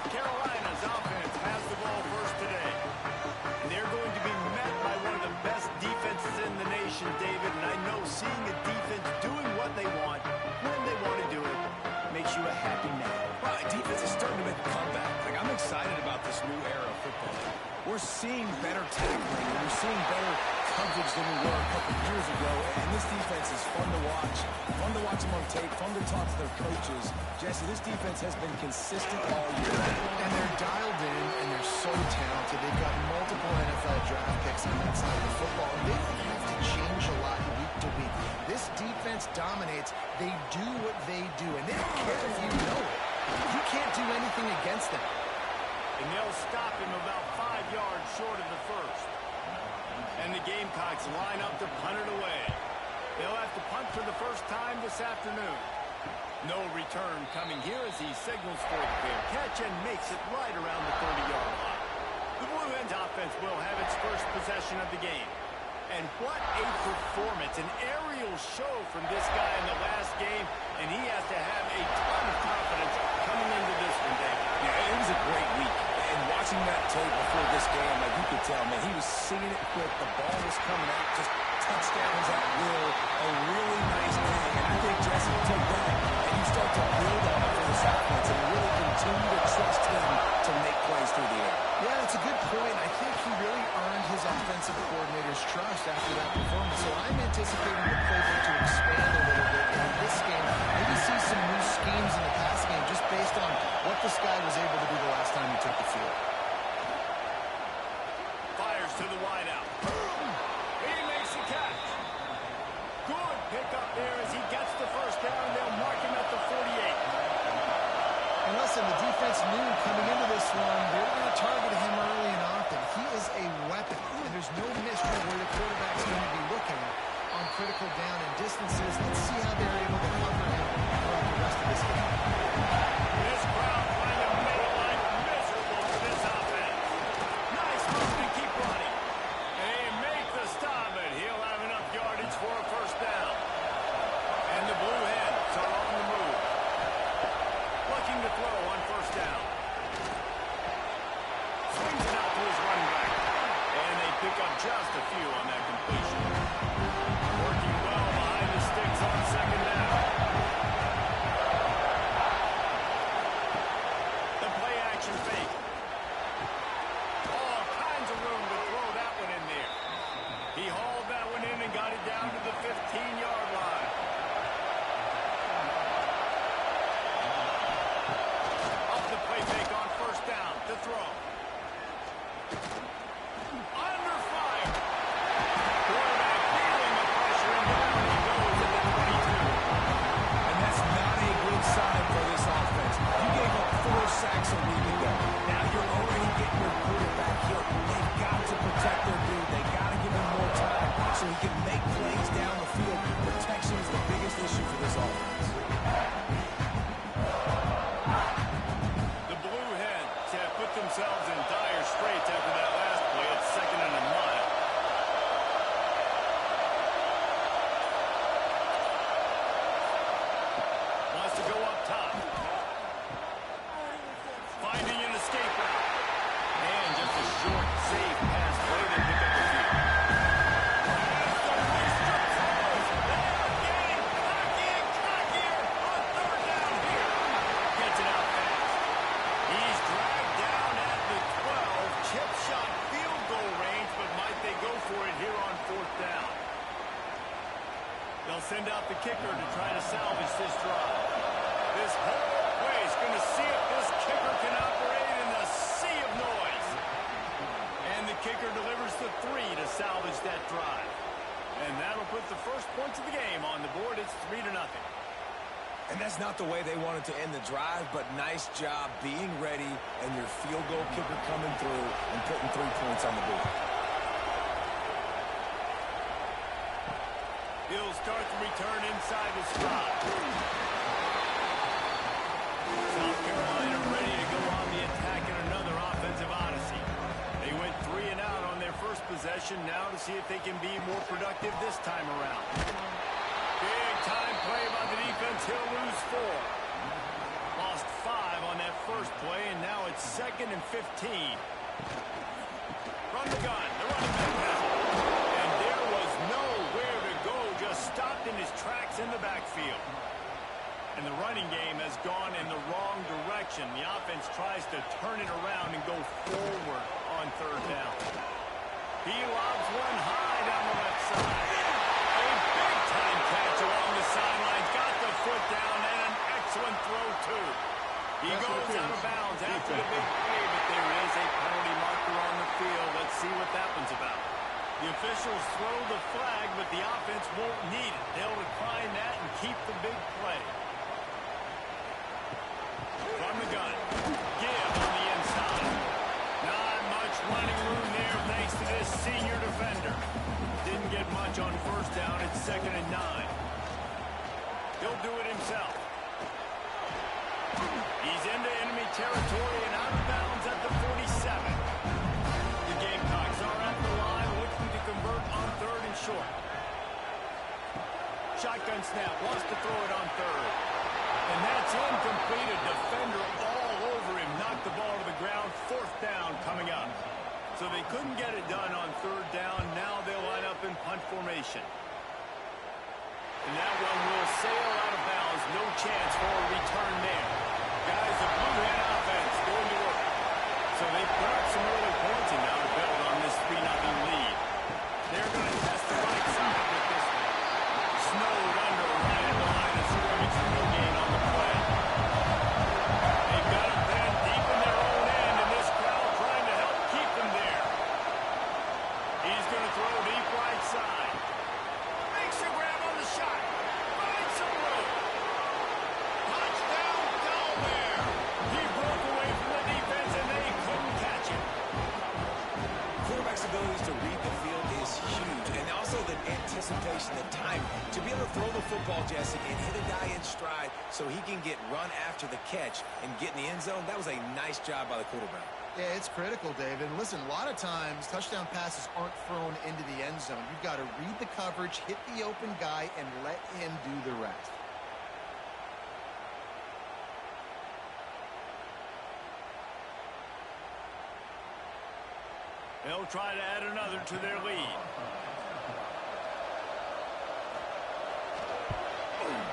Carolina's offense has the ball first today. And they're going to be met by one of the best defenses in the nation, David. And I know seeing a defense doing what they want, when they want to do it, makes you a happy man. Right, defense is starting to make a comeback. Like, I'm excited about this new era of football. We're seeing better tackling, and we're seeing better coverage than we were a couple years ago. And this defense is fun to watch them on tape, fun to talk to their coaches. Jesse, this defense has been consistent all year. And they're dialed in, and they're so talented. They've got multiple NFL draft picks on that side of the football, and they don't have to change a lot week to week. This defense dominates. They do what they do, and they don't care if you know it. You can't do anything against them. And they'll stop him about 5 yards short of the first. And the Gamecocks line up to punt it away. They'll have to punt for the first time this afternoon. No return coming here as he signals for the fair catch and makes it right around the 30-yard line. The Blue Hens offense will have its first possession of the game. And what a performance, an aerial show from this guy in the last game, and he has to have a ton of confidence coming into this one, David. Yeah, it was a great week. And watching that tape before this game, like you could tell, man, he was seeing it quick. The ball was coming out, just touchdowns at will. A really nice day. And I think, Jesse, you take that and you start to build on it for this offense and really continue to trust him to make plays through the air. Yeah, that's a good point. I think he really earned his offensive coordinator's trust after that performance. So I'm anticipating the playbook to expand a little bit in this game. Maybe see some new schemes in the pass game just based on what this guy was able to do the last time he took the field. Fires to the wideout. He makes the catch. Good pickup there as he gets the first down. They'll mark him at the 48. And listen, the defense knew coming into this one, they were going to target him early and often. He is a weapon, and there's no mystery where the quarterback's going to be looking on critical down and distances. Let's see how they're able to cover him throughout the rest of this game. This crowd trying to make life miserable for this offense. Nice move to keep running. And he make the stop, and he'll have enough yardage for a first down. And the Blue Hens are on the move. Looking to throw on first down. Swings it out to his running back. And they pick up just a few on that completion. Working well behind the sticks on second down. The play action fake. All kinds of room to throw that one in there. He hauled that one in and got it down to the 15-yard line. Up the play fake on first down to throw. Under fire. Quarterback feeling the pressure and down he goes at the 22. And that's not a good sign for this offense. You gave up 4 sacks a week ago. Now you're already getting your quarterback hit. They've got to protect their dude. They've got to give him more time so he can make plays down the field. Protection is the biggest issue for this offense. The Blue Hens have put themselves in dire straits after that last play. It's 2nd and a mile. Wants to go up top. Finding an escape route. And just a short, safe pass play to pick up the field. Gets it out fast. He's dragged down at the 12. Chip shot field goal range, but might they go for it here on 4th down? They'll send out the kicker to try to salvage this drive. This whole place going to see if this kicker can operate in the sea of noise. And the kicker delivers the 3 to salvage that drive. And that'll put the first points of the game on the board. It's 3-0. And that's not the way they wanted to end the drive, but nice job being ready and your field goal kicker coming through and putting 3 points on the board. He'll start the return inside the spot. South Carolina ready to go on the attack in another offensive odyssey. They went 3 and out on their first possession. Now to see if they can be more productive this time around. Big time play by the defense. He'll lose 4. Lost 5 on that first play, and now it's 2nd and 15. From the gun, the running back has it. And there was nowhere to go, just stopped in his tracks in the backfield. And the running game has gone in the wrong direction. The offense tries to turn it around and go forward on 3rd down. He lobs one high down the left side. A big-time catch along the sidelines. Got the foot down and an excellent throw, too. He goes out of bounds after the big play, but there is a penalty marker on the field. Let's see what that one's about. The officials throw the flag, but the offense won't need it. They'll decline that and keep the big play. From the gun, Gibb on the inside. Not much running room there thanks to this senior defender. Didn't get much on 1st down. It's 2nd and 9. He'll do it himself. He's into enemy territory and out of bounds at the 47. The Gamecocks are at the line looking to convert on 3rd and short. Shotgun snap, wants to throw it on 3rd. And that's incomplete. A defender all over him. Knocked the ball to the ground. 4th down coming up. So they couldn't get it done on 3rd down. Now they'll line up in punt formation. And that one will sail out of bounds. No chance for a return there. Guys, the Blue Hen offense going to work. So they put up some early points and now to build on this 3-0 lead. They're going to test the right side with this one. Snowed under right at the line of scrimmage. No gain on the play. They've got him then deep in their own end, and this crowd trying to help keep them there. He's going to throw deep right side. Makes a grab on the shot. Finds some room. Touchdown, Delaware. He broke away from the defense, and they couldn't catch him. Quarterback's abilities to read the field is huge, and also the anticipation, the time to be able to throw the football, Jesse, and hit a guy in stride so he can get run after the catch and get in the end zone. That was a nice job by the quarterback. Yeah, it's critical, David. And listen, a lot of times touchdown passes aren't thrown into the end zone. You've got to read the coverage, hit the open guy, and let him do the rest. They'll try to add another to their lead.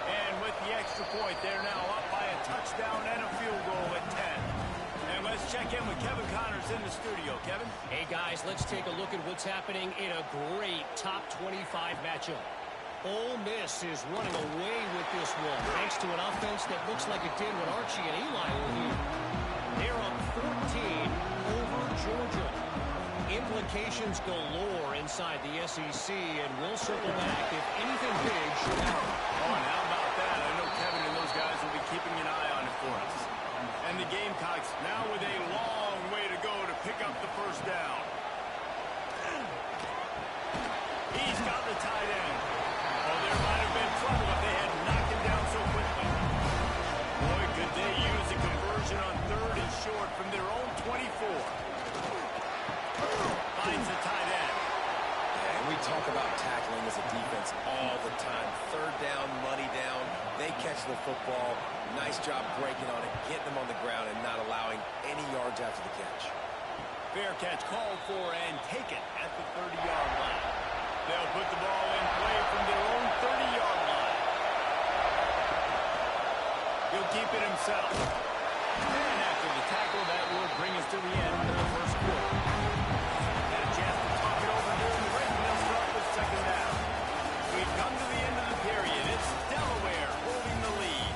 And with the extra point, they're now up by a touchdown and a field goal at 10. And let's check in with Kevin Connors in the studio. Kevin? Hey, guys, let's take a look at what's happening in a great top 25 matchup. Ole Miss is running away with this one, thanks to an offense that looks like it did when Archie and Eli were here. They're up 14 over Georgia. Implications galore inside the SEC, and we'll circle back if anything big should happen. Oh, and how about that? I know Kevin and those guys will be keeping an eye on it for us. And the Gamecocks now with a long way to go to pick up the 1st down. He's got the tight end. Oh, there might have been trouble if they had knocked him down so quickly. Boy, could they use a conversion on 3rd and short from their own 24. Finds the tight end. And we talk about tackling as a defense all the time. 3rd down, money down. They catch the football. Nice job breaking on it, getting them on the ground, and not allowing any yards after the catch. Fair catch called for and taken at the 30-yard line. They'll put the ball in play from their own 30-yard line. He'll keep it himself. And after the tackle, that will bring us to the end of the 1st quarter. Had a chance to talk it over during the break, and they'll start with 2nd down. We've come to the end of the period. It's Delaware holding the lead.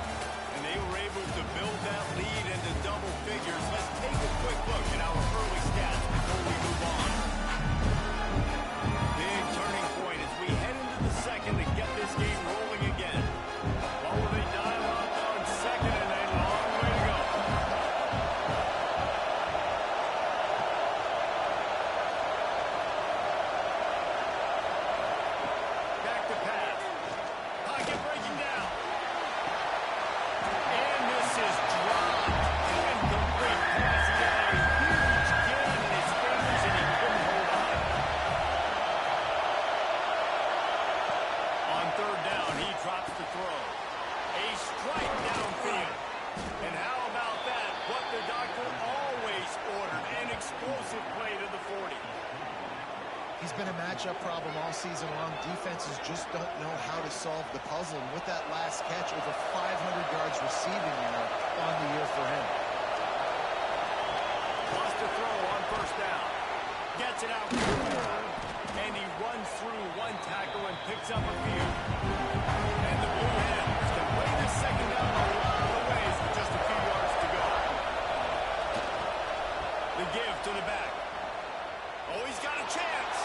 And they were able to build that lead into double figures. Let's take a quick look at our early stats before we move on. Big turning point as we head into the 2nd to get this game rolling again. What will they dial up on 2nd, and a long way to go. has been a matchup problem all season long. Defenses just don't know how to solve the puzzle. And with that last catch, over 500 yards receiving on the year for him. Wants to throw on first down. Gets it out. And he runs through one tackle and picks up a few. And the Blue Hens can play this second down a lot of ways with just a few yards to go. The give to the back. Oh, he's got a chance.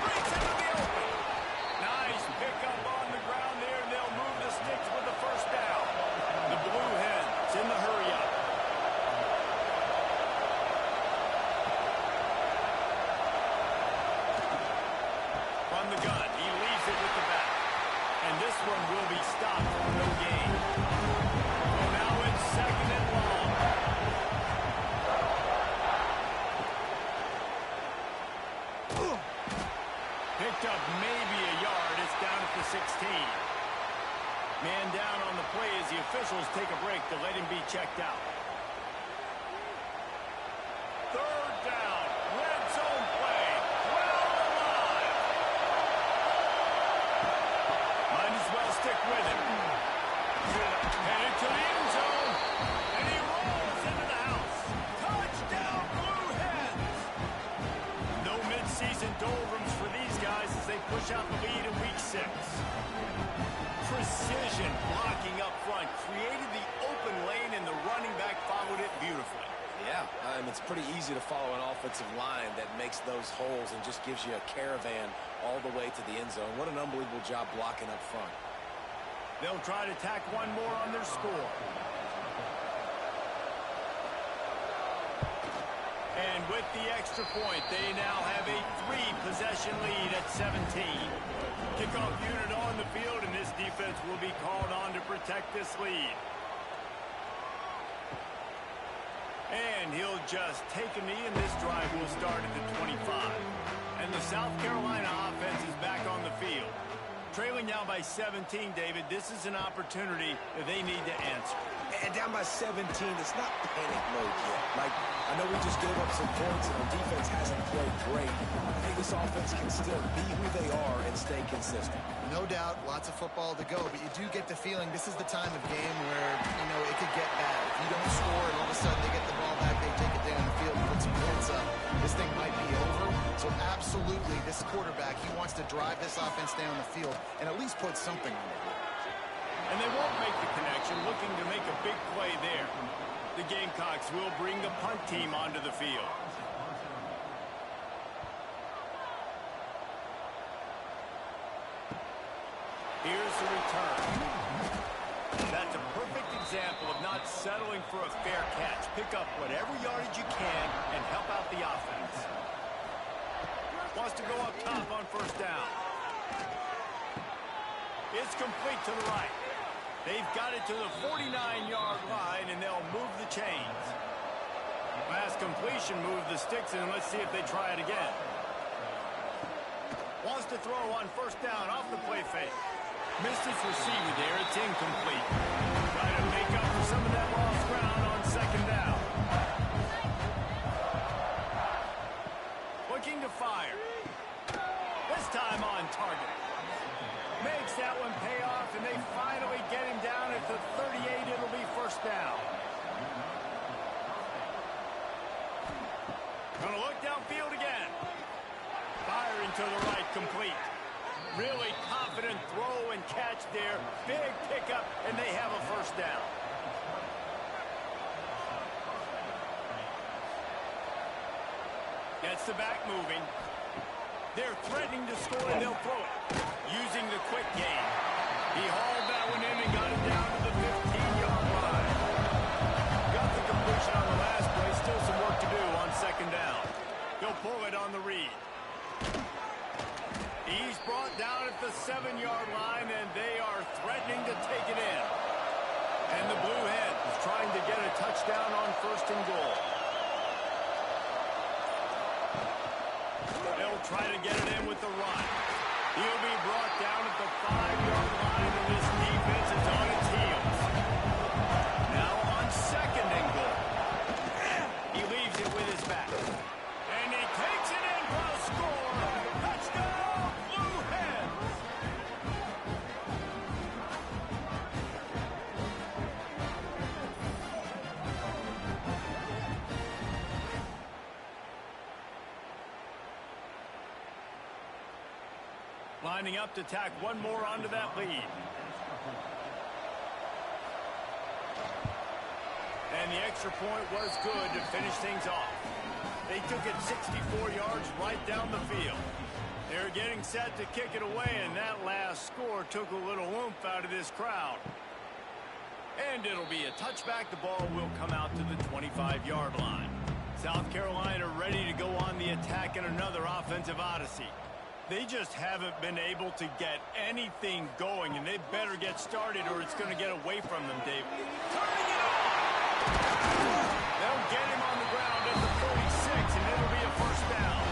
Breaks into the open. Nice pickup on the ground there, and they'll move the sticks with the first down. The Blue Hens in the hurry-up. From the gun, he leaves it with the back. And this one will be stopped for no gain. So now it's second and long. Picked up maybe a yard. It's down at the 16. Man down on the play as the officials take a break to let him be checked out. Third down. Red zone play. Well alive. Might as well stick with it. Headed to the end zone. And he rolls into the house. Touchdown, Blue Hens. No mid-season doldrums for these guys as they push out the lead in week 6. Precision blocking up front created the open lane, and the running back followed it beautifully. Yeah, and it's pretty easy to follow an offensive line that makes those holes and just gives you a caravan all the way to the end zone. What an unbelievable job blocking up front. They'll try to tack one more on their score. And with the extra point, they now have a 3-possession lead at 17. Kickoff unit on the field, and this defense will be called on to protect this lead. And he'll just take a knee, and this drive will start at the 25. And the South Carolina offense is back on the field. Trailing now by 17, David, this is an opportunity that they need to answer. And down by 17, it's not panic mode yet. Like, I know we just gave up some points and our defense hasn't played great. I think this offense can still be who they are and stay consistent. No doubt, lots of football to go, but you do get the feeling this is the time of game where, it could get bad. If you don't score and all of a sudden they get the ball back, they take it down the field and put some points up, this thing might be over. So absolutely, this quarterback, he wants to drive this offense down the field and at least put something on the board. And they won't make the connection, looking to make a big play there. The Gamecocks will bring the punt team onto the field. Here's the return. That's a perfect example of not settling for a fair catch. Pick up whatever yardage you can and help out the offense. Wants to go up top on first down. It's complete to the right. They've got it to the 49-yard line, and they'll move the chains. Last completion moved the sticks, and let's see if they try it again. Wants to throw on first down off the play fake. Missed his receiver there. It's incomplete. Trying to make up for some of that lost ground on second down. Looking to fire. This time on target. Makes that one pay off, and they finally get him down at the 38. It'll be first down. Gonna look downfield again. Firing to the right, complete. Really confident throw and catch there. Big pickup, and they have a first down. Gets the back moving. They're threatening to score, and they'll throw it. Using the quick game. He hauled that one in and got it down to the 15-yard line. Got the completion on the last play. Still some work to do on second down. He'll pull it on the read. He's brought down at the 7-yard line, and they are threatening to take it in. And the Blue Hens is trying to get a touchdown on first and goal. They'll try to get it in with the run. He'll be brought down at the 5-yard line, and this defense is on its heels. Now on second and goal. He leaves it with his back. And he takes it in for a score. Touchdown! lining up to tack one more onto that lead. And the extra point was good to finish things off. They took it 64 yards right down the field. They're getting set to kick it away, and that last score took a little oomph out of this crowd. And it'll be a touchback. The ball will come out to the 25-yard line. South Carolina ready to go on the attack in another offensive odyssey. They just haven't been able to get anything going, and they better get started or it's going to get away from them, Dave. Turning it on! They'll get him on the ground at the 46, and it'll be a first down.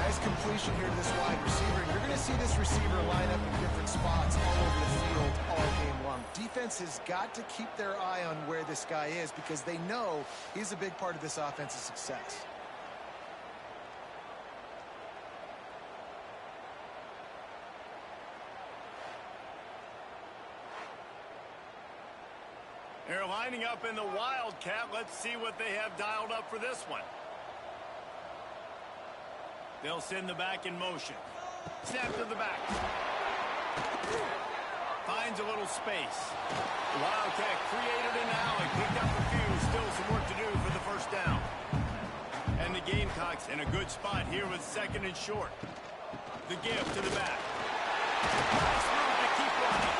Nice completion here to this wide receiver. You're going to see this receiver line up in different spots all over the field all game long. Defense has got to keep their eye on where this guy is because they know he's a big part of this offense's success. They're lining up in the Wildcat. Let's see what they have dialed up for this one. They'll send the back in motion. Snap to the back. Finds a little space. The Wildcat created an alley. Picked up a few. Still some work to do for the first down. And the Gamecocks in a good spot here with second and short. The give to the back. Nice move to keep running.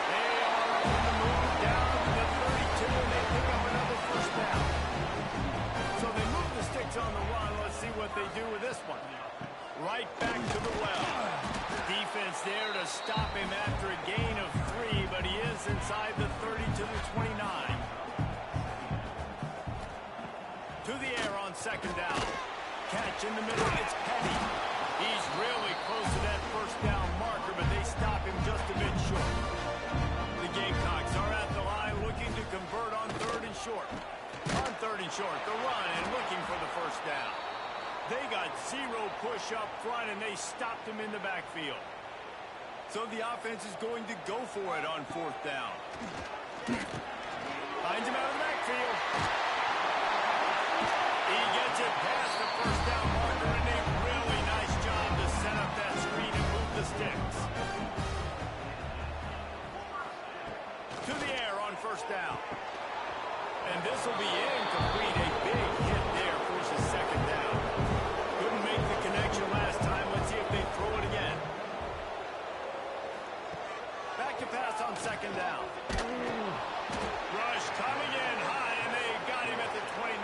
They are on the move down to the 32, and they pick up another first down. So they move the sticks on the run. Let's see what they do with this one. Right back to the well. Defense there to stop him after a gain of 3, but he is inside the 30 to the 29. To the air on second down. Catch in the middle. It's Petty. He's really close to that first down marker, but they stop him just a bit short. The Gamecocks are at the line looking to convert on third and short. On third and short, the run and looking for the first down. They got zero push up front, and they stopped him in the backfield. So the offense is going to go for it on fourth down. Finds him out of the backfield. He gets it past the first down marker, and a really nice job to set up that screen and move the sticks. To the air on first down. And this will be incomplete. A big hit there forces second down. Couldn't make the connection last time. Let's see if they throw it again. Back to pass on second down. Rush coming in high, and they got him at the 29.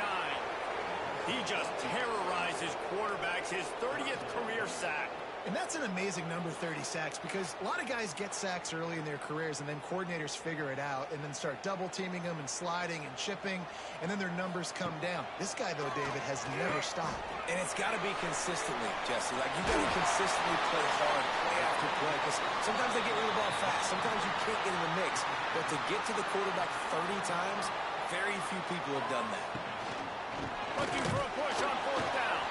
He just terrorizes quarterbacks, his 30th career sack. And that's an amazing number, 30 sacks, because a lot of guys get sacks early in their careers, and then coordinators figure it out and then start double-teaming them and sliding and chipping, and then their numbers come down. This guy, though, David, has never stopped. And it's got to be consistently, Jesse. Like, you got to consistently play hard, play after play, because sometimes they get rid of the ball fast. Sometimes you can't get in the mix. But to get to the quarterback 30 times, very few people have done that. Looking for a push on fourth down.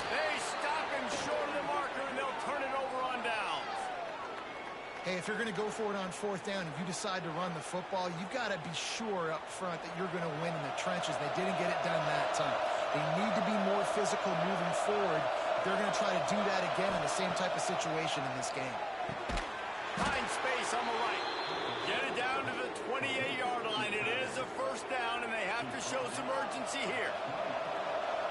They stop him short of the marker, and they'll turn it over on downs. Hey, if you're going to go for it on fourth down, if you decide to run the football, you've got to be sure up front that you're going to win in the trenches. They didn't get it done that time. They need to be more physical moving forward. They're going to try to do that again in the same type of situation in this game. Find space on the right. Get it down to the 28-yard line. It is a first down, and they have to show some urgency here.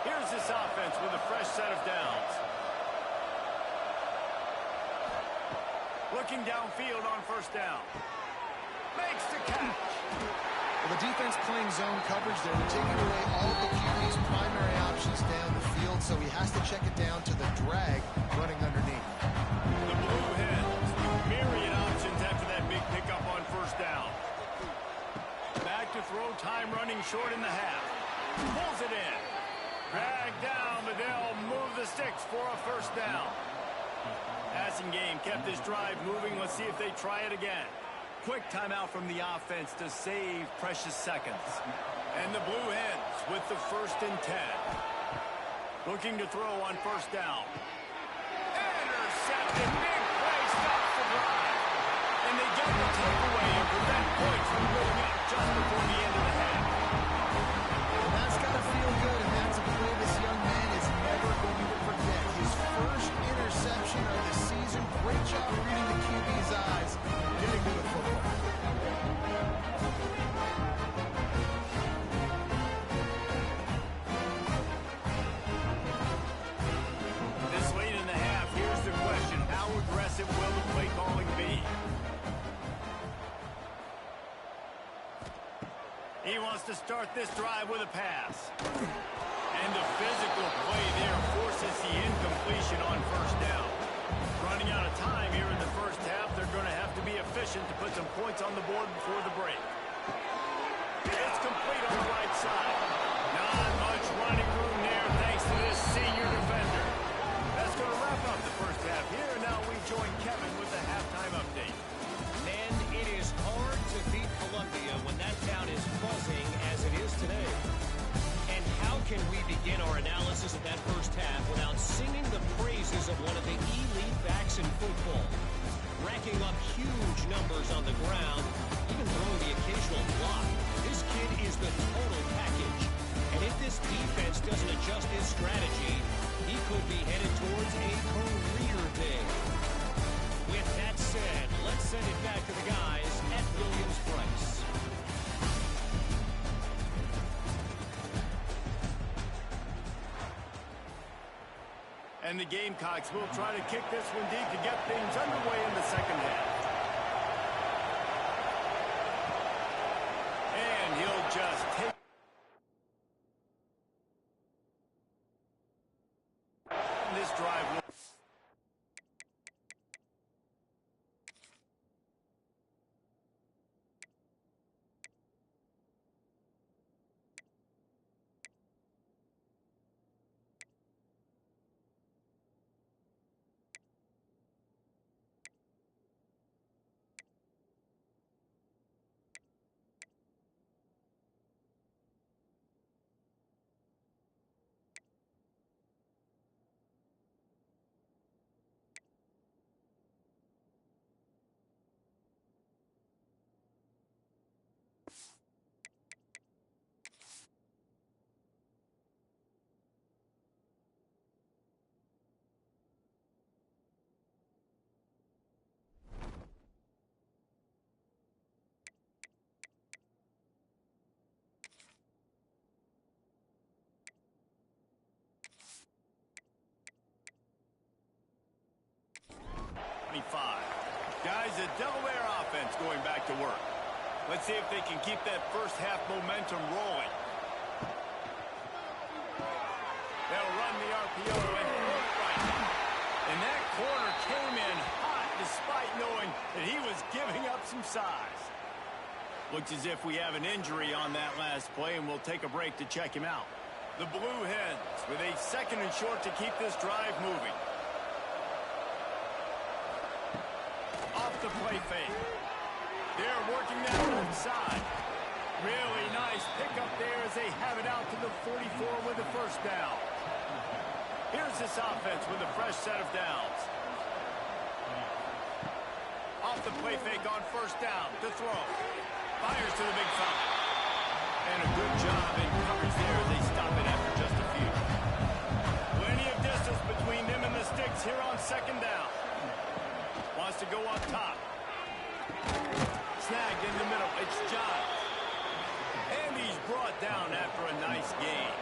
Here's this offense with a fresh set of downs. Looking downfield on first down. Makes the catch. Well, the defense playing zone coverage there. They're taking away all of the QB's primary options down the field, so he has to check it down to the drag running underneath. The Blue Hens with myriad options after that big pickup on first down. Back to throw, time running short in the half. Pulls it in. Drag down, but they'll move the sticks for a first down. Passing game kept this drive moving. Let's see if they try it again. Quick timeout from the offense to save precious seconds. And the Blue Hens with the 1st and 10. Looking to throw on first down. Intercepted. Big play stops the drive. And they get the takeaway and prevent points from going up just before the end of the half. And that's got to feel good, and that's a play this young man is never going to forget. His first interception of the season start this drive with a pass. And the physical play there forces the incompletion on first down. Running out of time here in the first half, they're going to have to be efficient to put some points on the board before the break. It's complete on the right side. Not much running room there thanks to this senior defender. That's going to wrap up the first half here. And now we join Kevin with the halftime update. And it is hard to beat Columbia when that town is buzzing as it is today. And how can we begin our analysis of that first half without singing the praises of one of the elite backs in football? Racking up huge numbers on the ground, even throwing the occasional block. This kid is the total package. And if this defense doesn't adjust his strategy, he could be headed towards a career day. With that said, let's send it back to the guys at Williams-Brice. And the Gamecocks will try to kick this one deep to get things underway in the second half. And he'll just take this drive. Guys, the Delaware offense going back to work. Let's see if they can keep that first half momentum rolling. They'll run the RPO and right. And that corner came in hot despite knowing that he was giving up some size. Looks as if we have an injury on that last play, and we'll take a break to check him out. The Blue Hens with a second and short to keep this drive moving. Off the play fake. They're working that left side. Really nice pickup there as they have it out to the 44 with the first down. Here's this offense with a fresh set of downs. Off the play fake on first down to throw. Fires to the big fella. And a good job in coverage there as they stop it after just a few. Plenty of distance between them and the sticks here on second down. Wants to go up top. Snagged in the middle. It's Giles. And he's brought down after a nice gain.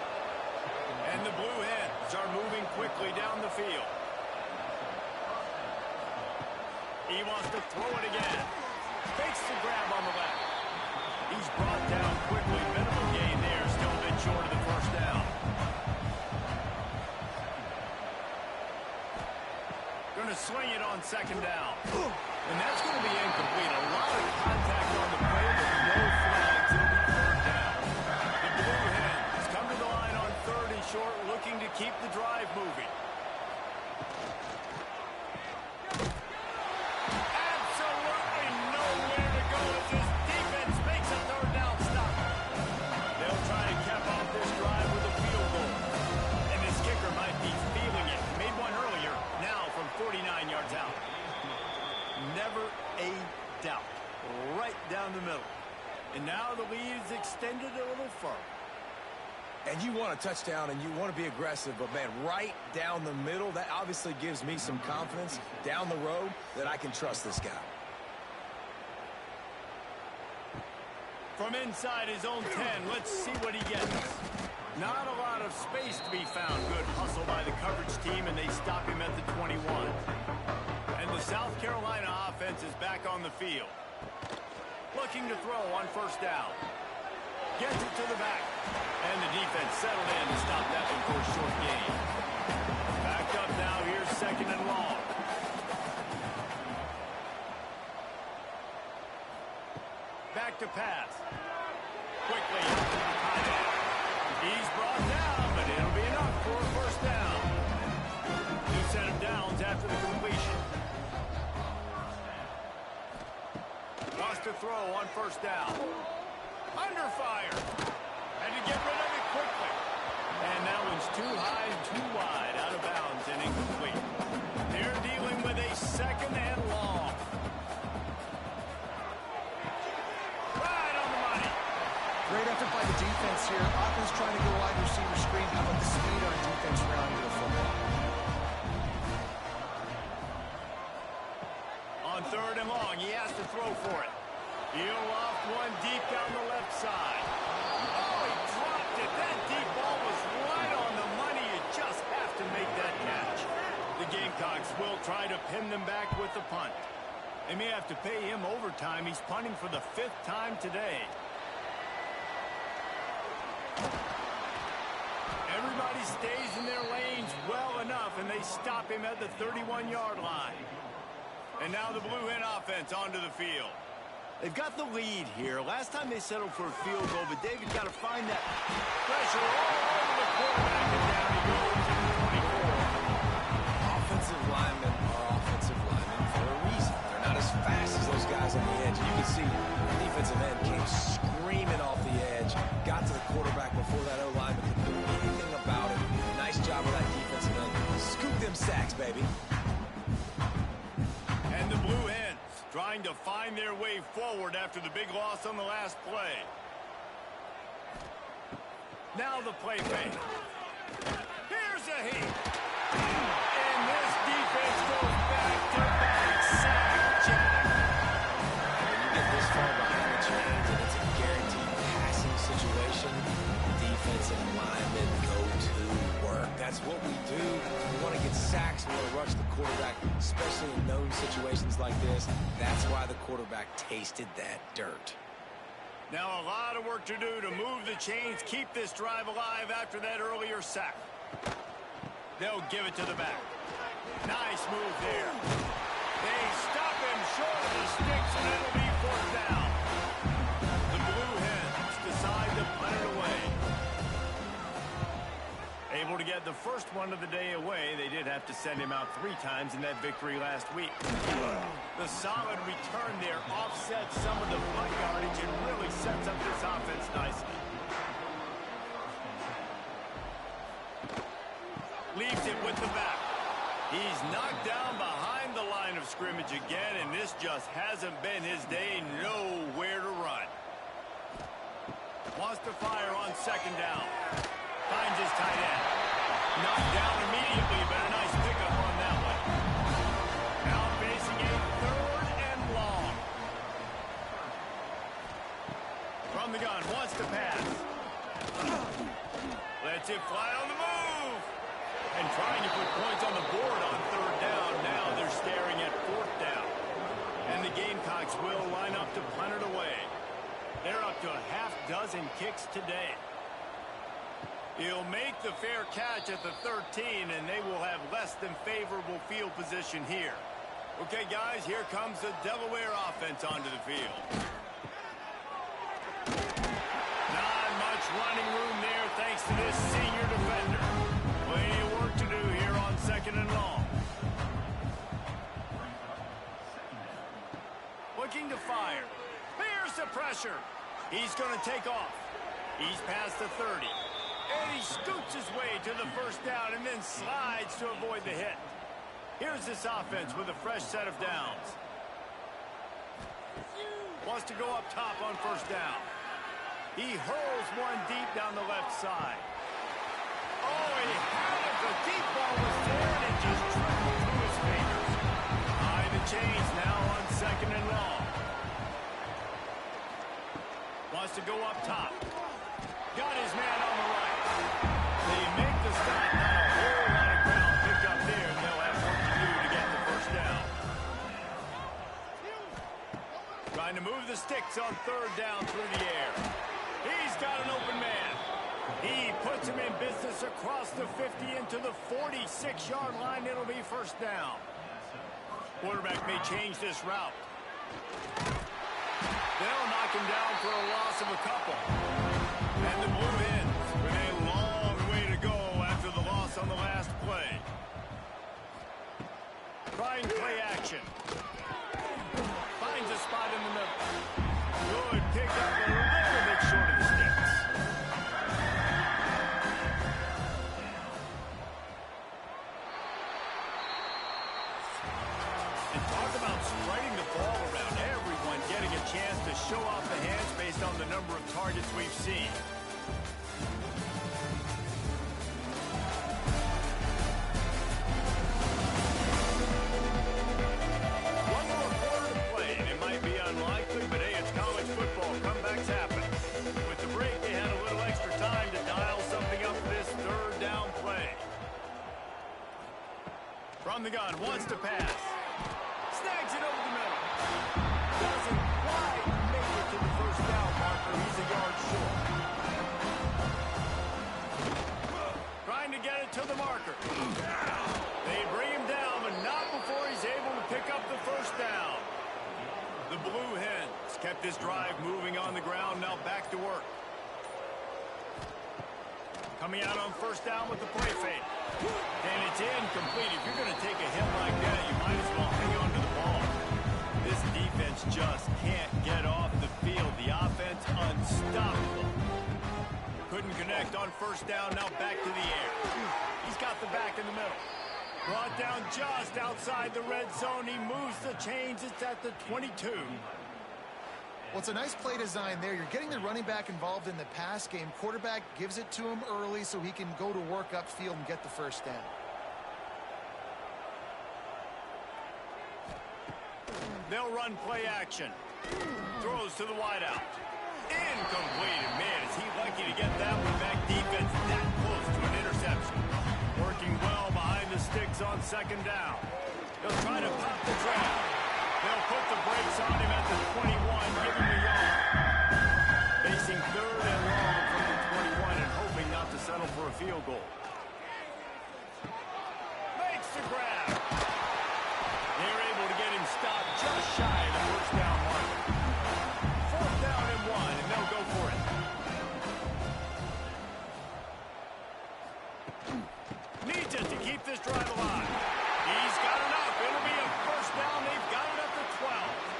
And the Blue Hens are moving quickly down the field. He wants to throw it again. Fakes the grab on the left. He's brought down quickly. Minimal gain there. Still a bit short of the first down. Going to swing it on second down. And that's going to be incomplete. A lot of contact on the play, but no flags. It'll be third down. The Blue Hens come to the line on third and short, looking to keep the drive moving. Absolutely nowhere to go as this defense makes a third down stop. They'll try to cap off this drive with a field goal. And this kicker might be feeling it. Made one earlier, now from 49 yards out. Never a doubt. Right down the middle. And now the lead is extended a little further. And you want a touchdown and you want to be aggressive, but, man, right down the middle, that obviously gives me some confidence down the road that I can trust this guy. From inside his own 10, let's see what he gets. Not a lot of space to be found. Good hustle by the coverage team, and they stop him at the 21. And the South Carolina offense is back on the field. Looking to throw on first down. Gets it to the back. And the defense settled in to stop that one for a short gain. Back up now. Here's second and long. Back to pass. Quickly out to the tight end. He's brought down, but it'll be enough for a first down. New set of downs after the completion. Wants to throw on first down. Under fire. And to get rid of it quickly. And that one's too high and too wide, out of bounds and incomplete. They're dealing with a second and long. Right on the money. Great effort by the defense here. Offense trying to go wide receiver screen. How about the speed on defense rounding the football? On third and long, he has to throw for it. He'll loft one deep down the left side. Oh, he dropped it. That deep ball was right on the money. You just have to make that catch. The Gamecocks will try to pin them back with the punt. They may have to pay him overtime. He's punting for the 5th time today. Everybody stays in their lanes well enough, and they stop him at the 31-yard line. And now the Blue Hen offense onto the field. They've got the lead here. Last time they settled for a field goal, but David got to find that pressure all over the quarterback, and down he goes at the 24. Offensive linemen are offensive linemen for a reason. They're not as fast as those guys on the edge. You can see the defensive end came screaming off the edge, got to the quarterback before that O-lineman could do anything about it. Nice job with that defensive end. Scoop them sacks, baby. And the Blue Hens trying to find their way forward after the big loss on the last play. Now the play fake. Here's a heat. And this defense goes back-to-back sack, Jack. When you get this far behind the chains and it's a guaranteed passing situation, defensive linemen go to work. That's what we do. We want to get sacks. We want to rush the quarterback, especially in known situations like this. That's why the quarterback tasted that dirt. Now a lot of work to do to move the chains, keep this drive alive after that earlier sack. They'll give it to the back. Nice move there. They stop him short of the sticks, and it'll be fourth down. The Blue Hens decide to punt it away. Able to get the first one of the day away. They did have to send him out 3 times in that victory last week. The solid return there offsets some of the punt yardage and really sets up this offense nicely. Leaves it with the back. He's knocked down behind the line of scrimmage again, and this just hasn't been his day. Nowhere to run. Wants to fire on second down. Finds his tight end. Knocked down immediately, but a nice pickup on that one. Now facing a third and long. From the gun, wants to pass. Lets it fly on the move. And trying to put points on the board on third down. Now they're staring at fourth down. And the Gamecocks will line up to punt it away. They're up to a half-dozen kicks today. He'll make the fair catch at the 13, and they will have less than favorable field position here. Okay, guys, here comes the Delaware offense onto the field. Not much running room there thanks to this senior defender. Plenty of work to do here on second and long. Looking to fire. Here's the pressure. He's going to take off. He's past the 30. And he scoots his way to the first down and then slides to avoid the hit. Here's this offense with a fresh set of downs. Wants to go up top on first down. He hurls one deep down the left side. Oh, he had it. The deep ball was there, and it just trickled through his fingers. High the chains now on second and long. Wants to go up top. Got his man on the right. They make the stop. Not a whole lot of ground picked up there, and they'll have work to do to get the first down. Trying to move the sticks on third down through the air. He's He's got an open man. He puts him in business across the 50 into the 46-yard line. It'll be first down. Quarterback may change this route. They'll knock him down for a loss of a couple. And the Blue Hens with a long way to go after the loss on the last play. Trying play action. Finds a spot in the middle. Good pick up, a little bit short of the sticks. And talk about spreading the ball around, everyone getting a chance to show off the hands based on the number of targets we've seen. One more quarter to play, and it might be unlikely, but hey, it's college football. Comebacks happen. With the break, they had a little extra time to dial something up for this third down play. From the gun, wants to pass. Snags it over the middle. Doesn't quite make it to the first down marker. He's a yard short. Trying to get it to the marker. They bring him down, but not before he's able to pick up the first down. The Blue Hens kept this drive moving on the ground. Now back to work. Coming out on first down with the play fake. And it's incomplete. If you're going to take a hit like that, you might as well hang on to the ball. This defense just can't get off the field. The offense unstoppable. Couldn't connect on first down. Now back to the air. He's got the back in the middle. Brought down just outside the red zone. He moves the chains. It's at the 22. Well, it's a nice play design there. You're getting the running back involved in the pass game. Quarterback gives it to him early so he can go to work upfield and get the first down. They'll run play action. Throws to the wideout. Incomplete. And man, is he lucky to get that one back. Defense that close to an interception. Working well behind the sticks on second down. They'll try to pop the trap. They'll put the brakes on him at the 21, give him a yard. Facing third and long from the 21 and hoping not to settle for a field goal. Makes the grab. They're able to get him stopped just shy of the first down mark. Fourth down and 1, and they'll go for it. Needs it to keep this drive alive. He's got enough. It'll be a first down. They've got it up to 12.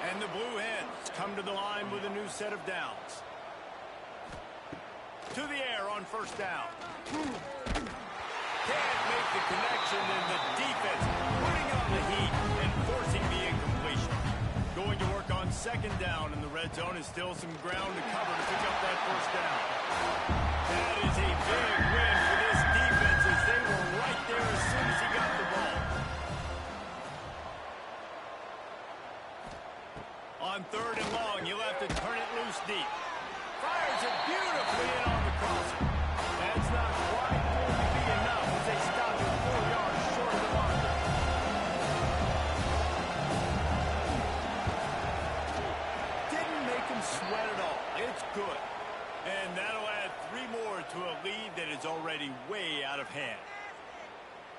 And the Blue Hens come to the line with a new set of downs. To the air on first down. Can't make the connection, and the defense putting on the heat and forcing the incompletion. Going to work on second down, and the red zone is still some ground to cover to pick up that first down. That is a big win for this defense as they were right there as soon as he got the ball. On third and long, he'll have to turn it loose deep. Fires it beautifully in on the crosser. That's not quite going to be enough as they stop him 4 yards short of the marker. Didn't make him sweat at all. It's good. And that'll add 3 more to a lead that is already way out of hand.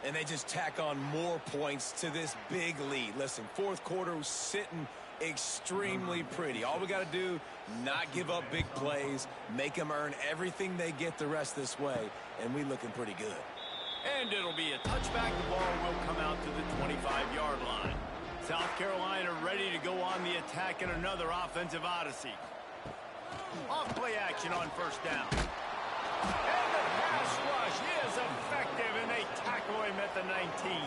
And they just tack on more points to this big lead. Listen, fourth quarter was sitting extremely pretty. All we got to do, not give up big plays, make them earn everything they get the rest this way, and we looking pretty good. And it'll be a touchback. The ball will come out to the 25-yard line. South Carolina ready to go on the attack in another offensive odyssey. Off play action on first down. And the pass rush is effective, and they tackle him at the 19.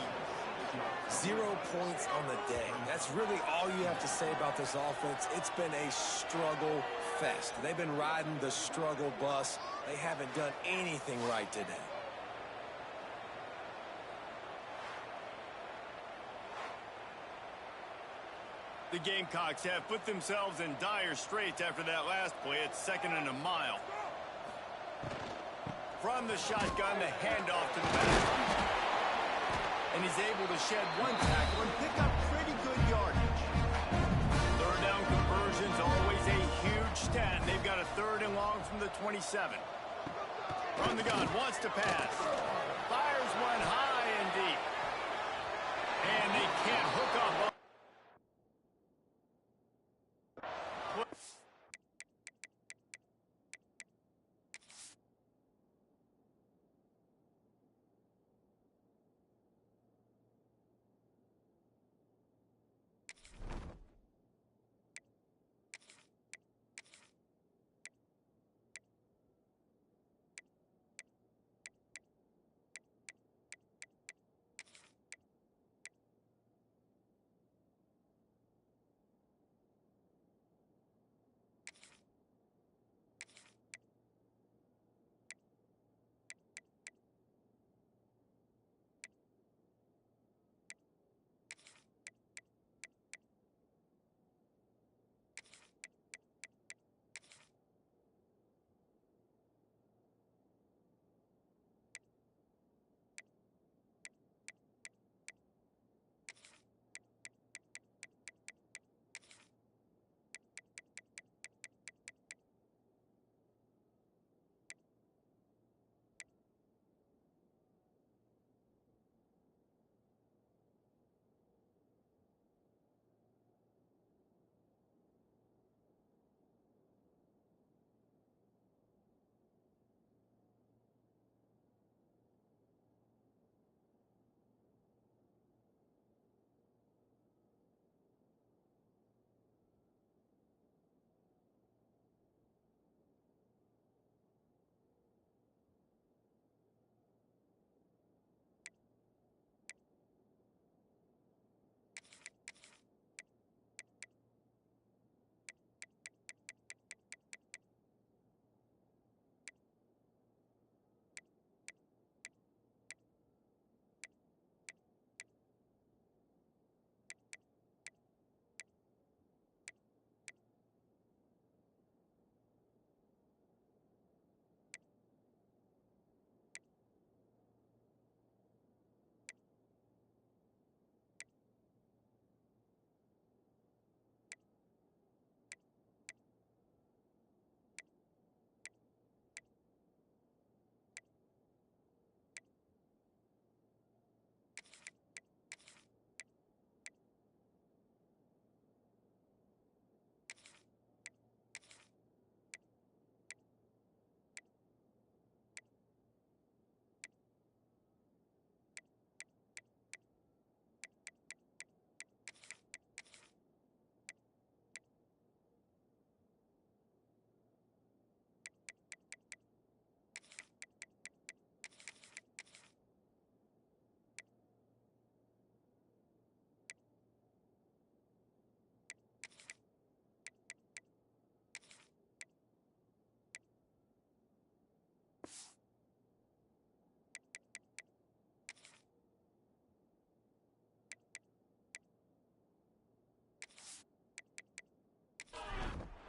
0 points on the day. That's really all you have to say about this offense. It's been a struggle fest. They've been riding the struggle bus. They haven't done anything right today. The Gamecocks have put themselves in dire straits after that last play. It's 2nd and a mile. From the shotgun, the handoff to the back. And he's able to shed 1 tackle and pick up pretty good yardage. Third down conversions, always a huge 10. They've got a 3rd and long from the 27. From the gun, wants to pass. Fires one high and deep. And they can't hook up.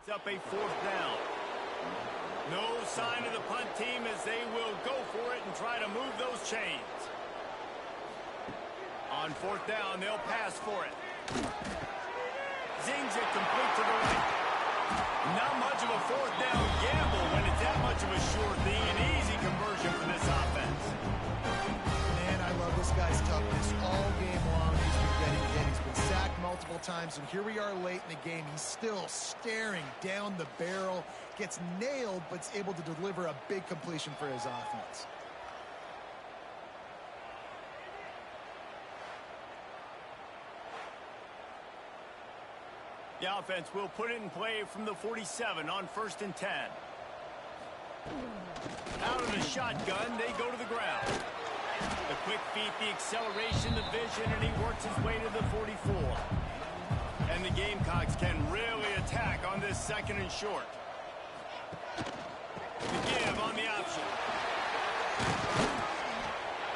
Up a 4th down. No sign of the punt team as they will go for it and try to move those chains. On 4th down, they'll pass for it. Zings it complete to the right. Not much of a 4th down gamble when it's that much of a sure thing. An easy conversion for this offense. Man, I love this guy's toughness all game long. He's been getting hit. He's been sacked multiple times, and here we are late in the game. He's still staring down the barrel, gets nailed, but is able to deliver a big completion for his offense. The offense will put it in play from the 47 on 1st and 10. Out of the shotgun, they go to the ground. The quick feet, the acceleration, the vision, and he works his way to the 44. And the Gamecocks can really attack on this 2nd and short. The give on the option.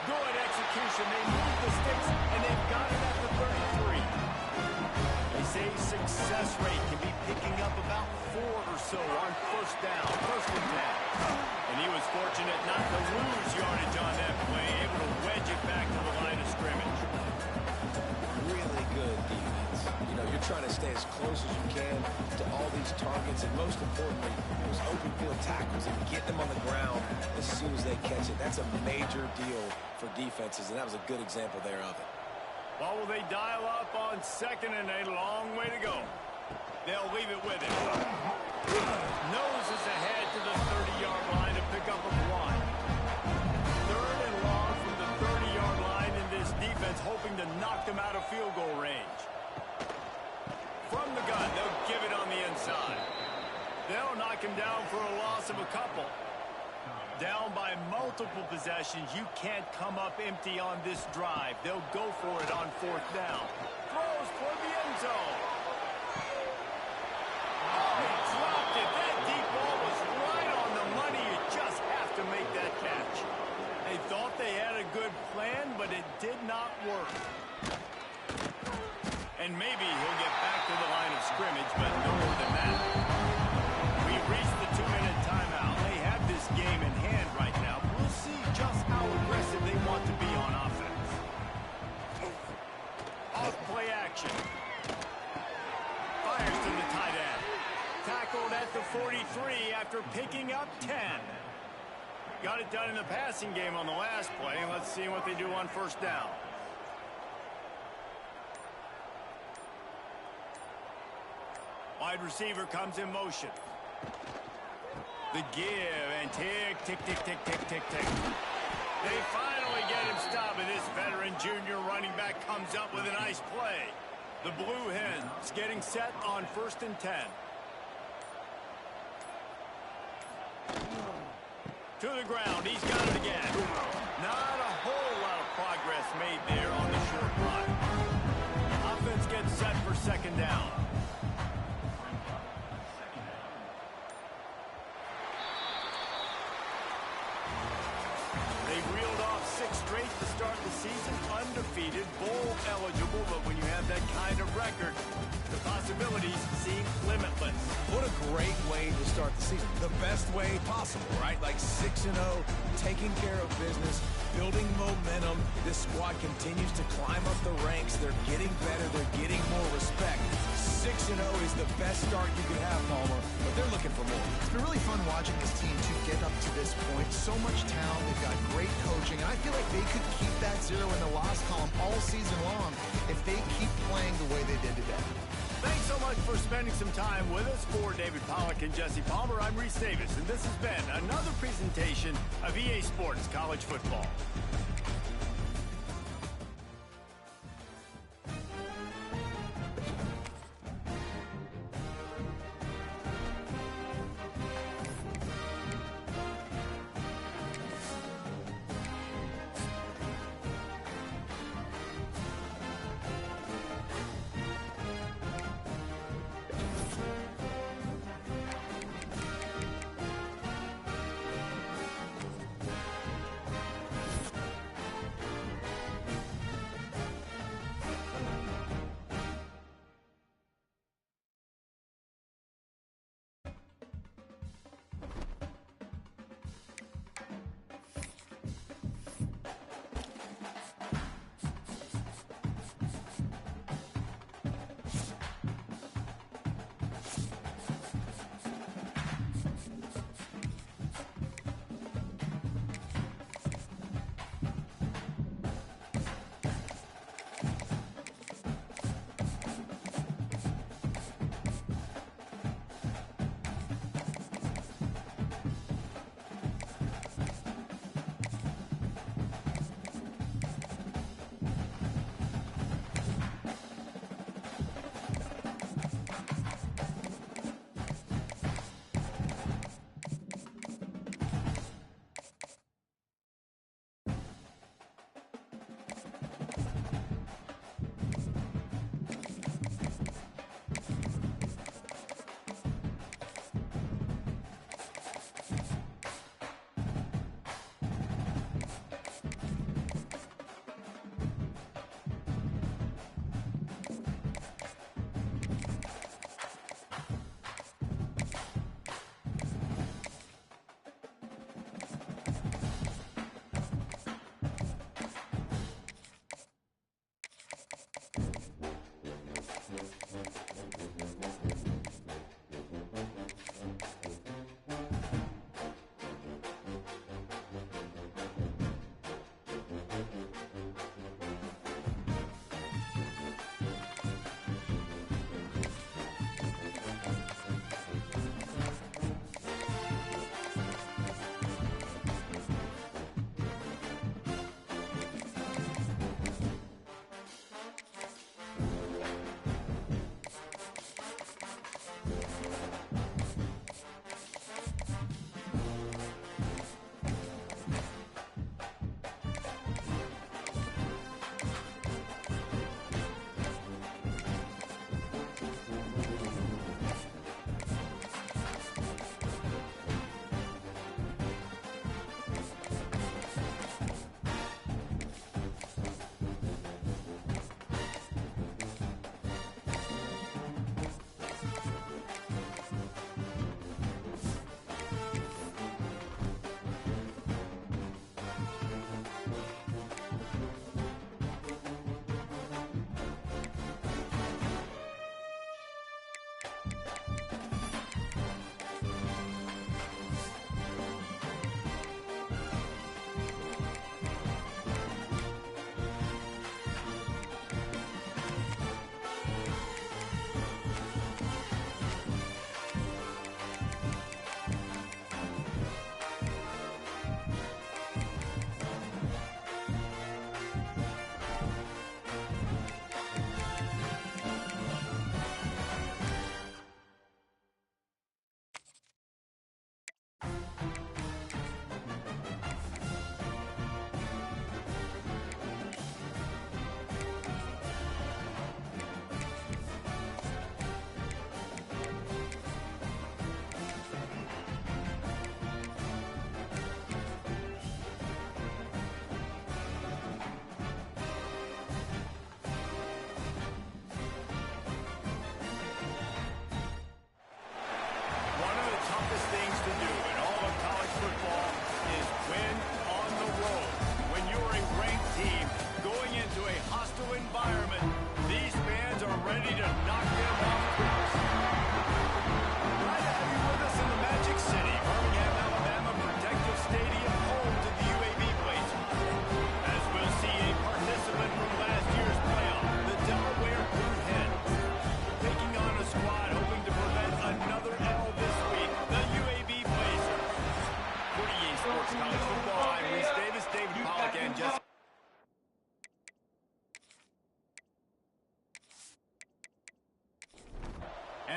Good execution. They move the sticks, and they've got it at the 33. They say success rate can be picking up about 4 or so on 1st down, 1st and 10. And he was fortunate not to lose yardage on that play, able to wedge it back to the line of scrimmage. Really good defense. You know, you're trying to stay as as close as you can to all these targets, and most importantly, those open field tackles and get them on the ground as soon as they catch it. That's a major deal for defenses, and that was a good example there of it. Well, will they dial up on second and a long way to go? They'll leave it with him. Noses ahead to the 30-yard line to pick up a one. Third and long from the 30-yard line, in this defense hoping to knock them out of field goal range. From the gun, they'll give it on the inside. They'll knock him down for a loss of a couple. Down by multiple possessions, you can't come up empty on this drive. They'll go for it on fourth down. Throws toward the end zone. Oh, he dropped it. That deep ball was right on the money. You just have to make that catch. They thought they had a good plan, but it did not work. And maybe he'll get back to the line of scrimmage, but no more than that. We've reached the 2-minute timeout. They have this game in hand right now. We'll see just how aggressive they want to be on offense. Off play action. Fires to the tight end. Tackled at the 43 after picking up 10. Got it done in the passing game on the last play. Let's see what they do on first down. Wide receiver comes in motion. The give and tick, tick, tick, tick, tick, tick, tick. They finally get him stopped, and this veteran junior running back comes up with a nice play. The Blue Hens getting set on 1st and 10. To the ground, he's got it again. Not a whole lot of progress made there on the short run. Offense gets set for second down. They reeled off 6 straight to start the season, undefeated, bowl eligible, but when you have that kind of record, the possibilities seem limitless. What a great way to start the season. The best way possible, right? Like 6-0, taking care of business, building momentum. This squad continues to climb up the ranks. They're getting better. They're getting more respect. 6-0 is the best start you could have, Palmer, but they're looking for more. It's been really fun watching this team to get up to this point. So much talent. They've got great coaching. And I feel like they could keep that 0 in the loss column all season long if they keep playing the way they did today. Thanks so much for spending some time with us. For David Pollack and Jesse Palmer, I'm Reese Davis, and this has been another presentation of EA Sports College Football.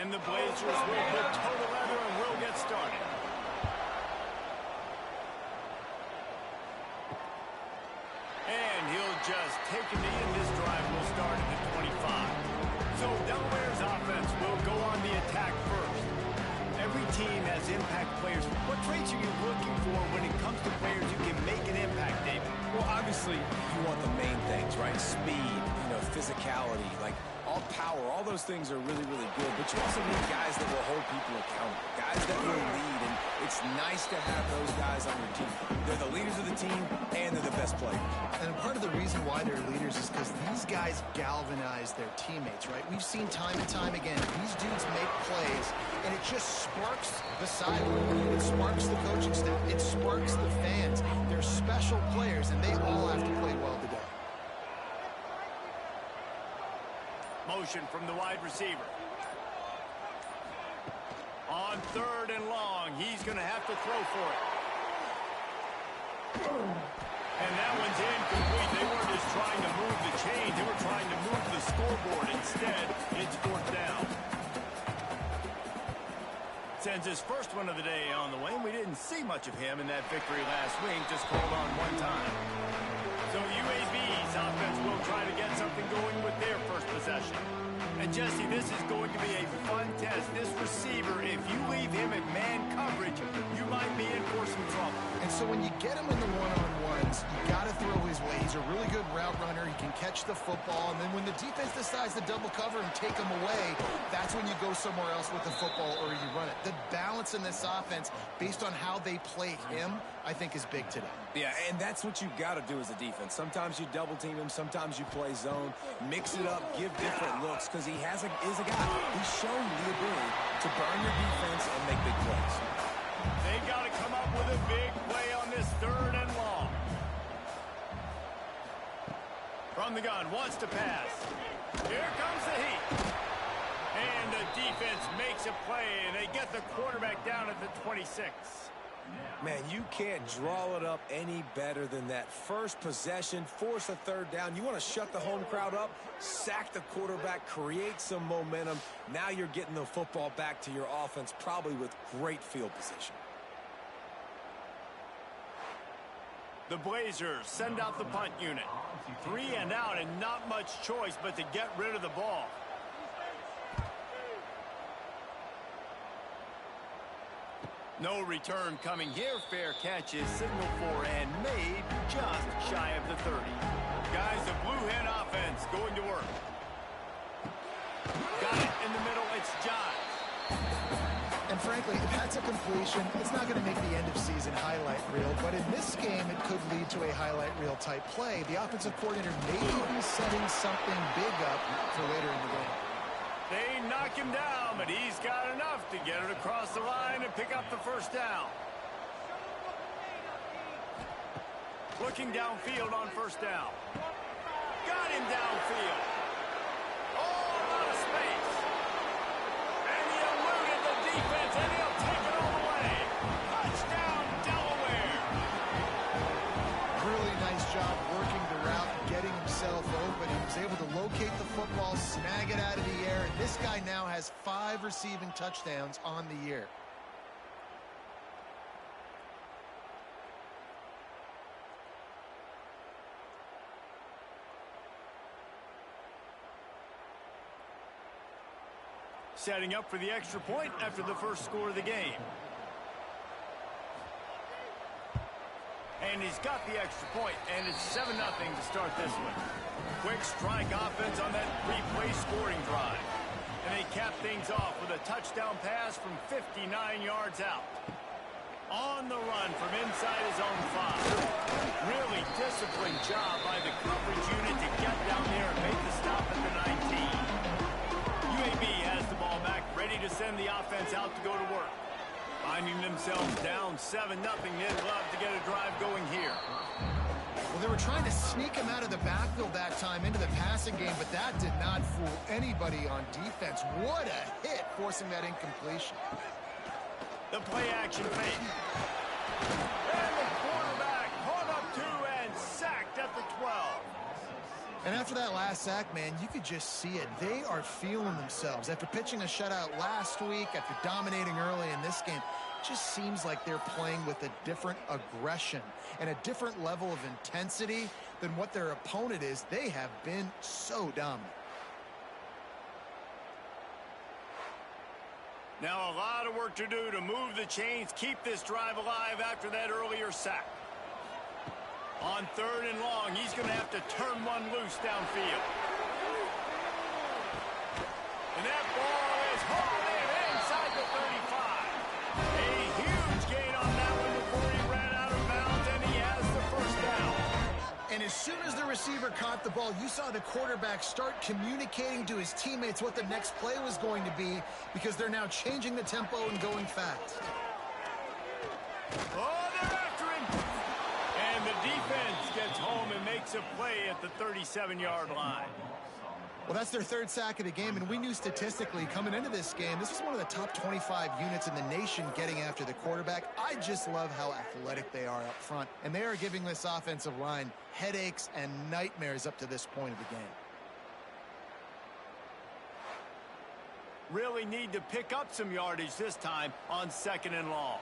And the Blazers will put total leather and will get started. And he'll just take a knee, and this drive will start at the 25. So Delaware's offense will go on the attack first. Every team has impact players. What traits are you looking for when it comes to players who can make an impact, David? Well, obviously, you want the main things, right? Speed, physicality, like all power, all those things are really, really good. But you also need guys that will hold people accountable, guys that will lead. And it's nice to have those guys on your team. They're the leaders of the team, and they're the best players. And part of the reason why they're leaders is because these guys galvanize their teammates, right? We've seen time and time again, these dudes make plays, and it just sparks the sideline. It sparks the coaching staff. It sparks the fans. They're special players, and they all have to play well today. Motion from the wide receiver. On 3rd and long, he's going to have to throw for it. And that one's incomplete. They weren't just trying to move the chain. They were trying to move the scoreboard. Instead, it's 4th down. Sends his first one of the day on the way. We didn't see much of him in that victory last week. Just called on one time. So UAB's offense will try to get something going with their first possession. And Jesse, this is going to be a fun test. This receiver, if you leave him in man coverage, you might be in for some trouble. And so when you get him in the one-on-ones, you got to throw his way. He's a really good route runner. He can catch the football. And then when the defense decides to double cover and take him away, that's when you go somewhere else with the football or you run it. The balance in this offense, based on how they play him, I think is big today. Yeah, and that's what you've got to do as a defense. Sometimes you double team him, sometimes you play zone, mix it up, give different looks, because he is a guy. He's shown the ability to burn your defense and make big plays. They got to come up with a big play on this 3rd and long. From the gun, wants to pass. Here comes the heat. And the defense makes a play, and they get the quarterback down at the 26. Man, you can't draw it up any better than that. First possession, force a 3rd down. You want to shut the home crowd up, sack the quarterback, create some momentum. Now you're getting the football back to your offense, probably with great field position. The Blazers send out the punt unit. 3 and out, and not much choice but to get rid of the ball. No return coming here. Fair catch is signaled for and made just shy of the 30. Guys, the Blue Hen offense going to work. Got it in the middle. It's John. And frankly, if that's a completion, it's not going to make the end-of-season highlight reel. But in this game, it could lead to a highlight reel type play. The offensive coordinator may be setting something big up for later in the game. They knock him down, but he's got enough to get it across the line and pick up the 1st down. Looking downfield on 1st down. Got him downfield. Oh, a lot of space. And he eluded the defense, and he'll take it all the way. Touchdown, Delaware. Really nice job working the route, getting himself open. He was able to locate the football, snag it out of the air, and this guy now has 5 receiving touchdowns on the year. Setting up for the extra point after the first score of the game. And he's got the extra point, and it's 7-0 to start this one. Quick strike offense on that 3-play scoring drive. And they cap things off with a touchdown pass from 59 yards out. On the run from inside his own 5. Really disciplined job by the coverage unit to get down there and make the stop at the 19. UAB has the ball back, ready to send the offense out to go to work. Finding themselves down 7-0, they'd love to get a drive going here. Well, they were trying to sneak him out of the backfield that time into the passing game, but that did not fool anybody on defense. What a hit, forcing that incompletion. The play action fake. And the quarterback caught up 2 and sacked at the 12. And after that last sack, man, you could just see it. They are feeling themselves. After pitching a shutout last week, after dominating early in this game, it just seems like they're playing with a different aggression and a different level of intensity than what their opponent is. They have been so dominant. Now a lot of work to do to move the chains, keep this drive alive after that earlier sack. On 3rd and long, he's going to have to turn one loose downfield. And that ball is hauled in inside the 35. A huge gain on that one before he ran out of bounds, and he has the first down. And as soon as the receiver caught the ball, you saw the quarterback start communicating to his teammates what the next play was going to be, because they're now changing the tempo and going fast. Oh, they're after him. And the defense gets home and makes a play at the 37-yard line. Well, that's their 3rd sack of the game, and we knew statistically coming into this game, this was one of the top 25 units in the nation getting after the quarterback. I just love how athletic they are up front, and they are giving this offensive line headaches and nightmares up to this point of the game. Really need to pick up some yardage this time on 2nd and long.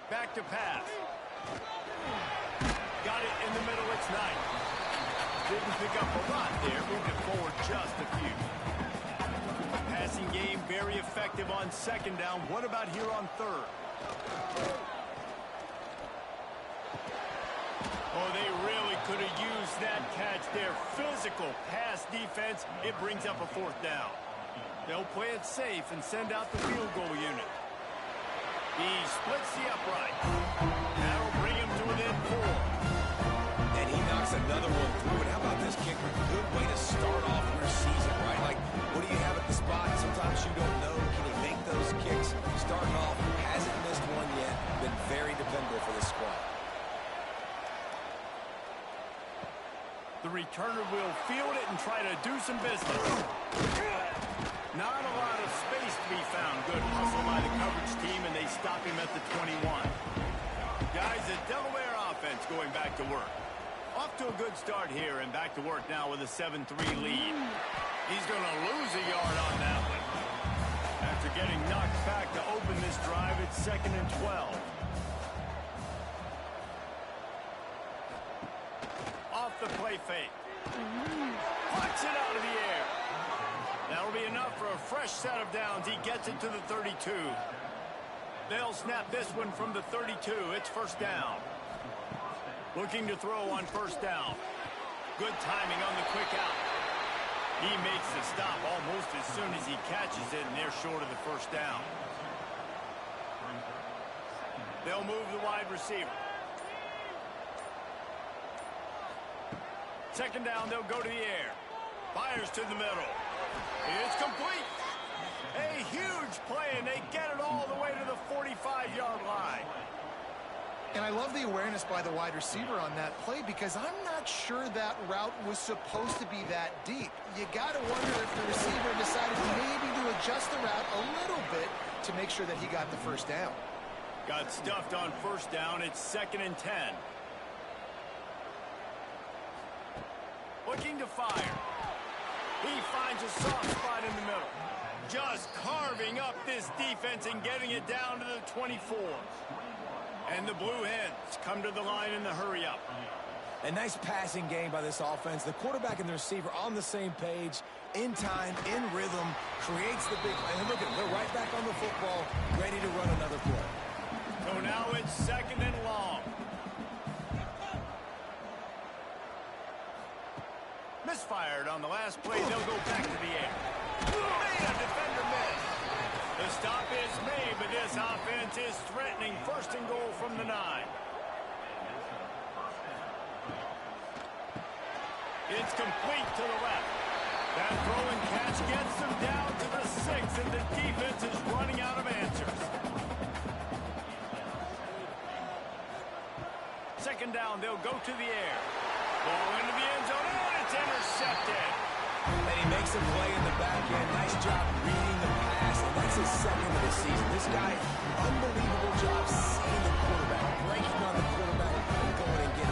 Back to pass. Got it in the middle, it's nice. Didn't pick up a lot there, moving forward just a few. Passing game very effective on 2nd down. What about here on 3rd? Oh, they really could have used that catch there. Physical pass defense. It brings up a 4th down. They'll play it safe and send out the field goal unit. He splits the upright. That'll bring him to within 4. And he knocks another one through. And how about this kicker? Good way to start off your season, right? Like, what do you have at the spot? Sometimes you don't know. Can he make those kicks? Starting off, hasn't missed one yet. Been very dependable for this squad. The returner will field it and try to do some business. Not a lot of space to be found. Good hustle by the coverage team, and they stop him at the 21. Guys, the Delaware offense going back to work. Off to a good start here, and back to work now with a 7-3 lead. He's going to lose a yard on that one. After getting knocked back to open this drive, it's 2nd and 12. Off the play fake. Puts it out of the air. That'll be enough for a fresh set of downs. He gets it to the 32. They'll snap this one from the 32. It's 1st down. Looking to throw on 1st down. Good timing on the quick out. He makes the stop almost as soon as he catches it, and they're short of the 1st down. They'll move the wide receiver. 2nd down, they'll go to the air. Fires to the middle. It's complete. A huge play, and they get it all the way to the 45-yard line. And I love the awareness by the wide receiver on that play, because I'm not sure that route was supposed to be that deep. You got to wonder if the receiver decided maybe to adjust the route a little bit to make sure that he got the 1st down. Got stuffed on 1st down. It's 2nd and 10. Looking to fire. He finds a soft spot in the middle. Just carving up this defense and getting it down to the 24. And the Blue Hens come to the line in the hurry-up. A nice passing game by this offense. The quarterback and the receiver on the same page, in time, in rhythm, creates the big play. And look at them, they're right back on the football, ready to run another play. So now it's 2nd and long. Misfired on the last play. They'll go back to the air. Made a defender miss. The stop is made, but this offense is threatening 1st and goal from the 9. It's complete to the left. That throw and catch gets them down to the 6, and the defense is running out of answers. 2nd down, they'll go to the air. Ball into the end zone, and it's intercepted. And he makes a play in the back end. Nice job reading the pass, and that's his 2nd of the season. This guy, unbelievable job seeing the quarterback, breaking on the quarterback, and going and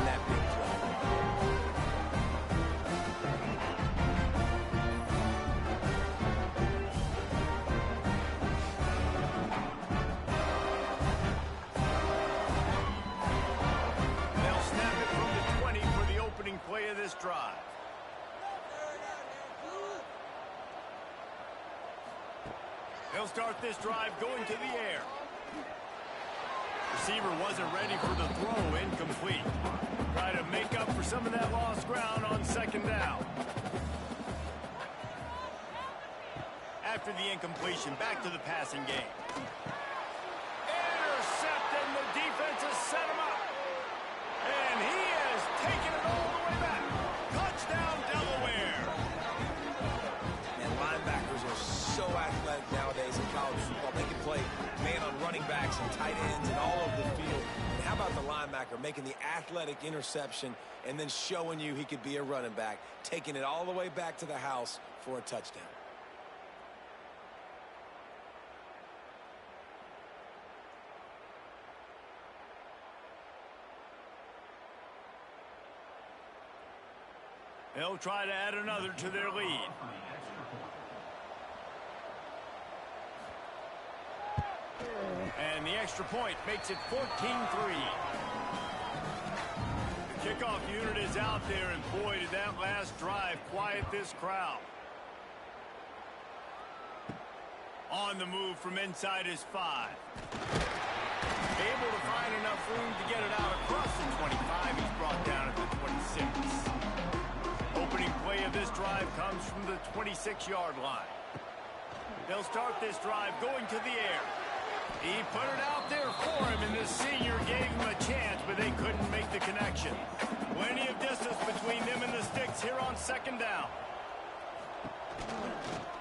drive. He'll start this drive going to the air. Receiver wasn't ready for the throw, incomplete. Try to make up for some of that lost ground on second down. After the incompletion, back to the passing game. Intercepted, and the defense has set him up. And he has taken it all the way back. Touchdown, Delaware. And linebackers are so athletic nowadays in college football. They can play man on running backs and tight ends and all over the field. And how about the linebacker making the athletic interception and then showing you he could be a running back, taking it all the way back to the house for a touchdown. They'll try to add another to their lead. And the extra point makes it 14-3. The kickoff unit is out there, and boy, did that last drive quiet this crowd. On the move from inside his 5. Able to find enough room to get it out across the 25. He's brought down at the 26. Opening play of this drive comes from the 26-yard line. They'll start this drive going to the air. He put it out there for him, and the senior gave him a chance, but they couldn't make the connection. Plenty of distance between them and the sticks here on second down.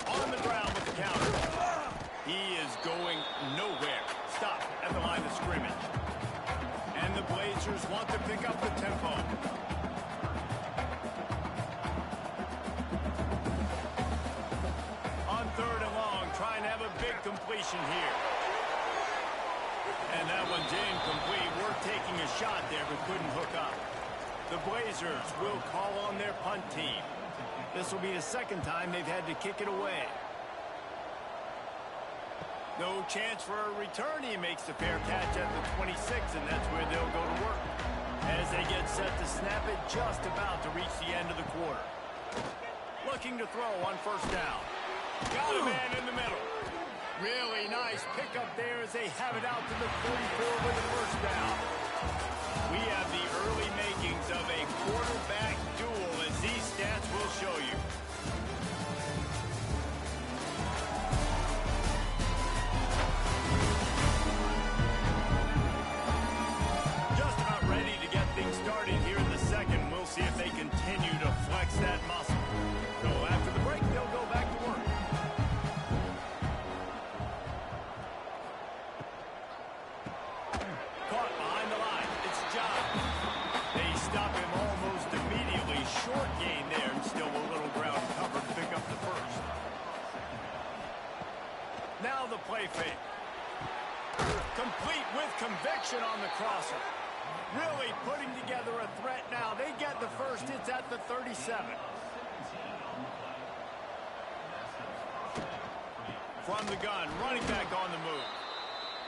On the ground with the counter. He is going nowhere. Stop at the line of scrimmage. And the Blazers want to pick up the tempo. On third and long, trying to have a big completion here. And that one's incomplete. We're taking a shot there, but couldn't hook up. The Blazers will call on their punt team. This will be the second time they've had to kick it away. No chance for a return. He makes the fair catch at the 26, and that's where they'll go to work. As they get set to snap it, just about to reach the end of the quarter. Looking to throw on first down. Got a man in the middle. Really nice pickup there as they have it out to the 44 with a first down. We have the early makings of a quarterback duel, as these stats will show you. Just about ready to get things started here in the second. We'll see if they continue to flex that muscle. So after the break, they'll go back to work. Caught behind the line. It's John. They stop him almost immediately. Short gain there, and still a little ground covered to pick up the first. Now the play fake. Complete with conviction on the crosser. Really putting together a threat now. They get the first. It's at the 37. From the gun, running back on the move.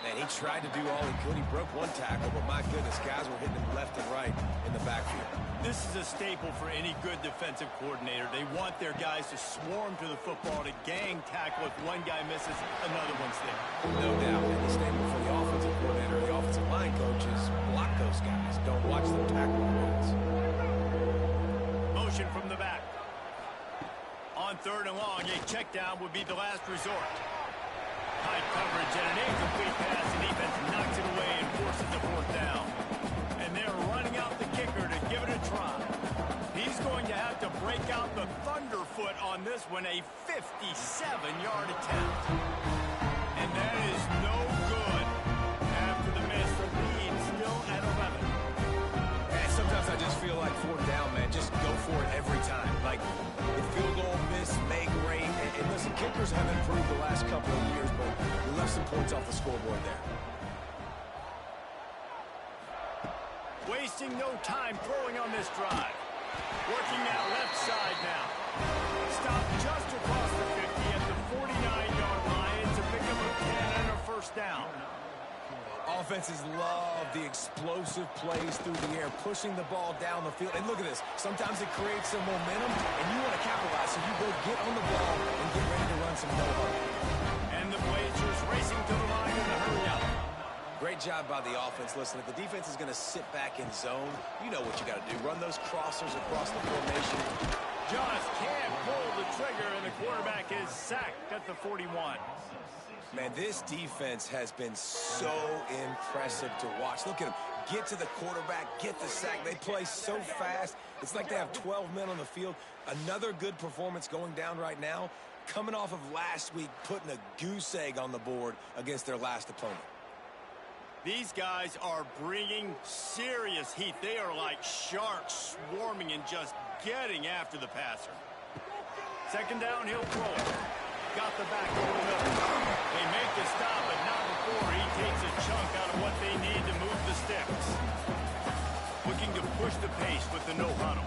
Man, he tried to do all he could. He broke one tackle, but my goodness, guys were hitting him left and right in the backfield. This is a staple for any good defensive coordinator. They want their guys to swarm to the football, to gang tackle. If one guy misses, another one's there. No doubt. And the staple for the offensive coordinator, the offensive line coach, is block those guys. Don't watch them tackle the ones. Motion from the back. On third and long, a check down would be the last resort. Tight coverage and an incomplete pass. The defense knocks it away and forces the fourth down. And they're running out the kicker to give it a try. He's going to have to break out the thunderfoot on this one, a 57-yard attempt. And that is no good. After the miss, the lead still at 11. And sometimes I just feel like fourth down, man, just go for it every time. Like, the field goal miss, make great. And listen, kickers have improved the last couple of years, but we left some points off the scoreboard there. Wasting no time throwing on this drive. Working that left side now. Stop just across the 50 at the 49-yard line. It's a pickup of 10 and a first down. Offenses love the explosive plays through the air, pushing the ball down the field. And look at this. Sometimes it creates some momentum, and you want to capitalize. So you both get on the ball and get ready to run some no-huddle. And the Blazers racing to the line in a hurry up. Great job by the offense. Listen, if the defense is going to sit back in zone, you know what you got to do. Run those crossers across the formation. Just can't pull the trigger, and the quarterback is sacked at the 41. Man, this defense has been so impressive to watch. Look at them. Get to the quarterback, get the sack. They play so fast. It's like they have 12 men on the field. Another good performance going down right now. Coming off of last week, putting a goose egg on the board against their last opponent. These guys are bringing serious heat. They are like sharks swarming and just getting after the passer. Second down, he'll throw it. Got the back over the middle. They make the stop, but not before he takes a chunk out of what they need to move the sticks. Looking to push the pace with the no-huddle.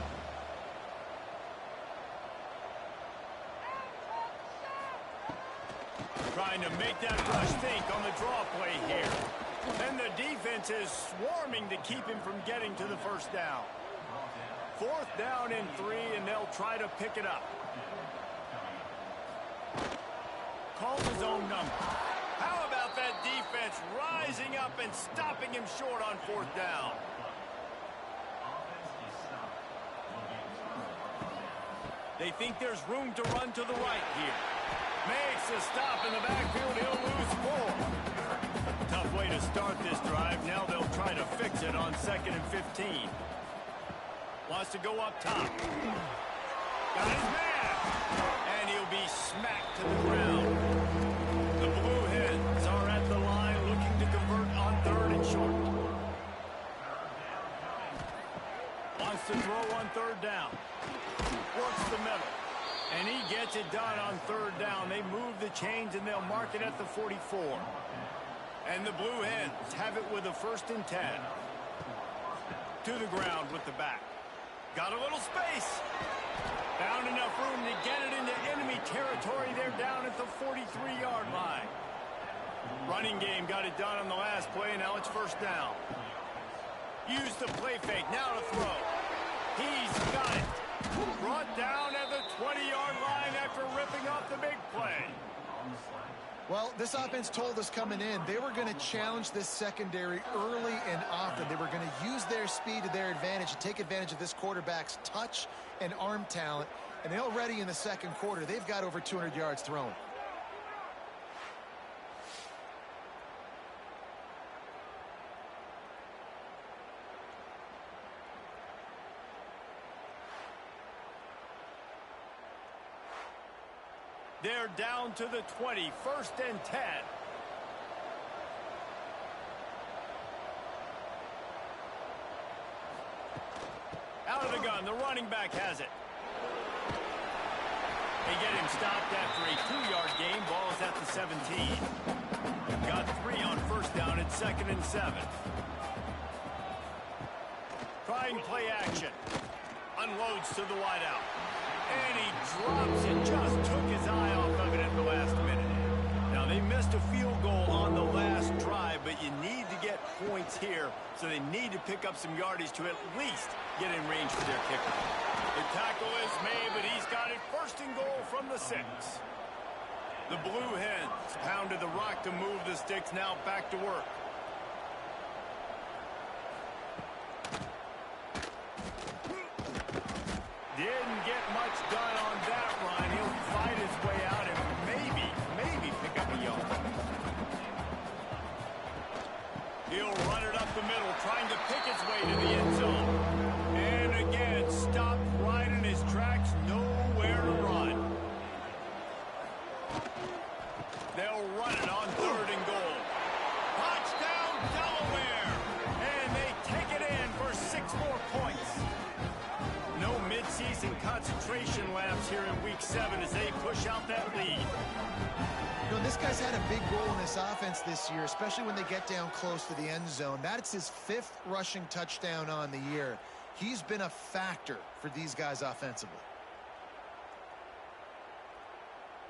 Trying to make that rush think on the draw play here. And the defense is swarming to keep him from getting to the first down. Fourth down and 3, and they'll try to pick it up. Calls his own number. How about that defense rising up and stopping him short on fourth down? They think there's room to run to the right here. Makes a stop in the backfield. He'll lose 4. Tough way to start this drive. Now they'll try to fix it on 2nd and 15. Wants to go up top. Got his man. And he'll be smacked to the ground. The Blue Hens are at the line looking to convert on 3rd and short. Wants to throw on 3rd down. Works the middle. And he gets it done on 3rd down. They move the chains and they'll mark it at the 44. And the Blue Hens have it with a 1st and 10. To the ground with the back. Got a little space. Found enough room to get it into enemy territory. They're down at the 43-yard line. Running game got it done on the last play. Now it's 1st down. Use the play fake. Now to throw. He's got it. Brought down at the 20-yard line after ripping off the big play. Well, this offense told us coming in they were going to challenge this secondary early and often. They were going to use their speed to their advantage and take advantage of this quarterback's touch and arm talent. And already in the 2nd quarter, they've got over 200 yards thrown. They're down to the 20, 1st and 10. Out of the gun, the running back has it. They get him stopped after a 2-yard gain. Ball's at the 17. Got 3 on 1st down at 2nd and 7. Trying play action. Unloads to the wideout. And he drops it. Just took his eye off of it at the last minute. Now, they missed a field goal on the last drive, but you need to get points here, so they need to pick up some yardage to at least get in range for their kicker. The tackle is made, but he's got it 1st and goal from the 6. The Blue Hens pounded the rock to move the sticks. Now back to work. Didn't get much done on that run. He'll fight his way out and maybe pick up a yard. He'll run it up the middle, trying to pick his way to the end zone. And again, stopped right in his tracks, nowhere to run. They'll run it on 3rd and goal. Touchdown, Delaware! And they take it in for 6 more points. No midseason concentration laps here in Week 7 as they push out that lead. You know, this guy's had a big role in this offense this year, especially when they get down close to the end zone. That's his 5th rushing touchdown on the year. He's been a factor for these guys offensively.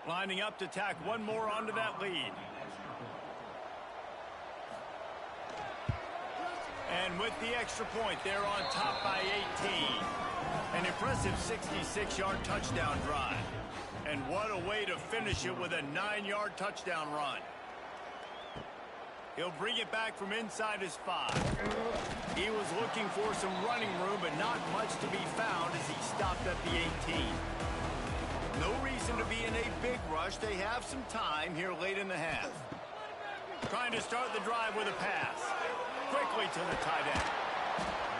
Lining up to tack one more onto that lead. And with the extra point, they're on top by 18. An impressive 66-yard touchdown drive. And what a way to finish it with a 9-yard touchdown run. He'll bring it back from inside his 5. He was looking for some running room, but not much to be found as he stopped at the 18. No reason to be in a big rush. They have some time here late in the half. Trying to start the drive with a pass. Quickly to the tight end.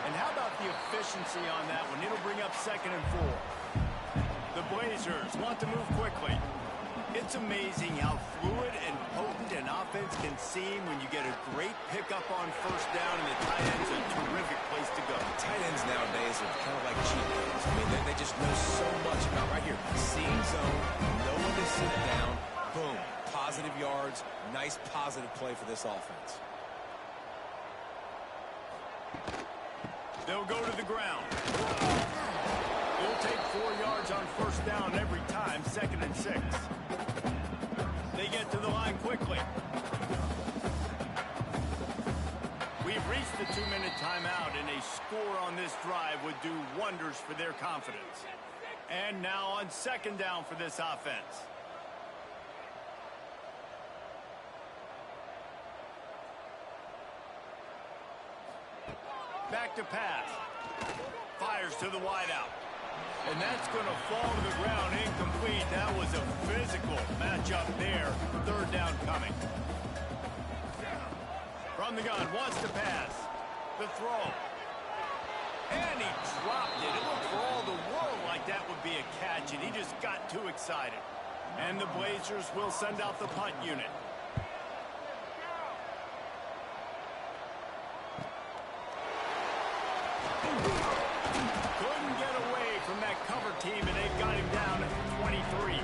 And how about the efficiency on that one? It'll bring up 2nd and 4. The Blazers want to move quickly. It's amazing how fluid and potent an offense can seem when you get a great pickup on first down, and the tight end's a terrific place to go. Tight ends nowadays are kind of like cheat codes. I mean, they just know so much about right here. Seeing zone, know when to sit down, boom, positive yards, nice positive play for this offense. They'll go to the ground. It'll take 4 yards on first down every time, 2nd and 6. They get to the line quickly. We've reached the 2-minute timeout, and a score on this drive would do wonders for their confidence. And now on 2nd down for this offense. Back to pass. Fires to the wideout. And that's going to fall to the ground incomplete. That was a physical matchup there. 3rd down coming. From the gun, wants to pass. The throw. And he dropped it. It looked for all the world like that would be a catch, and he just got too excited. And the Blazers will send out the punt unit. Couldn't get away from that cover team, and they've got him down at 23.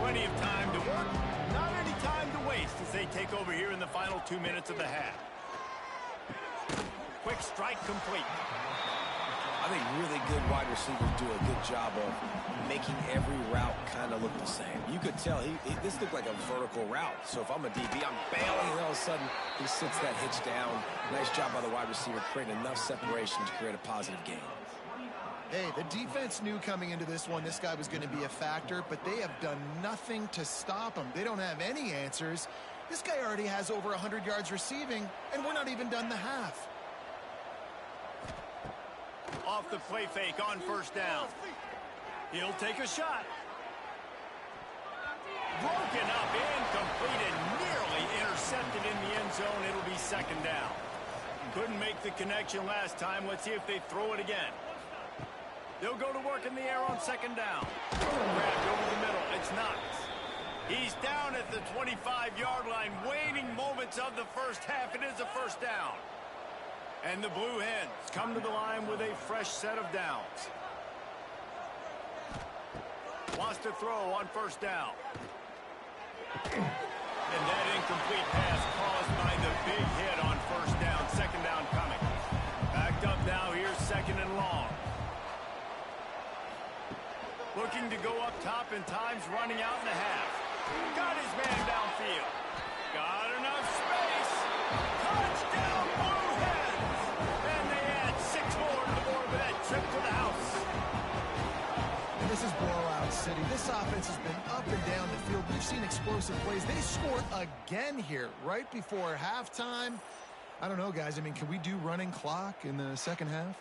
Plenty of time to work, not any time to waste as they take over here in the final 2 minutes of the half. Quick strike complete. I think really good wide receivers do a good job of making every route kind of look the same. You could tell this looked like a vertical route. So if I'm a DB, I'm bailing, and all of a sudden he sits that hitch down. Nice job by the wide receiver creating enough separation to create a positive gain. Hey, the defense knew coming into this one this guy was going to be a factor, but they have done nothing to stop him. They don't have any answers. This guy already has over 100 yards receiving, and we're not even done the half. Off the play fake on first down. He'll take a shot. Broken up, incomplete, and nearly intercepted in the end zone. It'll be 2nd down. Couldn't make the connection last time. Let's see if they throw it again. They'll go to work in the air on 2nd down. Grabbed over the middle. It's Knox. He's down at the 25-yard line. Waning moments of the first half. It is a first down. And the Blue Hens come to the line with a fresh set of downs. Wants to throw on first down. And that incomplete pass caused by the big hit on first down. 2nd down coming. Backed up now. Here's 2nd and long. Looking to go up top, and time's running out in the half. Got his man downfield. Got enough space. Touchdown, Blue Hens! And they add 6 more to the board with that trip to the house. And this is blowout city. This offense has been up and down the field. We've seen explosive plays. They scored again here right before halftime. I don't know, guys. I mean, can we do running clock in the 2nd half?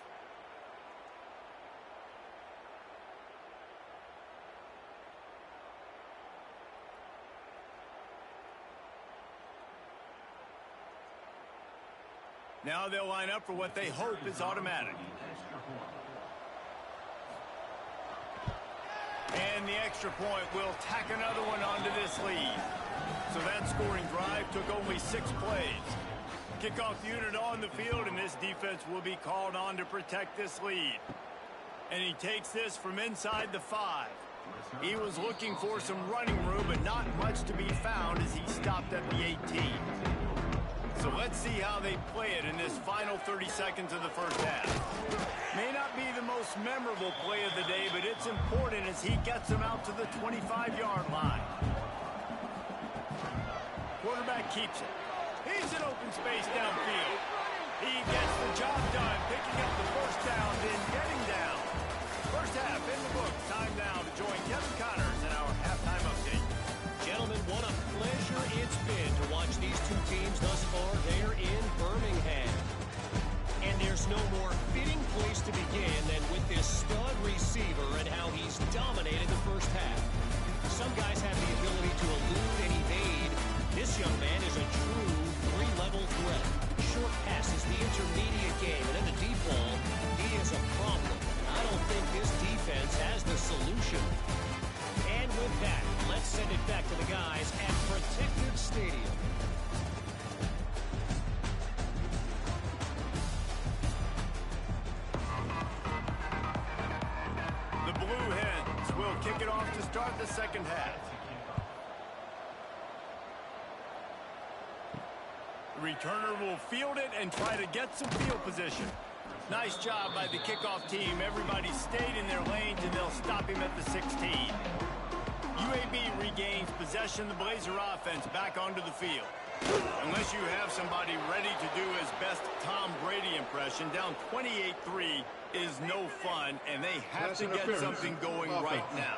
Now they'll line up for what they hope is automatic. And the extra point will tack another one onto this lead. So that scoring drive took only 6 plays. Kickoff unit on the field, and this defense will be called on to protect this lead. And he takes this from inside the 5. He was looking for some running room, but not much to be found as he stopped at the 18. So let's see how they play it in this final 30 seconds of the first half. May not be the most memorable play of the day, but it's important as he gets them out to the 25-yard line. Quarterback keeps it. He's in open space downfield. He gets the job done, picking up the first down, then getting down. First half in the books. Time now to join Kevin Connors in our halftime update. Gentlemen, what a pleasure it's been to watch these two teams thus far. They're in Birmingham. And there's no more fitting place to begin than with this stud receiver and how he's dominated the first half. Some guys have the ability to elude and evade. This young man is a true three-level threat. Short passes, the intermediate game, and then the deep ball, he is a problem. I don't think this defense has the solution. And with that, let's send it back to the guys at Protective Stadium. The Blue Hens will kick it off to start the second half. The returner will field it and try to get some field position. Nice job by the kickoff team. Everybody stayed in their lanes, and they'll stop him at the 16. UAB regains possession. The Blazer offense back onto the field. Unless you have somebody ready to do his best Tom Brady impression, down 28-3 is no fun, and they have to get something going right now.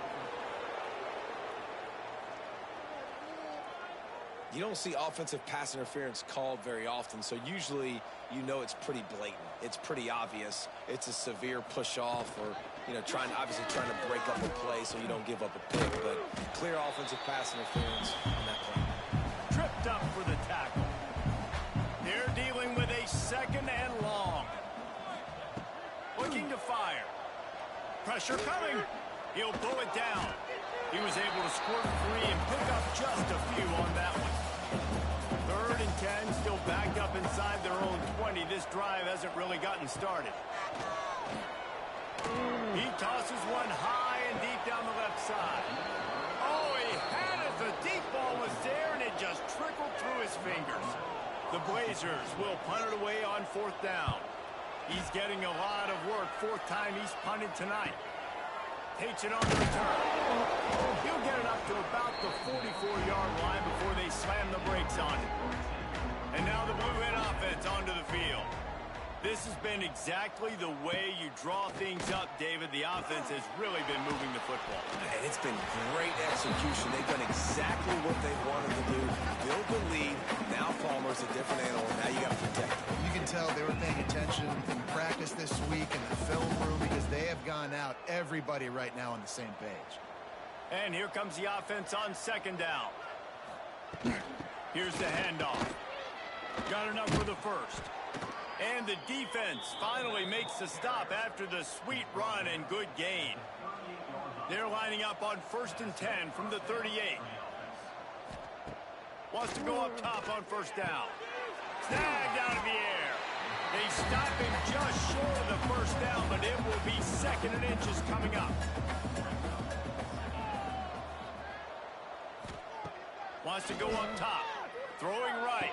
You don't see offensive pass interference called very often, so usually you know it's pretty blatant. It's pretty obvious. It's a severe push-off or, you know, obviously trying to break up a play so you don't give up a pick, but clear offensive pass interference on that play. Tripped up for the tackle. They're dealing with a second and long. Looking to fire. Pressure coming. He'll pull it down. He was able to squirt free and pick up just a few on that one. 3rd and 10, still backed up inside their own 20. This drive hasn't really gotten started. He tosses one high and deep down the left side. Oh, he had it. The deep ball was there, and it just trickled through his fingers. The Blazers will punt it away on 4th down. He's getting a lot of work. 4th time he's punted tonight. Takes it on the return. He'll get it up to about the 44-yard line before they slam the brakes on it. And now the Blue Hen offense onto the field. This has been exactly the way you draw things up, David. The offense has really been moving the football. And it's been great execution. They've done exactly what they wanted to do. Build the lead. Now Palmer's a different animal. Now you got to protect him. You can tell they were paying attention in practice this week in the film room because they have gone out, everybody right now on the same page. And here comes the offense on 2nd down. Here's the handoff. Got enough for the first. And the defense finally makes the stop after the sweet run and good gain. They're lining up on 1st and 10 from the 38. Wants to go up top on 1st down. Snagged out of the air. They stop him just short of the 1st down, but it will be 2nd and inches coming up. Wants to go up top. Throwing right.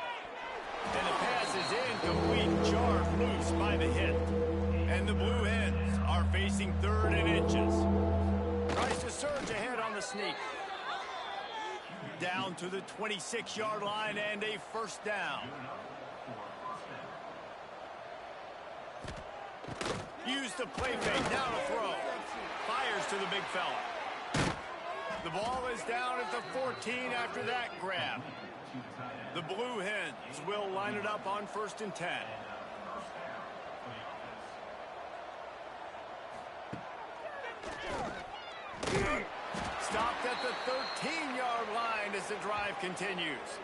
And the pass is incomplete, jarred loose by the hit. And the Blue Hens are facing 3rd and inches. Tries to surge ahead on the sneak. Down to the 26-yard line and a 1st down. Use the play fake, now to throw. Fires to the big fella. The ball is down at the 14 after that grab. The Blue Hens will line it up on 1st and 10. Stopped at the 13-yard line as the drive continues.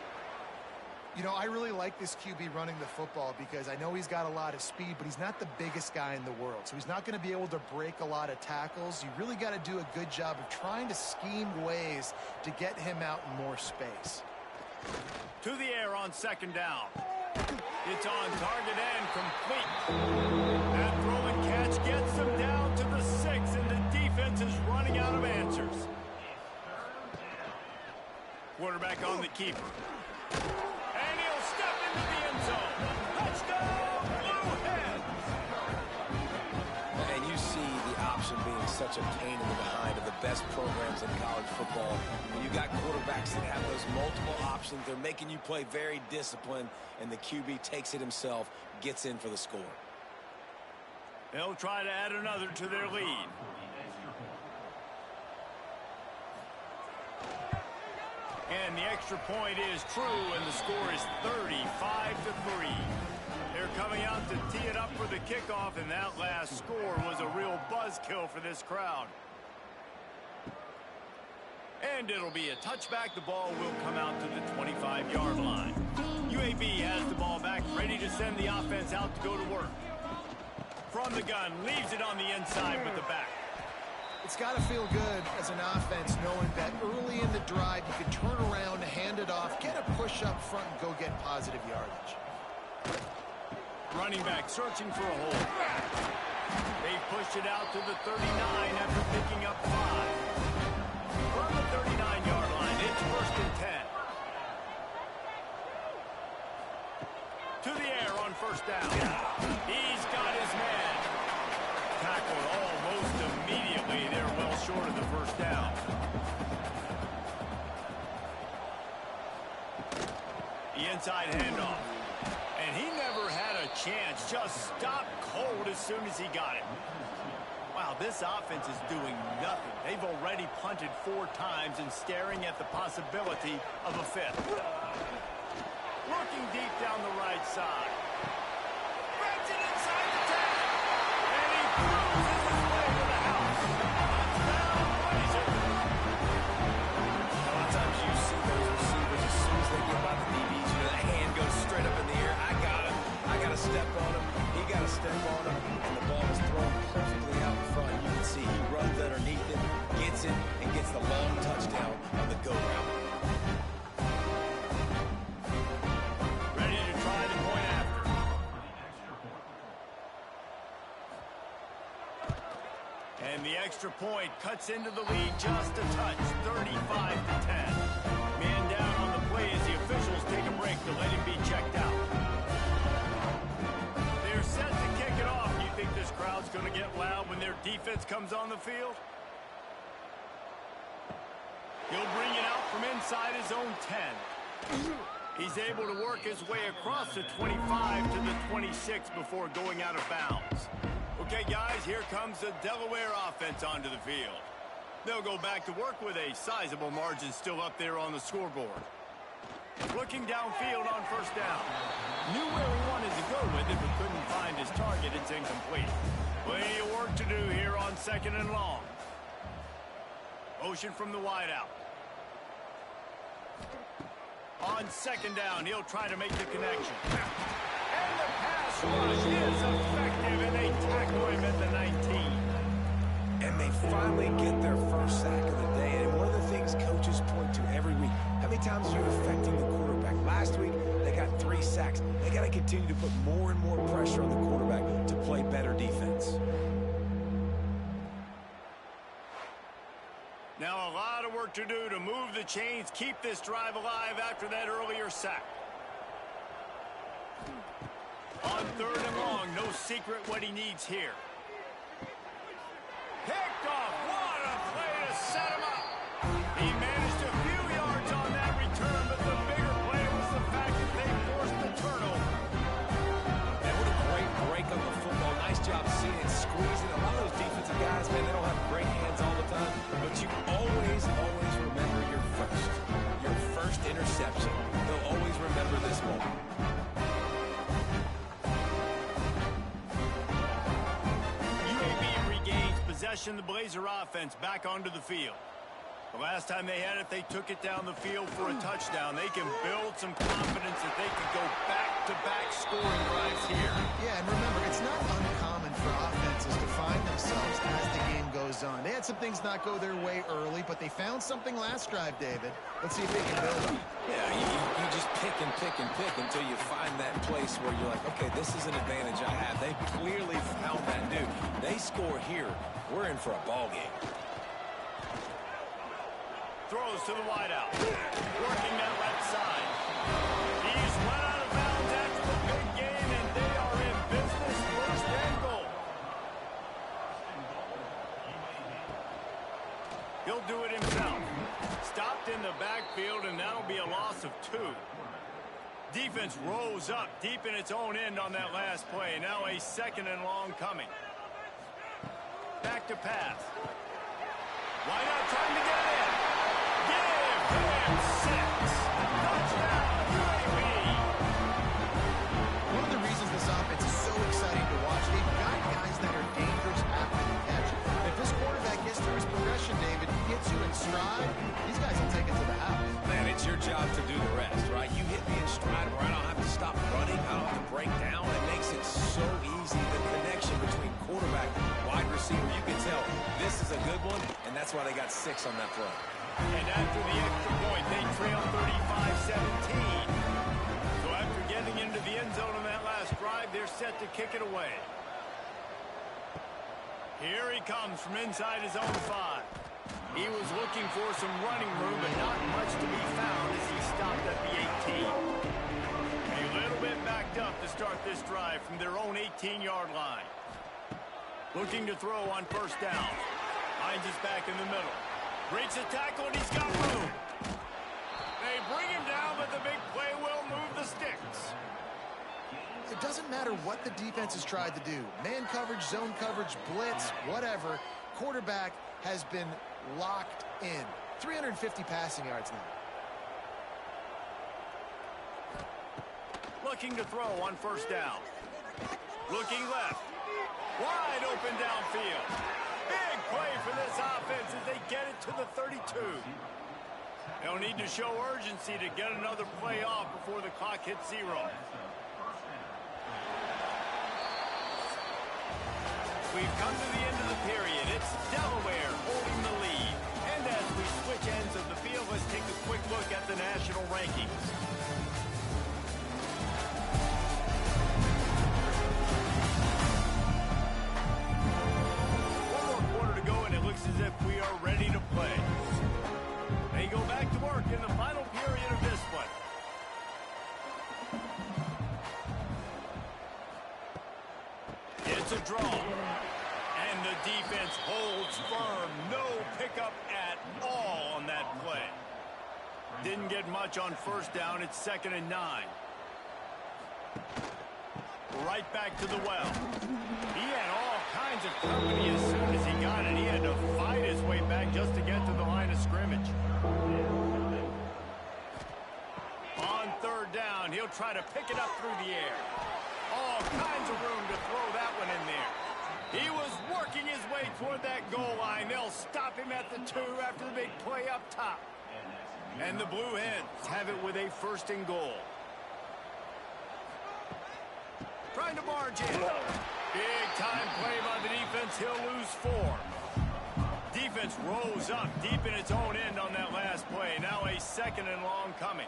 You know, I really like this QB running the football because I know he's got a lot of speed, but he's not the biggest guy in the world. So he's not going to be able to break a lot of tackles. You really got to do a good job of trying to scheme ways to get him out in more space. To the air on 2nd down. It's on target and complete. That throw and catch gets them down to the 6, and the defense is running out of answers. Quarterback on the keeper. And he'll step into the end zone. Touchdown, Blue Hens! And you see the option being set such a pain in the behind of the best programs in college football. When you got quarterbacks that have those multiple options, they're making you play very disciplined, and the QB takes it himself, gets in for the score. They'll try to add another to their lead. And the extra point is true, and the score is 35-3. They're coming out to tee it up for the kickoff, and that last score was a real buzzkill for this crowd. And it'll be a touchback. The ball will come out to the 25-yard line. UAB has the ball back, ready to send the offense out to go to work. From the gun, leaves it on the inside with the back. It's got to feel good as an offense knowing that early in the drive you can turn around, hand it off, get a push up front, and go get positive yardage. Running back searching for a hole. They pushed it out to the 39 after picking up 5. From the 39-yard line, it's 1st and 10. To the air on 1st down. He's got his man. Tackled almost immediately. They're well short of the 1st down. The inside handoff. And he never had a chance. Just stopped cold as soon as he got it. Wow, this offense is doing nothing. They've already punted 4 times and staring at the possibility of a 5th. Looking deep down the right side. Threads it inside the 10. And he cruises his way to the house. Touchdown, Blazer. A lot of times you see those receivers, as soon as they get by the DBs, you know, that hand goes straight up in the air. I got him. I got to step on him. He got to step on him. And the ball is thrown perfectly out in front. You can see he runs underneath it, gets it, and gets the long touchdown on the go route. Ready to try the point after. And the extra point cuts into the lead just a touch, 35-10. Man down on the play as the officials take a break to let him be checked out. They're set to kick it off. Do you think this crowd's going to get loud when their defense comes on the field? He'll bring it out from inside his own 10. He's able to work his way across the 25 to the 26 before going out of bounds. Okay, guys, here comes the Delaware offense onto the field. They'll go back to work with a sizable margin still up there on the scoreboard. Looking downfield on 1st down. Knew where he wanted to go with it, but couldn't find his target. It's incomplete. Plenty of work to do here on 2nd and long. Motion from the wideout. On 2nd down, he'll try to make the connection. And the pass rush is effective, and they tackle him at the 19. And they finally get their first sack of the day. And one of the things coaches point to every week, how many times are you affecting the quarterback? Last week, they got 3 sacks. They got to continue to put more and more pressure on the quarterback to play better defense. Now a lot of work to do to move the chains, keep this drive alive after that earlier sack. On 3rd and long, no secret what he needs here. Picked off. What a play to set him up. He managed a few yards on that return, but the bigger play was the fact that they forced the turnover. And what a great break on the football. Nice job seeing it, squeezing. A lot of those defensive guys, man, they don't have great hands all the time, but you always remember your first interception. They'll always remember this moment. The Blazer offense back onto the field. The last time they had it, they took it down the field for a touchdown. They can build some confidence that they can go back-to-back scoring drives here. Yeah, and remember, it's not uncommon for offenses to find themselves as the game goes on. They had some things not go their way early, but they found something last drive, David. Let's see if they can build on. Yeah, you just pick and pick and pick until you find that place where you're like, okay, this is an advantage I have. They clearly found that dude. They score here. We're in for a ball game. Throws to the wideout. Working that left side. He's run out of bounds after the big game, and they are in business. 1st and goal. defense rose up deep in its own end on that last play. Now a 2nd and long coming. Back to pass. Why not trying to get it in? Give him 6. Touchdown, UAB. One of the reasons this offense is so exciting to watch, they've got guys that are dangerous after the catch. If this quarterback gets through his progression, David, gets you in stride, these guys will take it to the house. Man, it's your job to do the rest, right? You hit me in stride where I don't have to stop running. I don't have to break down. It makes it so easy. The connection between quarterback, wide receiver, you can tell this is a good one, and that's why they got 6 on that play. And after the extra point, they trail 35-17. So after getting into the end zone on that last drive, they're set to kick it away. Here he comes from inside his own 5. He was looking for some running room, but not much to be found as he stopped at the 18. A little bit backed up to start this drive from their own 18-yard line. Looking to throw on 1st down. Finds his back in the middle. Breaks a tackle, and he's got room. They bring him down, but the big play will move the sticks. It doesn't matter what the defense has tried to do. Man coverage, zone coverage, blitz, whatever. Quarterback has been locked in. 350 passing yards now. Looking to throw on 1st down. Looking left. Wide open downfield. Big play for this offense as they get it to the 32. They'll need to show urgency to get another play off before the clock hits 0. We've come to the end of the period. It's Delaware holding the lead. And as we switch ends of the field, let's take a quick look at the national rankings. One more quarter to go, and it looks as if we are ready to play. They go back to work in the final period of this one. It's a draw. And the defense holds firm. No pickup at all on that play. Didn't get much on 1st down. It's 2nd and 9. Right back to the well. He had all kinds of company as soon as he got it. He had to fight his way back just to get to the line of scrimmage. On 3rd down, he'll try to pick it up through the air. All kinds of room to throw that one in there. He was working his way toward that goal line. They'll stop him at the 2 after the big play up top. And the Blue Hens have it with a 1st and goal. Trying to barge in. Big time play by the defense. He'll lose 4. Defense rose up deep in its own end on that last play. Now a 2nd and long coming.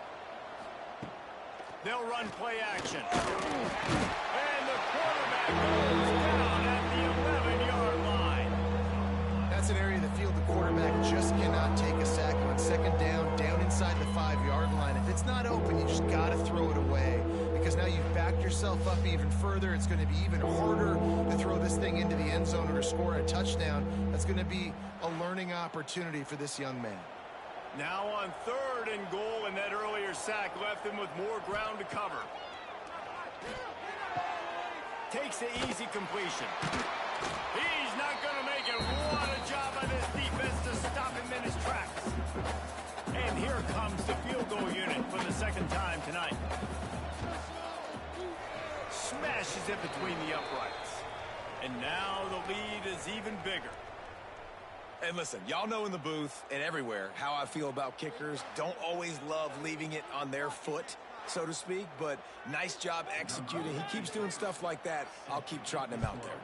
They'll run play action. And the quarterback goes down at the 11-yard line. That's an area of the field the quarterback just cannot take a sack on. 2nd down inside the 5-yard line. If it's not open, you just got to throw it away. Because now you've backed yourself up even further. It's going to be even harder to throw this thing into the end zone or to score a touchdown. That's going to be a learning opportunity for this young man. Now on 3rd and goal, and that earlier sack left him with more ground to cover. Takes the easy completion. He's not going to make it. What a job by this defense to stop him in his tracks. And here comes the field goal unit for the 2nd time tonight. Smashes it between the uprights. And now the lead is even bigger. And listen, y'all know in the booth and everywhere how I feel about kickers. Don't always love leaving it on their foot, so to speak, but nice job executing. He keeps doing stuff like that. I'll keep trotting him out there.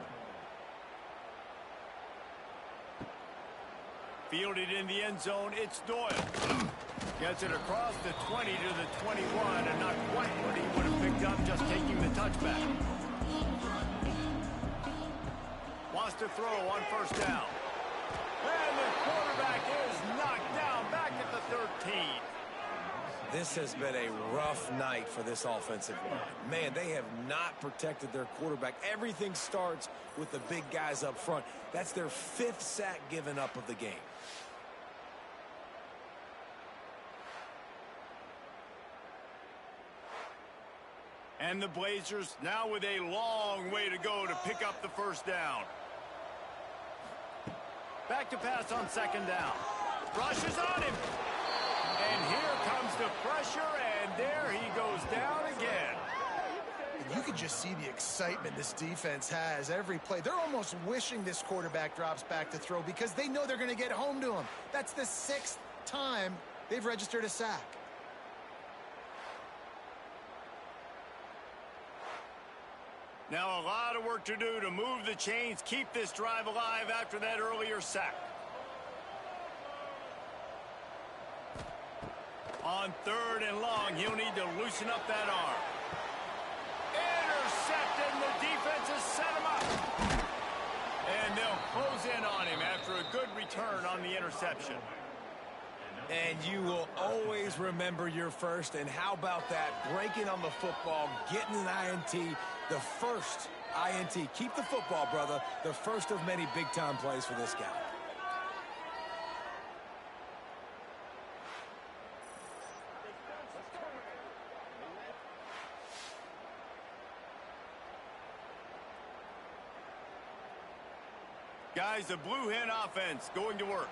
Fielded in the end zone, it's Doyle. Gets it across the 20 to the 21, and not quite what he would have picked up just taking the touchback. Wants to throw on 1st down. And the quarterback is knocked down back at the 13. This has been a rough night for this offensive line. Man, they have not protected their quarterback. Everything starts with the big guys up front. That's their 5th sack given up of the game. And the Blazers now with a long way to go to pick up the first down. Back to pass on second down. Rushes on him. And here comes the pressure, and there he goes down again. And you can just see the excitement this defense has every play. They're almost wishing this quarterback drops back to throw because they know they're going to get home to him. That's the 6th time they've registered a sack. Now a lot of work to do to move the chains, keep this drive alive after that earlier sack. On 3rd and long, he'll need to loosen up that arm. Intercepted, and the defense has set him up. And they'll close in on him after a good return on the interception. And you will always remember your first. And how about that? Breaking on the football, getting an INT, the first INT. Keep the football, brother. The first of many big-time plays for this guy. Guys, the Blue Hen offense going to work.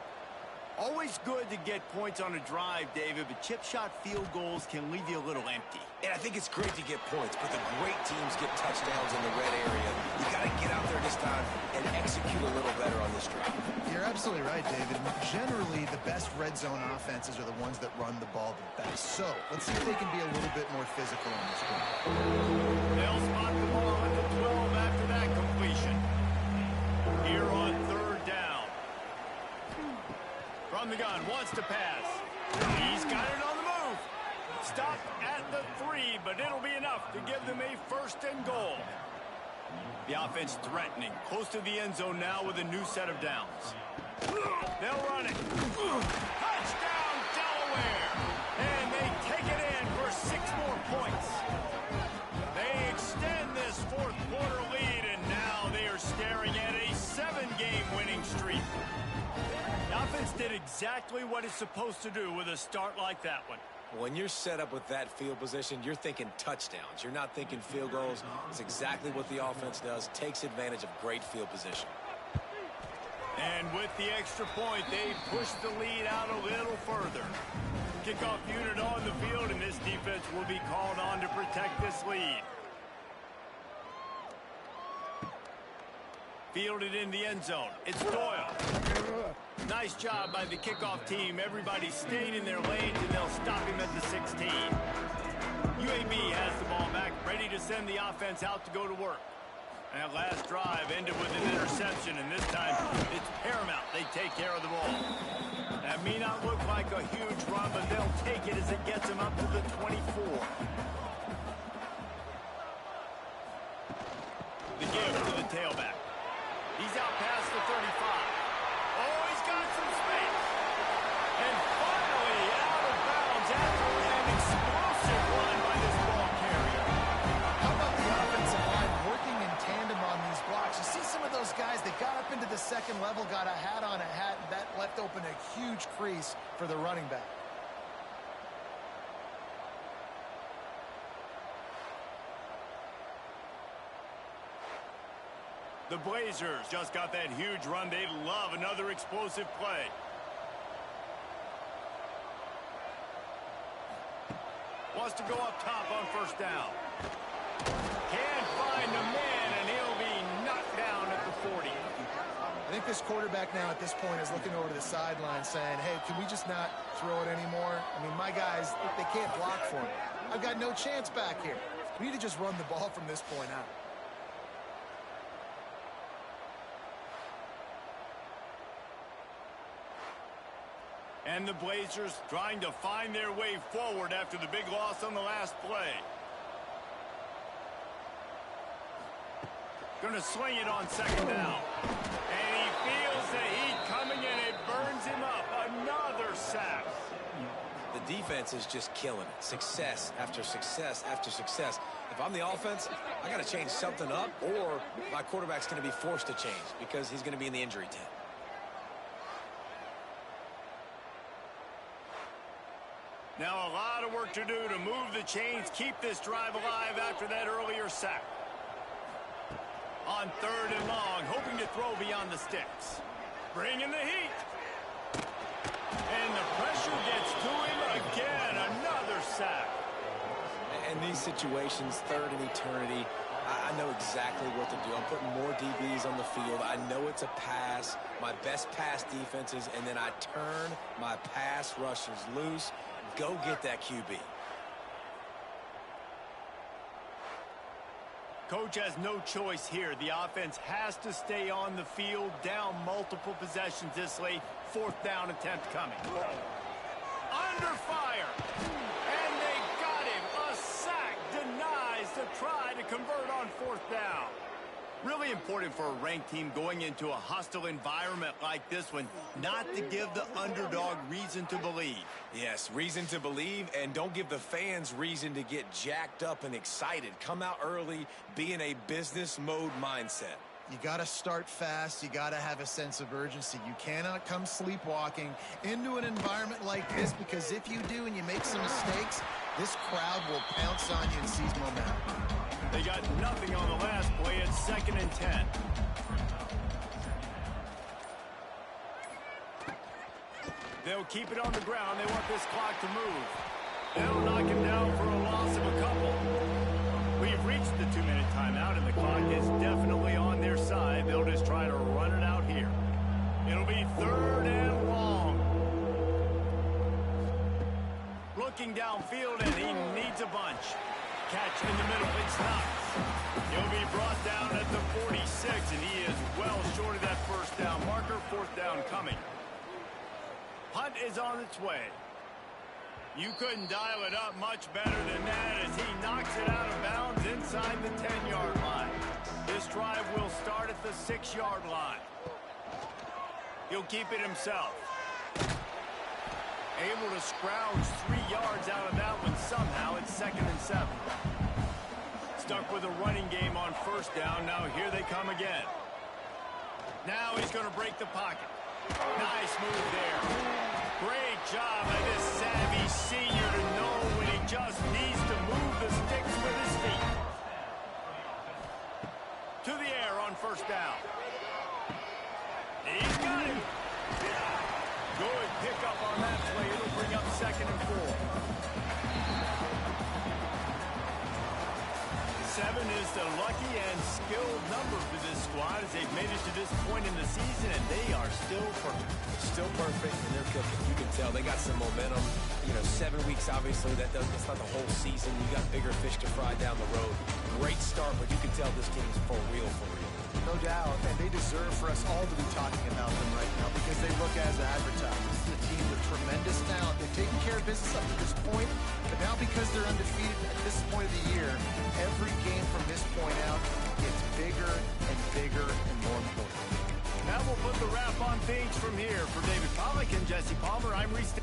Always good to get points on a drive, David, but chip shot field goals can leave you a little empty. And I think it's great to get points, but the great teams get touchdowns in the red area. You got to get out there this time and execute a little better on this drive. You're absolutely right, David. Generally, the best red zone offenses are the ones that run the ball the best. So, let's see if they can be a little bit more physical on this one. They'll spot the ball at the 12 after that completion. Here on 3rd down. From the gun, wants to pass. He's got it on the move. Stop at the 3, but it'll be enough to give them a 1st and goal. The offense threatening, close to the end zone now with a new set of downs. They'll run it. Touchdown, Delaware! And they take it in for 6 more points. They extend this 4th quarter lead, and now they are staring at a 7-game winning streak. The offense did exactly what it's supposed to do with a start like that one. When you're set up with that field position, you're thinking touchdowns. You're not thinking field goals. It's exactly what the offense does. Takes advantage of great field position. And with the extra point, they push the lead out a little further. Kickoff unit on the field, and this defense will be called on to protect this lead. Fielded in the end zone. It's Doyle. Nice job by the kickoff team. Everybody stayed in their lanes, and they'll stop him at the 16. UAB has the ball back, ready to send the offense out to go to work. And that last drive ended with an interception, and this time it's paramount they take care of the ball. That may not look like a huge run, but they'll take it as it gets them up to the 24. The give to the tailback. He's out past the 35. Oh, he's got some space. And finally out of bounds after an explosive run by this ball carrier. How about the offensive line working in tandem on these blocks? You see some of those guys that got up into the 2nd level, got a hat on a hat, and that left open a huge crease for the running back. The Blazers just got that huge run. They love another explosive play. Wants to go up top on 1st down. Can't find the man, and he'll be knocked down at the 40. I think this quarterback now at this point is looking over to the sideline saying, hey, can we just not throw it anymore? I mean, my guys, they can't block for me. I've got no chance back here. We need to just run the ball from this point out. And the Blazers trying to find their way forward after the big loss on the last play. Going to swing it on 2nd down. And he feels the heat coming and it burns him up. Another sack. The defense is just killing it. Success after success after success. If I'm the offense, I got to change something up, or my quarterback's going to be forced to change because he's going to be in the injury tent. Now a lot of work work to do to move the chains, keep this drive alive after that earlier sack. On 3rd and long, hoping to throw beyond the sticks. Bringing the heat. And the pressure gets to him again. Another sack. In these situations, 3rd and eternity, I know exactly what to do. I'm putting more DBs on the field. I know it's a pass, my best pass defenses, and then I turn my pass rushers loose. Go get that QB. Coach has no choice here. The offense has to stay on the field, down multiple possessions this late. 4th down attempt coming. Under fire. And they got him. A sack denies the try to convert on 4th down. Really important for a ranked team going into a hostile environment like this one, not to give the underdog reason to believe. Yes, reason to believe, and don't give the fans reason to get jacked up and excited. Come out early, be in a business mode mindset. You got to start fast. You got to have a sense of urgency. You cannot come sleepwalking into an environment like this, because if you do and you make some mistakes, this crowd will pounce on you and seize momentum. They got nothing on the last play. It's 2nd and 10. They'll keep it on the ground. They want this clock to move. They'll knock him down for a loss of a couple. We've reached the 2-minute timeout, and the clock is definitely on their side. They'll just try to run it out here. It'll be 3rd and long. Looking downfield, and he needs a bunch. Catch in the middle. It's not. He'll be brought down at the 46, and he is well short of that 1st down marker. 4th down coming. Punt is on its way. You couldn't dial it up much better than that as he knocks it out of bounds inside the 10-yard line. This drive will start at the 6-yard line. He'll keep it himself. Able to scrounge 3 yards out of that one somehow. It's 2nd and 7. Stuck with a running game on 1st down. Now here they come again. Now he's going to break the pocket. Nice move there. Great job by this savvy senior to know when he just needs to move the sticks with his feet. To the air on 1st down. He's got him. Good pickup on that play. It'll bring up 2nd and 4. 7 is the lucky and skilled number for this squad as they've made it to this point in the season, and they are still perfect. Still perfect, and they're cooking. You can tell they got some momentum. You know, 7 weeks, obviously, that's not the whole season. You got bigger fish to fry down the road. Great start, but you can tell this team's for real, for real. No doubt, and they deserve for us all to be talking about them right now because they look as advertised. This is a team with tremendous talent. They've taken care of business up to this point, but now because they're undefeated at this point of the year, every game from this point out gets bigger and more important. Now we'll put the wrap on things from here. For David Pollack and Jesse Palmer, I'm Reese.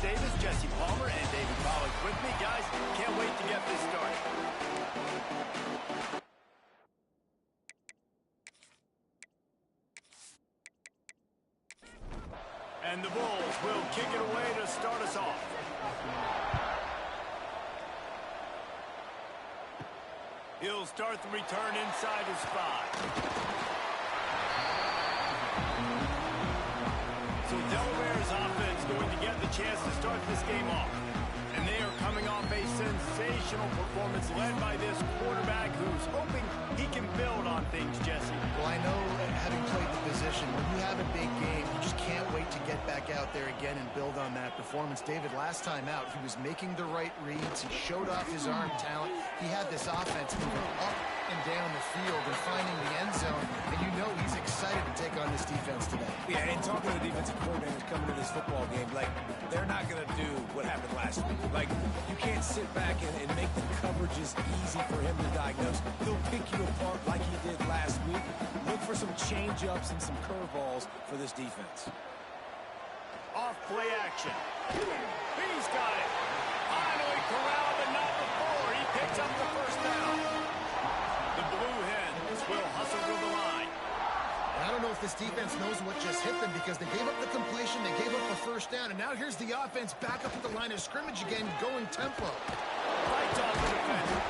Davis, Jesse Palmer, and David Pollack with me. Guys, can't wait to get this started. And the Bulls will kick it away to start us off. He'll start the return inside his 5. So Delaware's offense going to get the chance to start this game off. And they are coming off a sensational performance led by this quarterback who's hoping he can build on things, Jesse. Well, I know, having played the position, when you have a big game, you just can't wait to get back out there again and build on that performance. David, last time out, he was making the right reads. He showed off his arm talent. He had this offense moving up and down the field and finding the end zone. And you know he's excited to take on this defense today. Yeah, and talking to the defensive coordinators coming to this football game, like, they're not going to do what happened last week. Like, you can't sit back and make the coverages easy for him to diagnose. He'll pick you apart like he did last week. Look for some change-ups and some curveballs for this defense. Off play action. He's got it. Finally corralled, but not before. He picks up the first down. The Blue Hens will hustle to the line. I don't know if this defense knows what just hit them because they gave up the completion, they gave up the first down, and now here's the offense back up at the line of scrimmage again, going tempo. Right off the defender.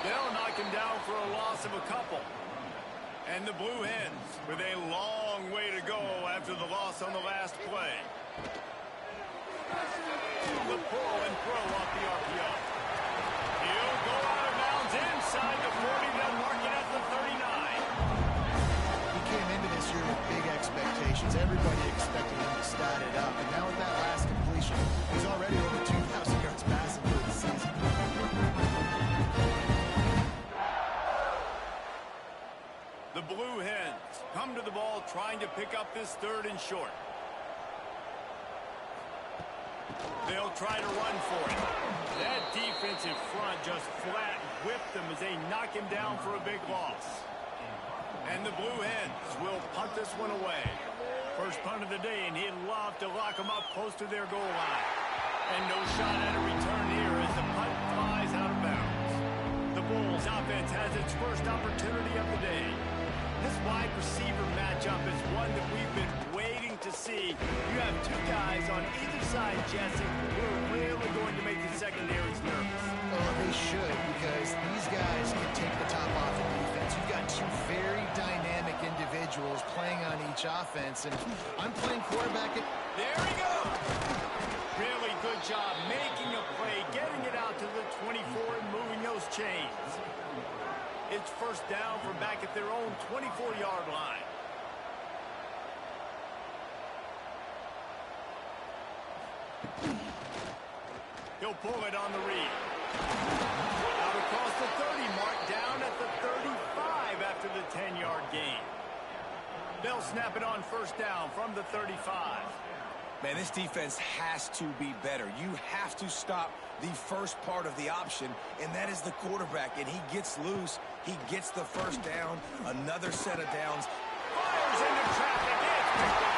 They'll knock him down for a loss of a couple. And the Blue Hens with a long way to go after the loss on the last play. The pull and throw off the RPO. He'll go out of bounds inside the 40, then mark it at the 39. He came into this year with big expectations. Everybody expected him to start it up. And now with that last completion, he's already over 2,000 yards passing for the season. The Blue Hens come to the ball trying to pick up this 3rd and short. They'll try to run for it. That defensive front just flat whipped them as they knock him down for a big loss. And the Blue Hens will punt this one away. First punt of the day, and he'd love to lock them up close to their goal line. And no shot at a return here as the punt flies out of bounds. The Bulls offense has its first opportunity of the day. This wide receiver matchup is one that we've been waiting to see. You have two guys on either side, Jesse, who are really going to make the secondaries nervous. Well, they should, because these guys can take the top off the defense. You've got two very dynamic individuals playing on each offense, and I'm playing quarterback. There he goes! Really good job making a play, getting it out to the 24 and moving those chains. It's first down from back at their own 24-yard line. He'll pull it on the read. Out across the 30 mark, down at the 35 after the 10-yard gain. They'll snap it on first down from the 35. Man, this defense has to be better. You have to stop the first part of the option, and that is the quarterback. And he gets loose. He gets the first down. Another set of downs. Fires into traffic. It's picked up.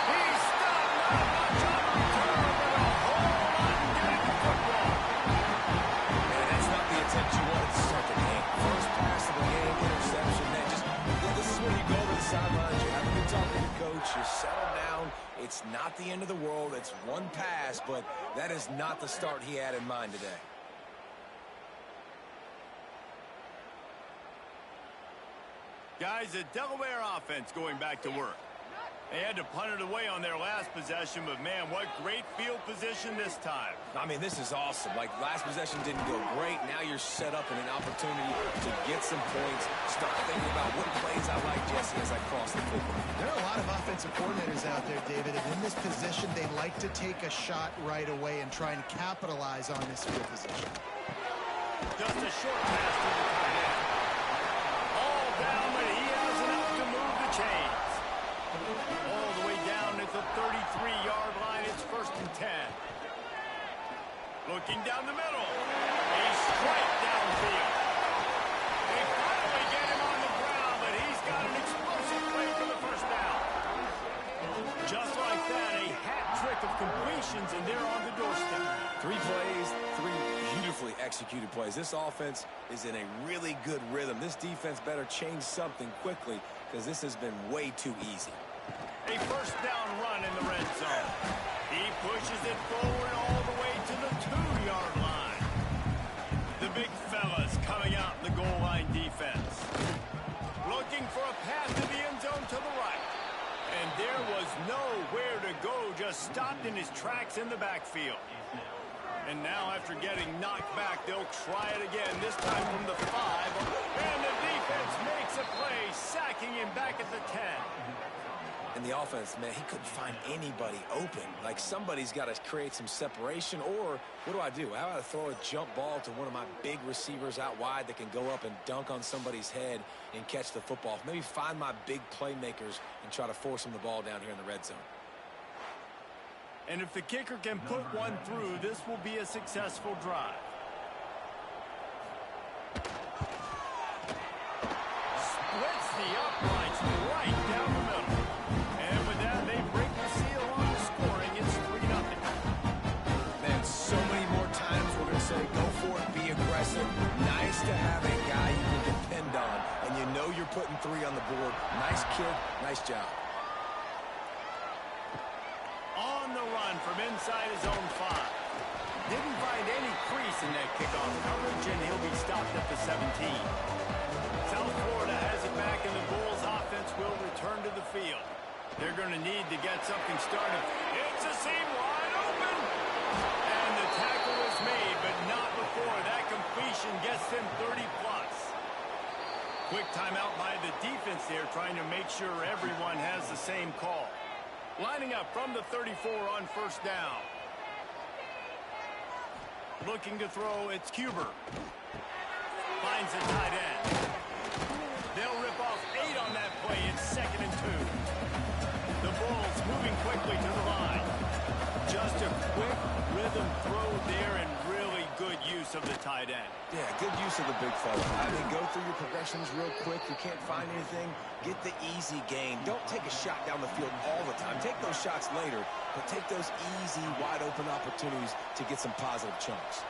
He's stopped. Not much on return, but a whole lot in getting the football. Man, that's not the attempt you wanted to start the game. First pass of the game, interception. Man, this is where you go to the sidelines. You have a good talk with the coach. You settle down. It's not the end of the world. It's one pass, but that is not the start he had in mind today. Guys, the Delaware offense going back to work. They had to punt it away on their last possession, but man, what great field position this time. I mean, this is awesome. Like, last possession didn't go great. Now you're set up in an opportunity to get some points. Start thinking about what plays I like, Jesse, as I cross the football. There are a lot of offensive coordinators out there, David, and in this position, they like to take a shot right away and try and capitalize on this field position. Just a short pass to the tight end. All down, but he has enough to move the chains. All the way down at the 33-yard line. It's 1st and 10. Looking down the middle. A strike downfield. They finally get him on the ground, but he's got an explosive play for the first down. Just like that, a hat trick of completions, and they're on the doorstep. 3 plays, 3 beautifully executed plays. This offense is in a really good rhythm. This defense better change something quickly because this has been way too easy. A first down run in the red zone. He pushes it forward all the way to the 2-yard line. The big fellas coming out in the goal line defense. Looking for a pass to the end zone to the right. And there was nowhere to go, just stopped in his tracks in the backfield. And now after getting knocked back, they'll try it again, this time from the 5. And the defense makes a play, sacking him back at the 10. And the offense, man, he couldn't find anybody open. Like, somebody's got to create some separation, or what do? How about I throw a jump ball to one of my big receivers out wide that can go up and dunk on somebody's head and catch the football? Maybe find my big playmakers and try to force them the ball down here in the red zone. And if the kicker can put one through, this will be a successful drive. Splits the uprights right down the middle. And with that, they break the seal on the scoring. It's 3-0. Man, so many more times we're going to say, go for it, be aggressive. Nice to have a guy you can depend on, and you know you're putting 3 on the board. Nice kid, nice job. On the run from inside his own 5. Didn't find any crease in that kickoff coverage, and he'll be stopped at the 17. South Florida has it back, and the Bulls offense will return to the field. They're going to need to get something started. It's a seam wide open. And the tackle is made, but not before. That completion gets them 30-plus. Quick timeout by the defense there, trying to make sure everyone has the same call. Lining up from the 34 on first down. Looking to throw, it's Cuber. Finds a tight end. They'll rip off 8 on that play. It's 2nd and 2. The Bulls moving quickly to the line. Just a quick rhythm throw there and really good use of the tight end. Yeah, good use of the big fella. I mean, go through your progressions real quick. You can't find anything. Get the easy gain. Don't take a shot down the field all the time. Take those shots later, but take those easy, wide-open opportunities to get some positive chunks.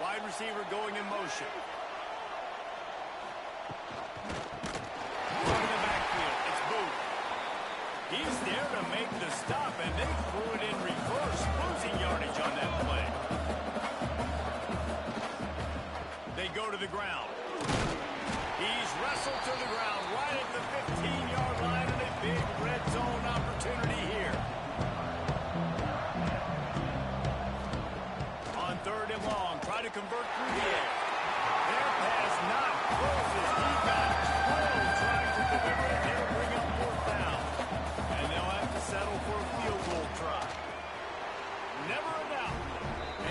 Wide receiver going in motion. From the backfield, it's Booth. He's there to make the stop, and they threw it in reverse, losing yardage on that play. They go to the ground. He's wrestled to the ground right at the 15-yard line, and a big red zone opportunity here. On 3rd and long, try to convert through the air. Their pass not close as he got drilled trying to deliver it. They'll bring up 4th down. And they'll have to settle for a field goal try. Never a doubt.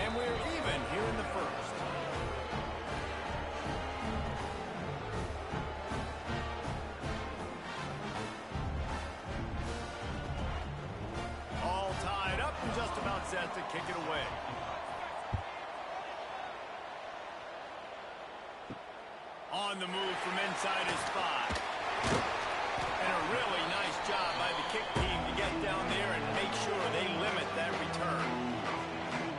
And we're even here in the first. All tied up and just about set to kick it away. On the move from inside his 5. And a really nice job by the kick team to get down there and make sure they limit that return.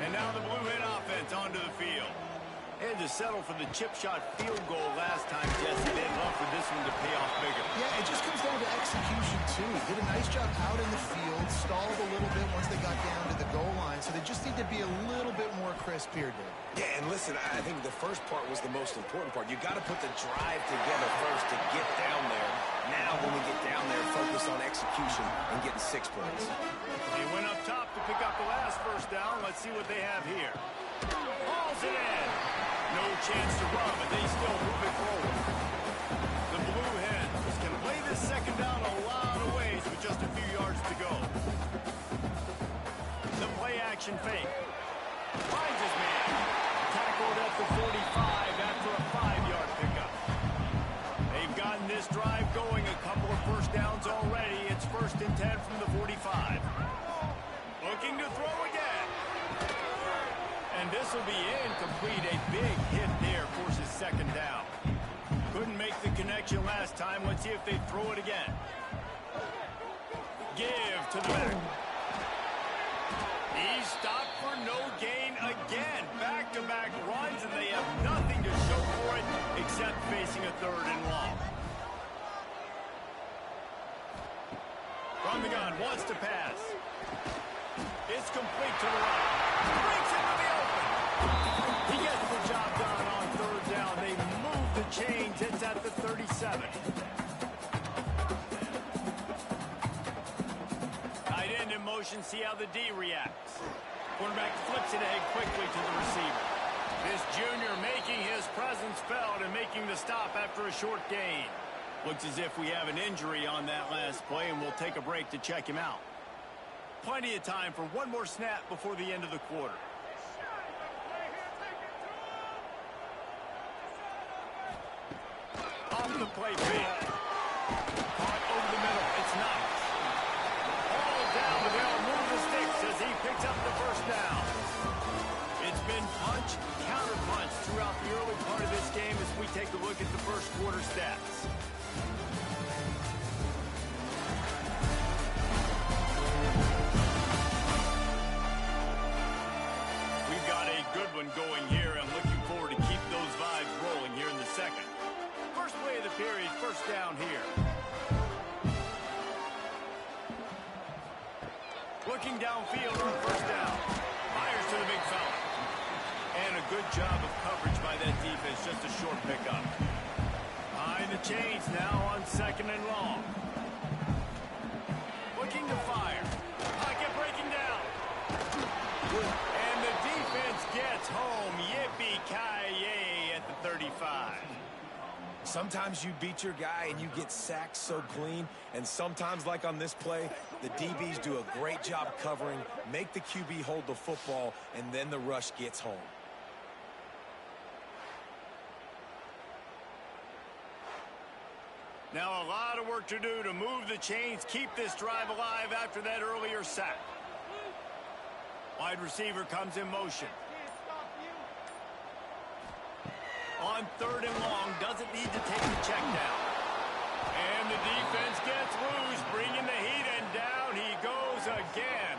And now the Blue Hen offense onto the field. They had to settle for the chip shot field goal last time, Jesse. They'd love for this one to pay off bigger. Yeah, it just comes down to execution, too. Did a nice job out in the field, stalled a little bit once they got down to the goal line, so they just need to be a little bit more crisp here, Dave. Yeah, and listen, I think the first part was the most important part. You got to put the drive together first to get down there. Now, when we get down there, focus on execution and getting 6 points. They went up top to pick up the last first down. Let's see what they have here. Hauls it in. No chance to run, but they still move it forward. The Blue Hens can play this second down a lot of ways with just a few yards to go. The play action fake. Finds his man. Tackled at the 45 after a 5-yard pickup. They've gotten this drive going, a couple of first downs already. It's 1st and 10 from the 45. Looking to throw again. And this will be incomplete. A big hit there forces 2nd down. Couldn't make the connection last time. Let's see if they throw it again. give to the back. He's stopped for no gain again. Back-to-back runs, and they have nothing to show for it except facing a 3rd and long. From the gun, wants to pass. It's complete to the right. Breaks into the open. He gets the job done on 3rd down. They move the chains. It's at the 37. Tight end in motion. See how the D reacts. Quarterback flips it ahead quickly to the receiver. This junior making his presence felt and making the stop after a short gain. Looks as if we have an injury on that last play, and we'll take a break to check him out. Plenty of time for one more snap before the end of the quarter. Off the play fake. Caught over the middle. It's nice. All down, but they'll move the sticks as he picks up the 1st down. It's been punch, counter punch throughout the early part of this game as we take a look at the 1st quarter stats. We've got a good one going here. I'm looking forward to keep those vibes rolling here in the 2nd. First play of the period, 1st down here. Looking downfield on 1st down. Fires to the big fella. And a good job of coverage by that defense. Just a short pickup. Behind the chains now on 2nd and long. Looking to fire. Pocket breaking down. And the defense gets home. Yippee-ki-yay at the 35. Sometimes you beat your guy and you get sacked so clean, and sometimes, like on this play, the DBs do a great job covering, make the QB hold the football, and then the rush gets home. Now a lot of work to do to move the chains, keep this drive alive after that earlier sack. Wide receiver comes in motion. On 3rd and long, doesn't need to take the check down. And the defense gets loose, bringing the heat, and down he goes again.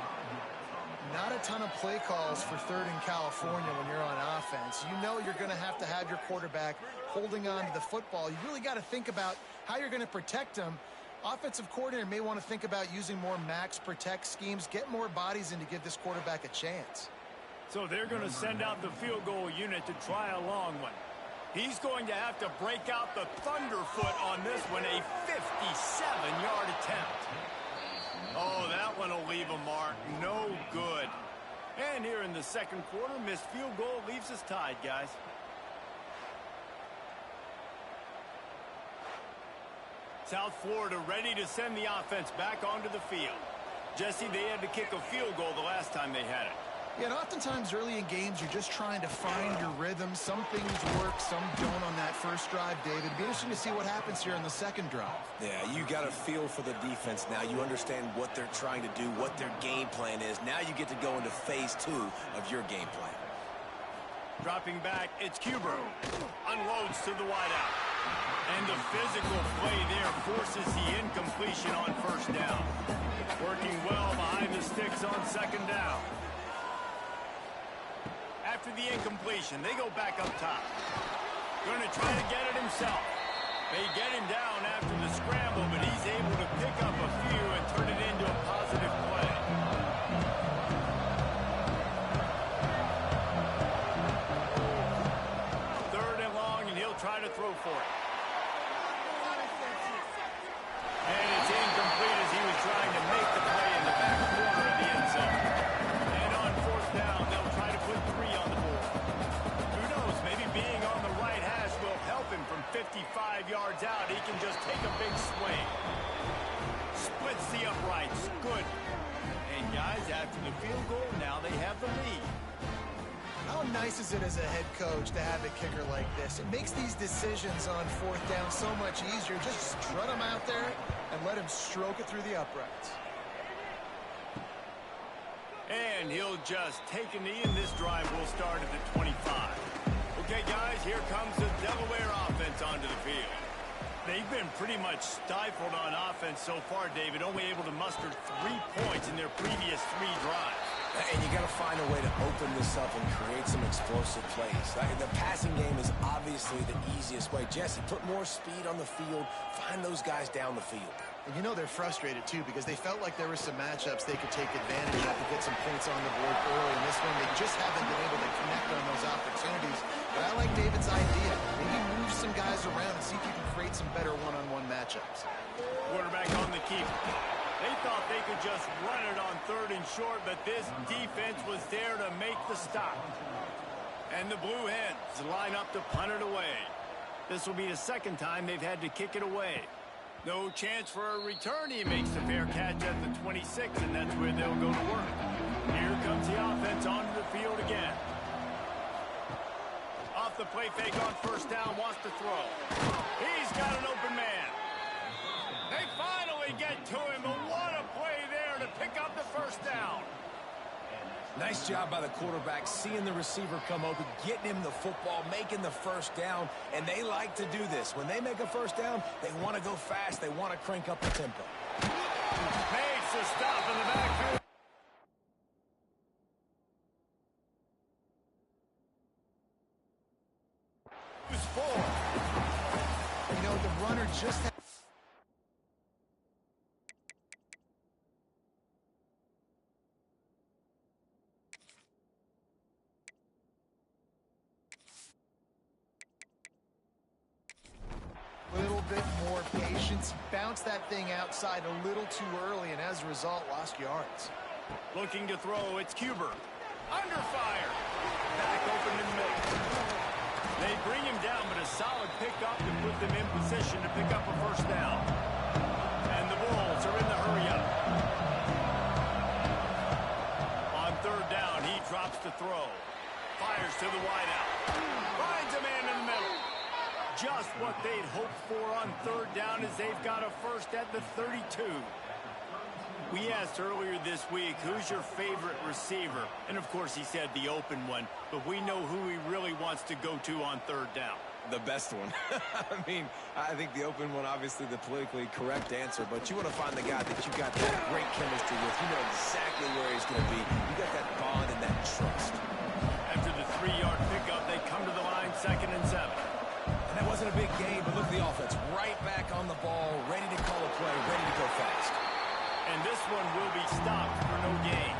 Not a ton of play calls for 3rd in California when you're on offense. You know you're going to have your quarterback holding on to the football. You really got to think about how you're going to protect him. Offensive coordinator may want to think about using more max protect schemes, get more bodies in to give this quarterback a chance. So they're going to send out the field goal unit to try a long one. He's going to have to break out the thunderfoot on this one, a 57-yard attempt. Oh, that one will leave a mark. No good. And here in the 2nd quarter, missed field goal leaves us tied, guys. South Florida ready to send the offense back onto the field. Jesse, they had to kick a field goal the last time they had it. Yeah, and oftentimes early in games, you're just trying to find your rhythm. Some things work, some don't on that first drive, David. It'd be interesting to see what happens here on the 2nd drive. Yeah, you got a feel for the defense now. You understand what they're trying to do, what their game plan is. Now you get to go into phase 2 of your game plan. Dropping back, it's Kuber. Unloads to the wideout. And the physical play there forces the incompletion on 1st down. Working well behind the sticks on 2nd down. After the incompletion, they go back up top. Going to try to get it himself. They get him down after the scramble, but he's able to pick up a few and turn it into a positive play. Third and long, and he'll try to throw for it. And it's incomplete as he was trying to make the play in the back corner of the end zone. And on 4th down, they'll try to put 3 on the board. Who knows, maybe being on the right hash will help him from 55 yards out. He can just take a big swing. Splits the uprights. Good. And guys, after the field goal, now they have the lead. How nice is it as a head coach to have a kicker like this? It makes these decisions on 4th down so much easier. Just strut him out there and let him stroke it through the uprights. And he'll just take a knee, and this drive will start at the 25. Okay, guys, here comes the Delaware offense onto the field. They've been pretty much stifled on offense so far, David, only able to muster 3 points in their previous 3 drives. And you got to find a way to open this up and create some explosive plays. The passing game is obviously the easiest way. Jesse, put more speed on the field. Find those guys down the field. And you know they're frustrated, too, because they felt like there were some matchups they could take advantage of to get some points on the board early. In this one, they just haven't been able to connect on those opportunities. But I like David's idea. Maybe move some guys around and see if you can create some better one-on-one matchups. Quarterback on the keeper. They thought they could just run it on 3rd and short, but this defense was there to make the stop. And the Blue Hens line up to punt it away. This will be the 2nd time they've had to kick it away. No chance for a return. He makes the fair catch at the 26, and that's where they'll go to work. Here comes the offense onto the field again. Off the play fake on 1st down, wants to throw. He's got an open man. They finally get to him, but what a play there to pick up the 1st down. Nice job by the quarterback, seeing the receiver come open, getting him the football, making the 1st down, and they like to do this. When they make a 1st down, they want to go fast. They want to crank up the tempo. Makes the stop in the backfield. Who's 4? You know, the runner just had... bounced that thing outside a little too early, and as a result, lost yards. Looking to throw, it's Cuber. Under fire. Back open in the middle. They bring him down, but a solid pickup to put them in position to pick up a 1st down. And the Bulls are in the hurry-up. On 3rd down, he drops to throw. Fires to the wideout. Finds a man in the middle. Just what they'd hoped for on 3rd down as they've got a 1st at the 32. We asked earlier this week, who's your favorite receiver? And, of course, he said the open one, but we know who he really wants to go to on 3rd down. The best one. I mean, I think the open one, obviously the politically correct answer, but you want to find the guy that you got that great chemistry with. You know exactly where he's going to be. You got that bond and that trust. After the 3-yard pickup, they come to the line, 2nd and 7. And that wasn't a big game, but look at the offense. Right back on the ball, ready to call a play, ready to go fast. And this one will be stopped for no gain.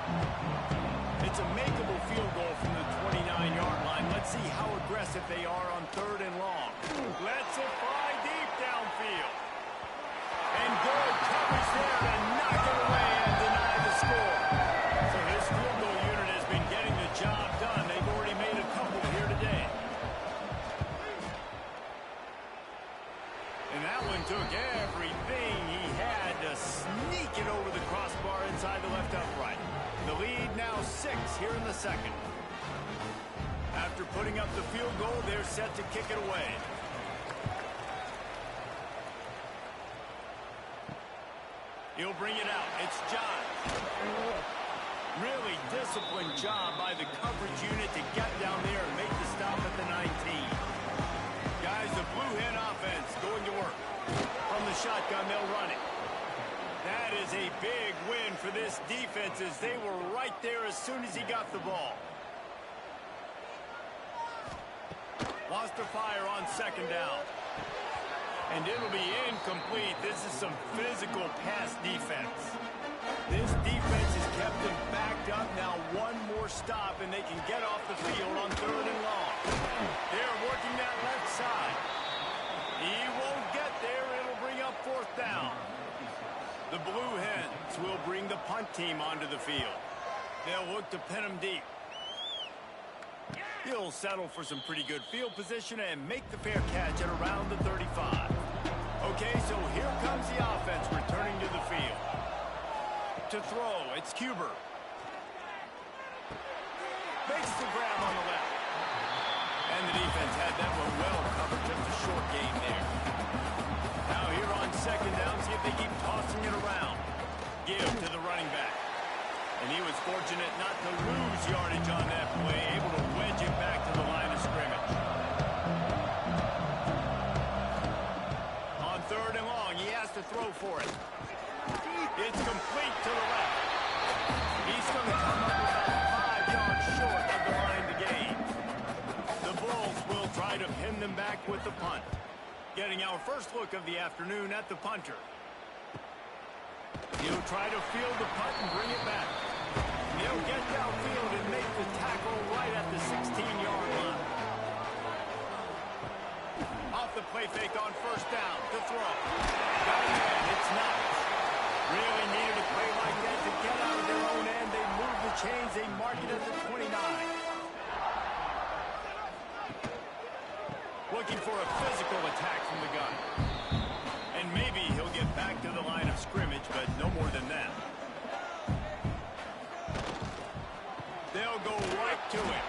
It's a makeable field goal from the 29-yard line. Let's see how aggressive they are on 3rd and long. Let's it fly deep downfield. And good coverage there to knock it away and deny the score. So this field goal unit has been getting the job done. They've already made a couple here today. And that one took everything he had to sneak it over the crossbar inside the left upright. The lead now 6 here in the 2nd. After putting up the field goal, they're set to kick it away. He'll bring it out. It's John. Really disciplined job by the coverage unit to get down there and make the stop at the 19. Guys, the Blue Hen offense going to work. From the shotgun, they'll run it. That is a big win for this defense as they were right there as soon as he got the ball. Lost to fire on 2nd down. And it'll be incomplete. This is some physical pass defense. This defense has kept them backed up. Now one more stop and they can get off the field on 3rd and long. They're working that left side. He won't get there. It'll bring up 4th down. The Blue Hens will bring the punt team onto the field. They'll look to pin him deep. He'll settle for some pretty good field position and make the fair catch at around the 35. Okay, so here comes the offense returning to the field. To throw, it's Cuber. Makes the grab on the left. And the defense had that one well covered. Just a short gain there. Now here on 2nd down, see if they keep tossing it around. Give to the running back. And he was fortunate not to lose yardage on that play, able to wedge it back to the line of scrimmage. On to throw for it. It's complete to the left. He's going to come up about 5 yards short of the line to gain. The Bulls will try to pin them back with the punt. Getting our first look of the afternoon at the punter. He'll try to field the punt and bring it back. He'll get downfield and make the tackle right at the 16-yard line. Off the play fake on first down to throw. Got it in. It's not. Really needed a play like that to get out of their own end. They move the chains. They mark it at the 29. Looking for a physical attack from the gun. And maybe he'll get back to the line of scrimmage, but no more than that. They'll go right to it.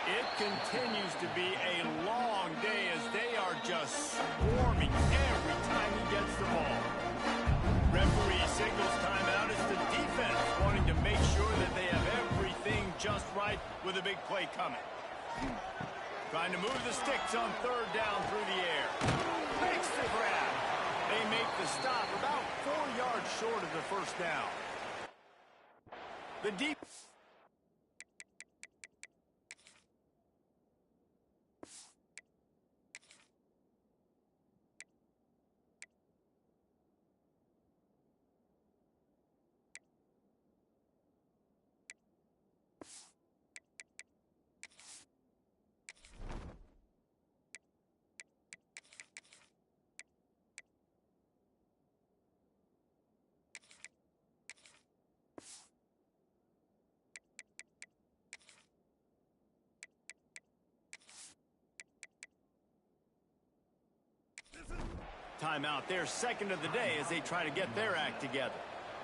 It continues to be a long day as they are just swarming every time he gets the ball. Referee signals timeout as the defense wanting to make sure that they have everything just right with a big play coming. Trying to move the sticks on third down through the air. Makes the grab. They make the stop about 4 yards short of the first down. The deep... Timeout, their second of the day as they try to get their act together.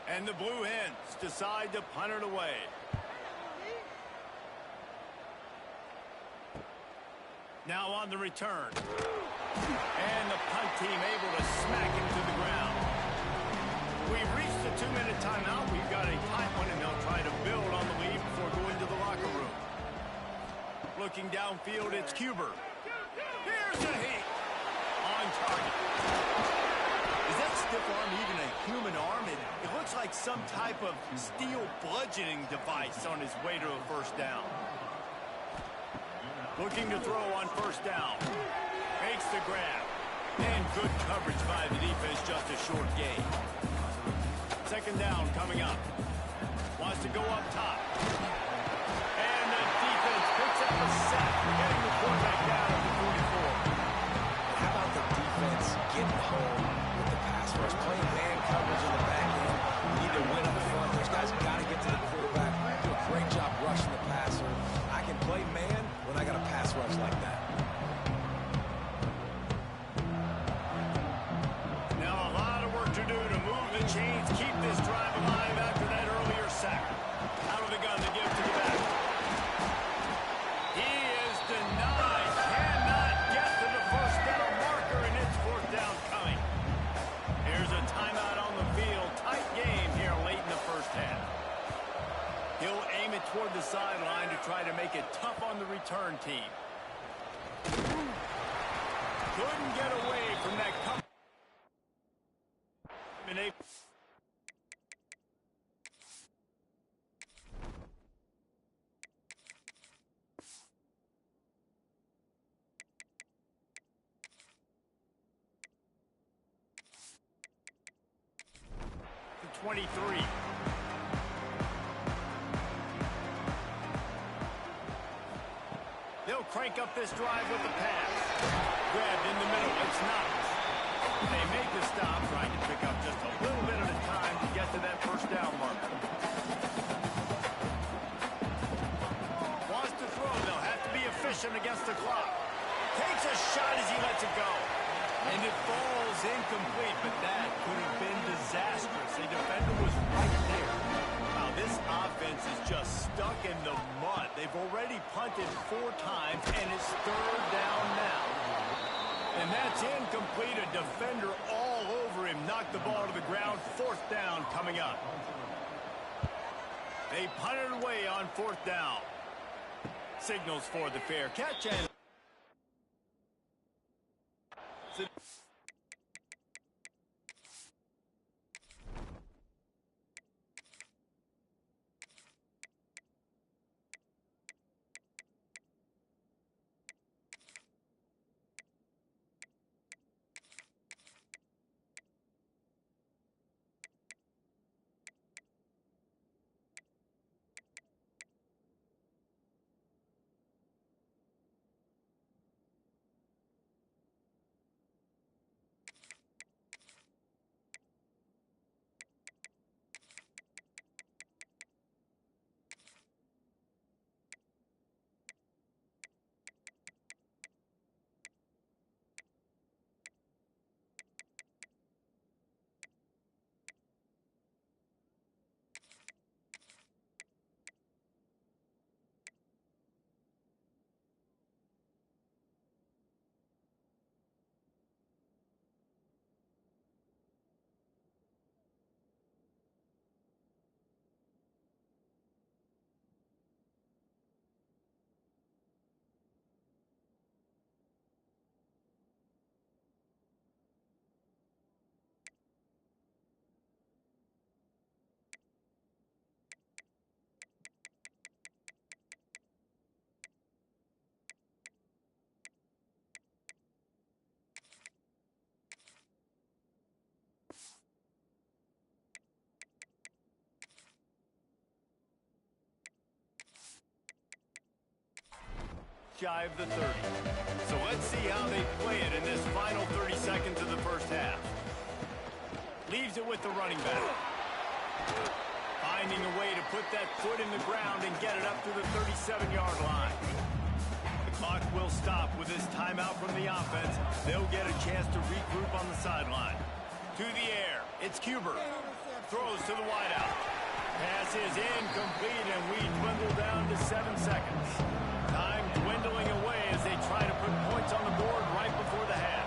And the Blue Hens decide to punt it away. Now on the return. And the punt team able to smack him to the ground. We've reached the 2-minute timeout. We've got a tight one, and they'll try to build on the lead before going to the locker room. Looking downfield, it's Huber. Here's a hit. On target. Is that stiff arm even a human arm? It looks like some type of steel bludgeoning device on his way to a first down. Looking to throw on first down. Makes the grab. And good coverage by the defense, just a short gain. Second down coming up. Wants to go up top. And the defense picks up a sack, getting the quarterback down at the 44. How about the defense getting home with the pass rush? Playing man coverage in the back end. Either win up front. Those guys got to get to the quarterback. Do a great job rushing the passer. I can play man when I got a pass rush like that. Now a lot of work to do to move the chains, keep this drive alive after that earlier sack. Out of the gun to give to the back. He is denied. Cannot get to the first down marker, and it's fourth down coming. Here's a timeout on the field. Tight game here late in the first half. He'll aim it toward the sideline to try to make it tough on the return team. Couldn't get away from that cover. To 23. They'll crank up this drive with the pass. Grabbed in the middle. It's not. They make the stop, trying to pick up just a little bit at a time to get to that first down marker. Wants to throw. They'll have to be efficient against the clock. Takes a shot as he lets it go. And it falls incomplete, but that could have been disastrous. The defender was right there. Wow, this offense is just stuck in the mud. They've already punted 4 times, and it's third down now. And that's incomplete. A defender all over him. Knocked the ball to the ground. Fourth down coming up. They punted away on fourth down. Signals for the fair catch. And shy of the 30. So let's see how they play it in this final 30 seconds of the first half. Leaves it with the running back. Finding a way to put that foot in the ground and get it up to the 37-yard line. The clock will stop with this timeout from the offense. They'll get a chance to regroup on the sideline. To the air, it's Cuber. Throws to the wideout. Pass is incomplete, and we dwindle down to 7 seconds. Time dwindling away as they try to put points on the board right before the half.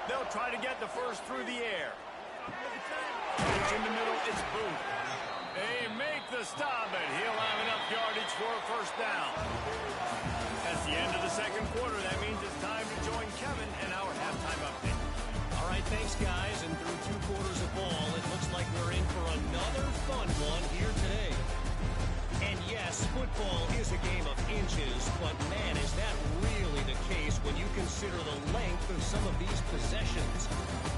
They'll try to get the first through the air. Pitch in the middle, it's Booth. They make the stop, and he'll have enough yardage for a first down. That's the end of the second quarter. That means it's time to join Kevin and our halftime update. All right, thanks, guys. And through 2 quarters of ball, it looks like we're in for another fun one here today. And yes, football is a game of inches, but man, is that really the case when you consider the length of some of these possessions.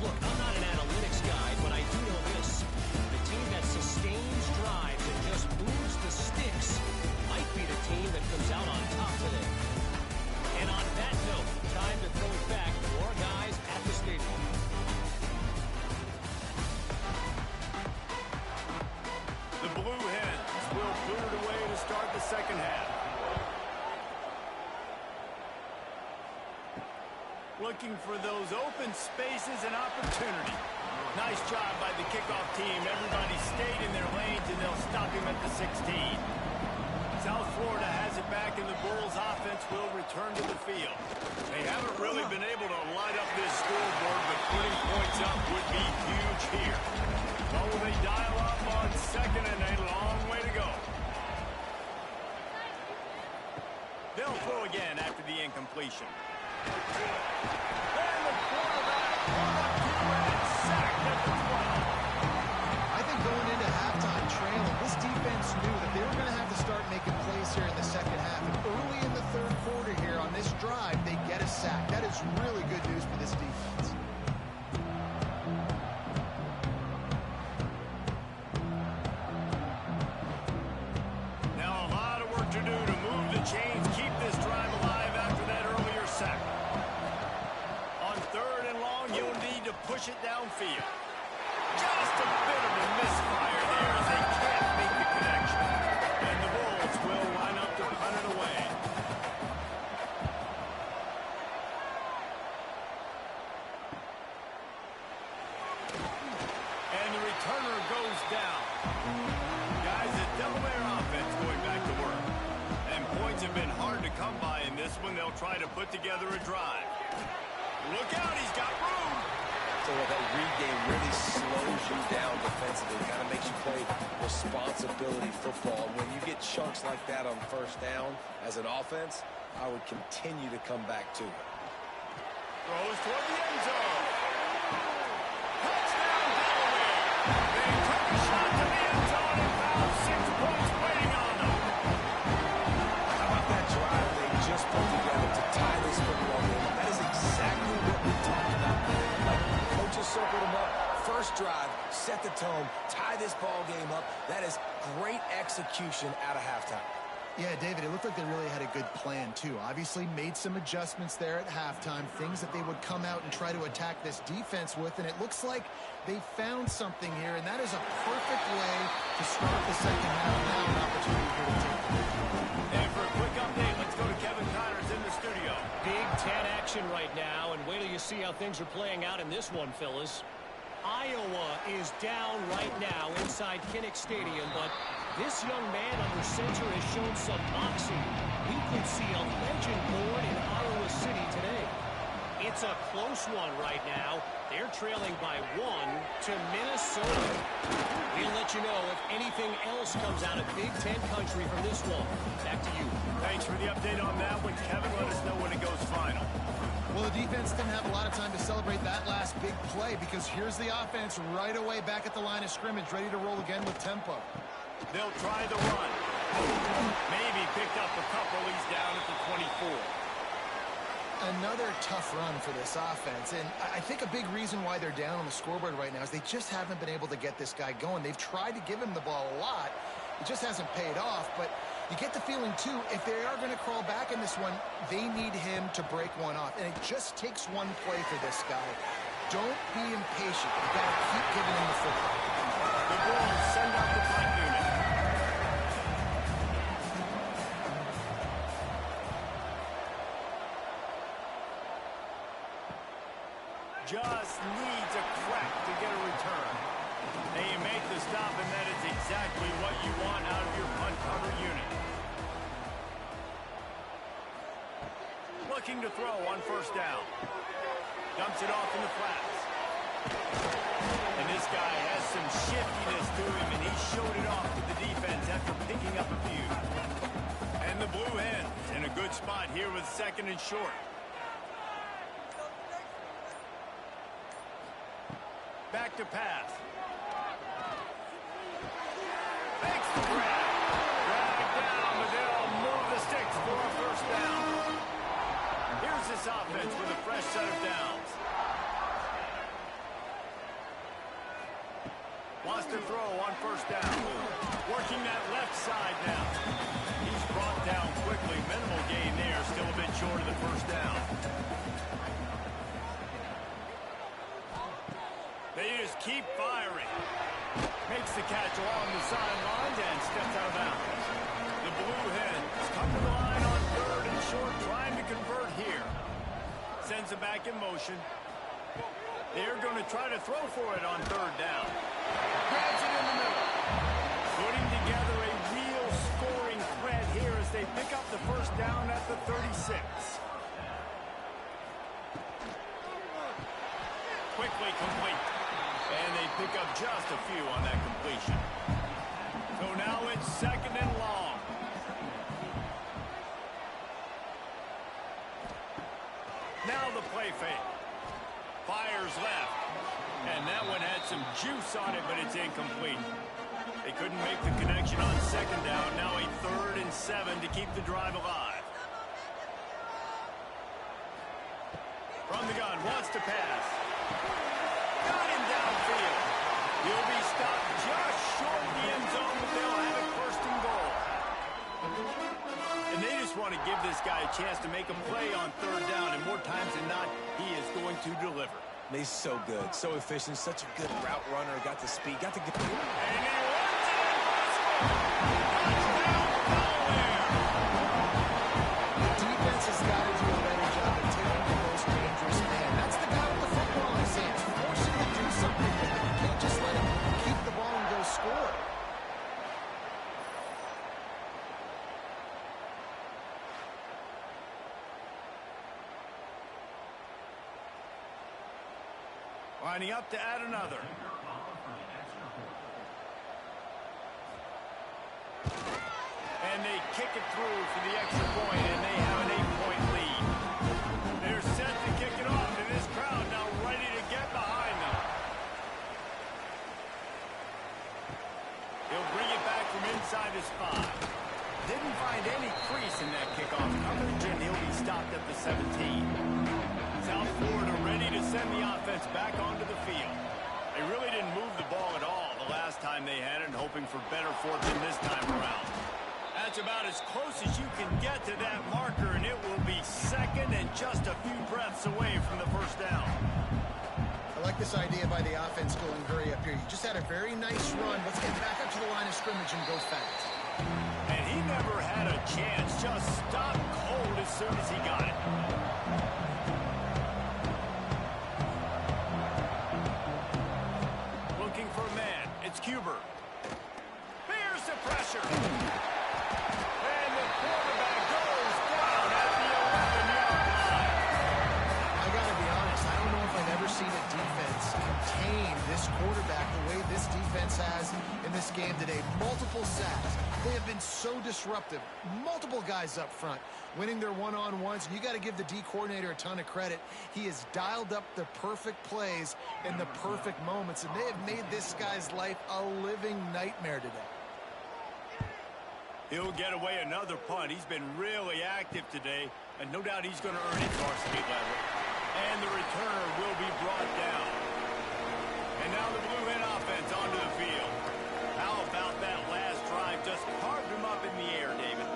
Look, I'm not an analytics guy, but I do know this. The team that sustains drives and just moves the sticks might be the team that comes out on top today. And on that note, time to throw it back to our guys at the stadium. The Blue Hens will boot it away to start the second half. Looking for those open spaces and opportunity. Nice job by the kickoff team. Everybody stayed in their lanes, and they'll stop him at the 16. South Florida has it back, and the Bulls offense will return to the field. They haven't really been able to light up this scoreboard, but putting points up would be huge here. What will they dial up on second, and a long way to go? They'll throw again after the incompletion. And the quarterback sacked at the 12. I think going into halftime trailing, this defense knew that they were going to have to start making plays here in the second half. And early in the third quarter here on this drive, they get a sack. That is really good news for this defense. Now a lot of work to do to move the chains, keep this drive alive after that earlier sack. On third and long, you'll need to push it downfield. Just a bit of a misfire there as they can't make the connection. And the Bulls will line up to punt it away. And the returner goes down. Guys, the Delaware offense going back to work. And points have been hard to come by in this one. They'll try to put together a drive. Look out, he's got room. So that read game really slows you down defensively. It kind of makes you play responsibility football. When you get chunks like that on first down as an offense, I would continue to come back to it. Throws toward the end zone. Touchdown, Delaware. They took a shot to the end zone and found 6 points waiting on them. How about that drive they just put together to tie this football game? That is exactly what we talked about. Like, coaches circled them up. First drive, set the tone, tie this ball game up. That is great execution out of halftime. Yeah, David, it looked like they really had a good plan, too. Obviously made some adjustments there at halftime, things that they would come out and try to attack this defense with, and it looks like they found something here, and that is a perfect way to start the second half. Now an opportunity here to take the lead. And for a quick update, let's go to Kevin Connors in the studio. Big 10 action right now, and wait till you see how things are playing out in this one, fellas. Iowa is down right now inside Kinnick Stadium, but this young man under center has shown some moxie. We could see a legend born in Iowa City today. It's a close one right now. They're trailing by 1 to Minnesota. We'll let you know if anything else comes out of Big Ten country from this one. Back to you. Thanks for the update on that one, Kevin. Let us know when it goes final. Well, the defense didn't have a lot of time to celebrate that last big play because here's the offense right away back at the line of scrimmage, ready to roll again with tempo. They'll try the run. Maybe picked up a couple. He's down at the 24. Another tough run for this offense, and I think a big reason why they're down on the scoreboard right now is they just haven't been able to get this guy going. They've tried to give him the ball a lot. It just hasn't paid off, but You get the feeling, too, if they are going to crawl back in this one, they need him to break one off. And it just takes one play for this guy. Don't be impatient. You got to keep giving him the football. The Bulls send out the punt unit. Just needs a crack to get a return. And you make the stop, and that is exactly what you want out of your punt cover unit. Looking to throw on first down. Dumps it off in the flats. And this guy has some shiftiness to him, and he showed it off to the defense after picking up a few. And the Blue Hens in a good spot here with second and short. Back to pass. Makes the grab. Drag down, but they'll move the sticks for a first down. Here's this offense with a fresh set of downs. Wants to throw on first down. Working that left side now. He's brought down quickly. Minimal gain there. Still a bit short of the first down. They just keep firing. Makes the catch along the sidelines and steps out of bounds. The Blue Hens come to the line on third and short, trying to convert here. Sends it back in motion. They're going to try to throw for it on third down. Grabs it in the middle. Putting together a real scoring threat here as they pick up the first down at the 36. Quickly complete. And they pick up just a few on that completion. So now it's second and long. Now the play fake. Fires left. And that one had some juice on it, but it's incomplete. They couldn't make the connection on second down. Now a 3rd and 7 to keep the drive alive. From the gun, wants to pass. Got him downfield. He'll be stopped just short of the end zone, but they'll have it first and goal. And they just want to give this guy a chance to make a play on third down, and more times than not, he is going to deliver. He's so good, so efficient, such a good route runner. Got the speed, got the... And he runs it impossible. Touchdown, Delaware. The defense has got to do a better job of taking the most dangerous man. That's the guy with the football in his hands. Force him to do something with it. You can't just let him keep the ball and go score. Lining up to add another. And they kick it through for the extra point, and they have an 8-point lead. They're set to kick it off, and this crowd now ready to get behind them. He'll bring it back from inside his 5. Didn't find any crease in that kickoff coverage, and he'll be stopped at the 17. South Florida ready to send the offense back onto the field. They really didn't move the ball at all the last time they had it, and hoping for better fortune this time around. That's about as close as you can get to that marker, and it will be second and just a few breaths away from the first down. I like this idea by the offense going hurry up here. You just had a very nice run. Let's get back up to the line of scrimmage and go fast. And he never had a chance. Just stopped cold as soon as he got it. Looking for a man. It's Cuber. Here's the pressure. And the quarterback goes down at the 11-yard line. I got to be honest, I don't know if I've ever seen a defense contain this quarterback the way this defense has in this game today. Multiple sacks. They have been so disruptive. Multiple guys up front winning their one-on-ones. You got to give the D coordinator a ton of credit. He has dialed up the perfect plays in the perfect moments, and they have made this guy's life a living nightmare today. He'll get away another punt. He's been really active today, and no doubt he's going to earn his varsity level. And the returner will be brought down. And now the Blue Hen offense onto the field. How about that last drive? Just carved him up in the air, David.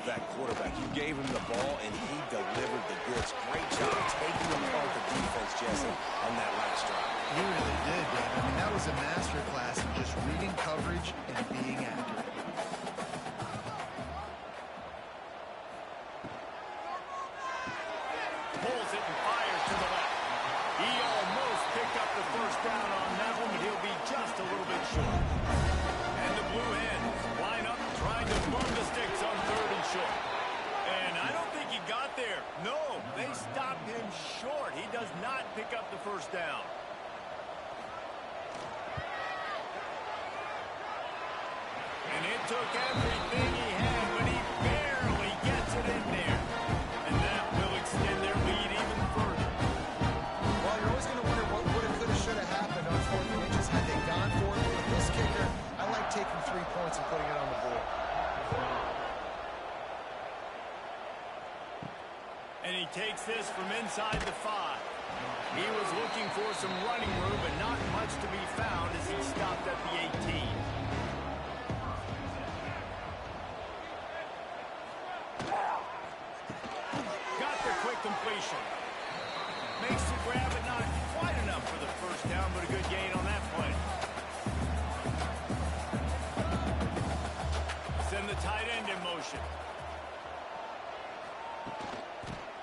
of that quarterback. You gave him the ball, and he delivered the goods. Great job taking apart the defense, Jesse, on that last drive. He really did, Dave. I mean, that was a masterclass in just reading coverage and being accurate. Pulls it and fires to the left. He almost picked up the first down on that one, but he'll be just a little bit short. And the Blue Hens line up trying to bump the sticks on 3rd and short. And I don't think he got there. No, they stopped him short. He does not pick up the first down. And it took everything he had, but he barely gets it in there. And that will extend their lead even further. Well, you're always going to wonder what would have, could have, should have happened on 4th and inches had they gone for it. But with this kicker, I like taking 3 points and putting it on the board. And he takes this from inside the 5. He was looking for some running room, but not much to be found as he stopped at the 18. Got the quick completion. Makes the grab, but not quite enough for the first down, but a good gain on that play. Send the tight end in motion.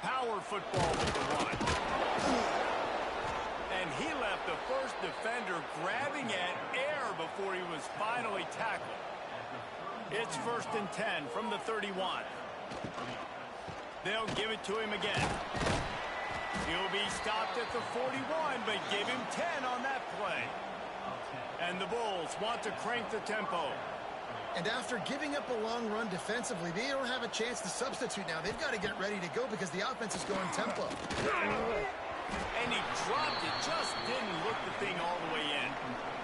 Power football with the run. And he left the first defender grabbing at air before he was finally tackled. It's 1st and 10 from the 31. They'll give it to him again. He'll be stopped at the 41, but give him 10 on that play. And the Bulls want to crank the tempo. And after giving up a long run defensively, they don't have a chance to substitute now. They've got to get ready to go because the offense is going tempo. And he dropped it, just didn't look the thing all the way in.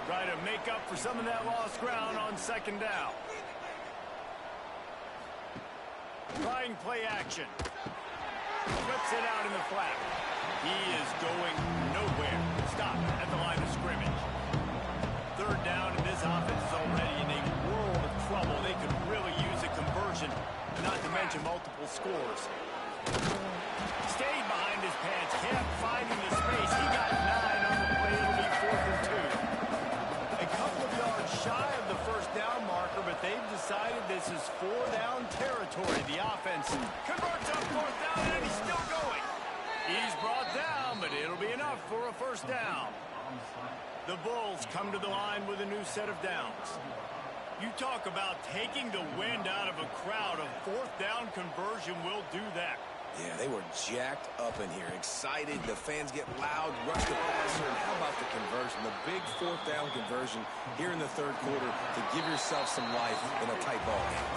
Try to make up for some of that lost ground on 2nd down. Trying play action. Flips it out in the flat. He is going nowhere. Stop at the line of scrimmage. 3rd down, and this offense is already in a world of trouble. They could really use a conversion, not to mention multiple scores. Stayed behind his pants, kept finding the space. He got 9 on the play. It'll be 4th and 2. A couple of yards shy of the first down marker, but they've decided this is 4-down territory. The offense converts on 4th down, and he's still going. He's brought down, but it'll be enough for a first down. The Bulls come to the line with a new set of downs. You talk about taking the wind out of a crowd. A 4th down conversion will do that. Yeah, they were jacked up in here, excited. The fans get loud, rush the passer, and how about the conversion? The big 4th down conversion here in the 3rd quarter to give yourself some life in a tight ball game.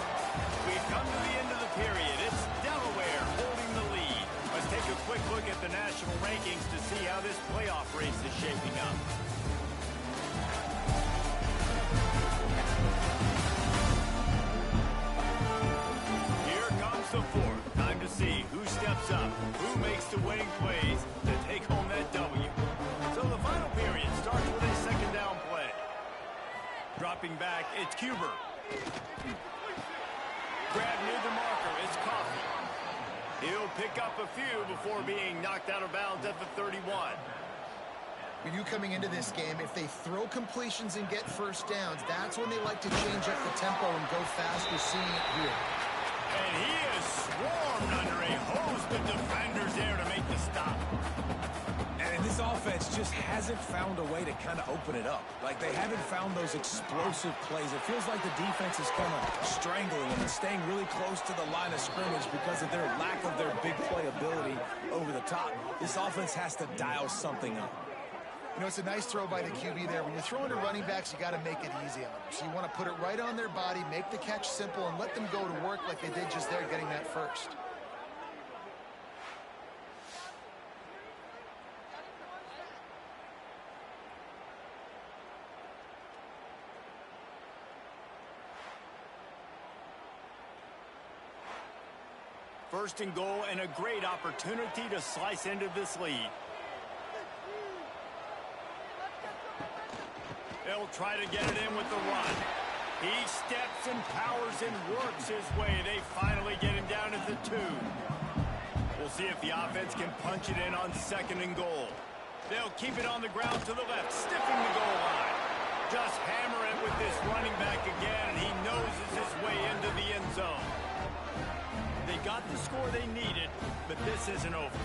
We've come to the end of the period. It's Delaware holding the lead. Let's take a quick look at the national rankings to see how this playoff race is shaping up. Here comes the 4th. Time to see who steps up, who makes the winning plays to take home that W. So the final period starts with a 2nd down play. Dropping back, it's Cuber. Grab near the marker, it's Coffee. He'll pick up a few before being knocked out of bounds at the 31. When you coming into this game, if they throw completions and get first downs, that's when they like to change up the tempo and go fast. We're seeing it here. And he is swarmed under a host of defenders there to make the stop. And this offense just hasn't found a way to kind of open it up. Like, they haven't found those explosive plays. It feels like the defense is kind of strangling them and staying really close to the line of scrimmage because of their lack of their big play ability over the top. This offense has to dial something up. You know, it's a nice throw by the QB there. When you're throwing to running backs, you got to make it easy on them. So you want to put it right on their body, make the catch simple, and let them go to work like they did just there, getting that first. First and goal, and a great opportunity to slice into this lead. They'll try to get it in with the run. He steps and powers and works his way. They finally get him down at the 2. We'll see if the offense can punch it in on 2nd and goal. They'll keep it on the ground to the left, stiffing the goal line. Just hammer it with this running back again, and he noses his way into the end zone. They got the score they needed, but this isn't over.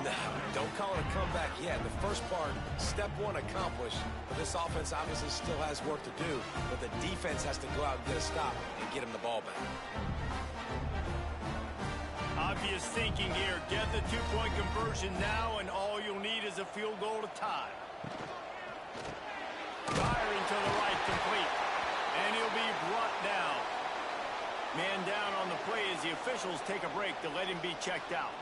No, don't call it a comeback yet. The first part, step 1 accomplished, but this offense obviously still has work to do, but the defense has to go out and get a stop and get him the ball back. Obvious thinking here. Get the 2-point conversion now, and all you'll need is a field goal to tie. Firing to the right, complete. And he'll be brought down. Man down on the play as the officials take a break to let him be checked out.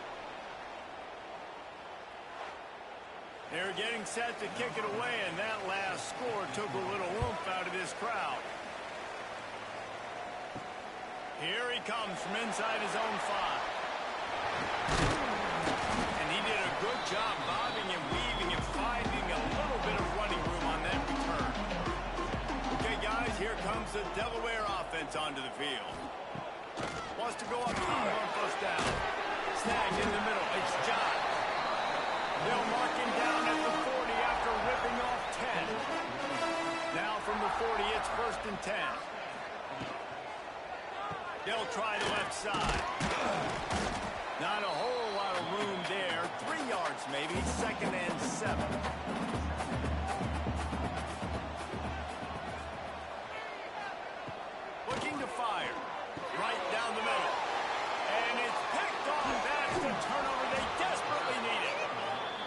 They're getting set to kick it away, and that last score took a little oomph out of this crowd. Here he comes from inside his own 5. And he did a good job bobbing and weaving and finding a little bit of running room on that return. Okay, guys, here comes the Delaware offense onto the field. Wants to go up top on 1st down. Snagged in the middle. It's John. They'll mark him down at the 40 after ripping off 10. Now from the 40, it's 1st and 10. They'll try the left side. Not a whole lot of room there. 3 yards maybe. 2nd and 7. Looking to fire. Right down the middle. And it's picked off. That's the turnover they desperately needed.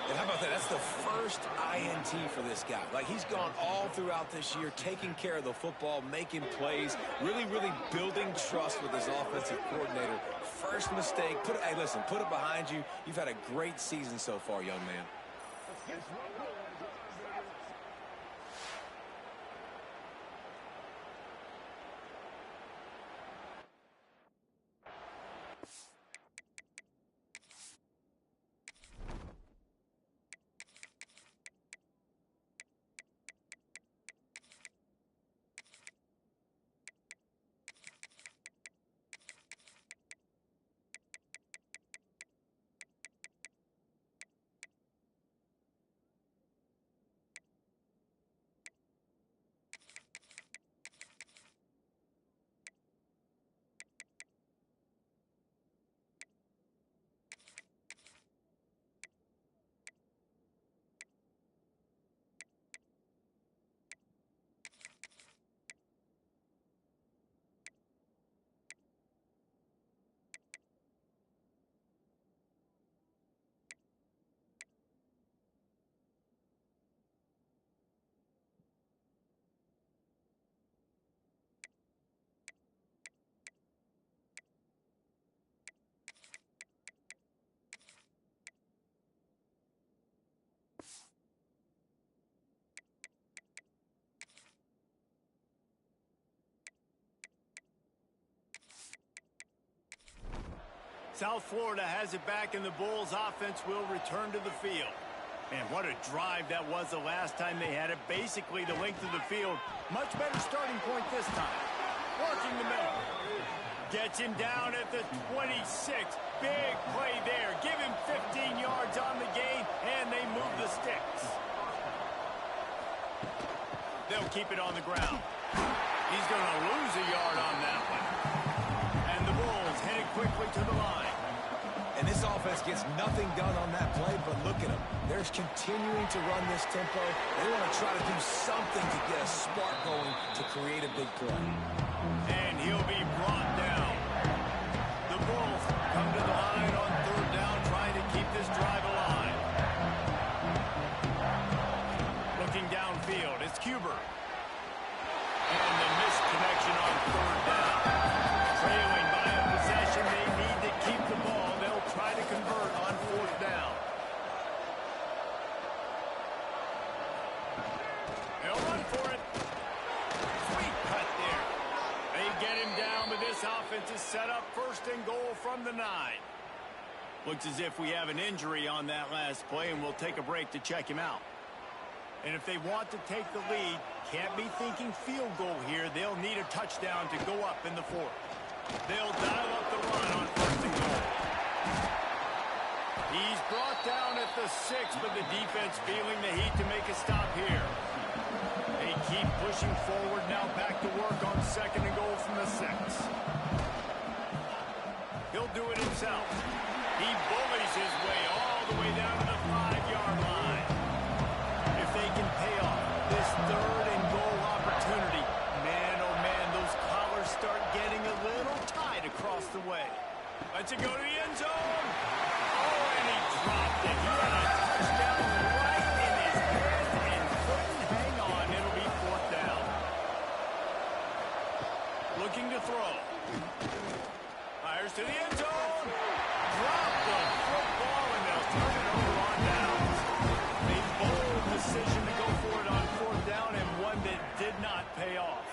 And how about that? That's the first INT for this guy. Like, he's gone all throughout this year, taking care of the football, making plays, really, really building trust with his offensive coordinator. First mistake. Hey, listen, put it behind you. You've had a great season so far, young man. South Florida has it back, and the Bulls offense will return to the field. Man, what a drive that was the last time they had it. Basically the length of the field. Much better starting point this time. Working the middle. Gets him down at the 26. Big play there. Give him 15 yards on the gain, and they move the sticks. They'll keep it on the ground. He's going to lose a yard on that one. And the Bulls headed quickly to the line. And this offense gets nothing done on that play, but look at them. They're continuing to run this tempo. They want to try to do something to get a spark going to create a big play. And he'll be brought down. The Bulls come to the line on 3rd down, trying to keep this drive alive. Looking downfield, it's Cuber. And the missed connection on 3rd down. Trailing by a possession, they need to keep the ball. They'll try to convert on 4th down. They'll run for it. Sweet cut there. They get him down, but this offense is set up 1st and goal from the 9. Looks as if we have an injury on that last play, and we'll take a break to check him out. And if they want to take the lead, can't be thinking field goal here. They'll need a touchdown to go up in the fourth. They'll dial up the run on first and goal. He's brought down at the 6, but the defense feeling the heat to make a stop here. They keep pushing forward now, back to work on second and goal from the 6. He'll do it himself. He bullies his way all the way down to the 5-yard line. If they can pay off this third and goal opportunity, man, oh man, those collars start getting a little tight across the way. Let's it go to the end zone. Oh, and he dropped it. He had a touchdown right in his head and couldn't hang on. It'll be fourth down. Looking to throw. Fires to the end zone. Drop the football, and they'll turn it over on downs. A bold decision to go for it on fourth down, and one that did not pay off.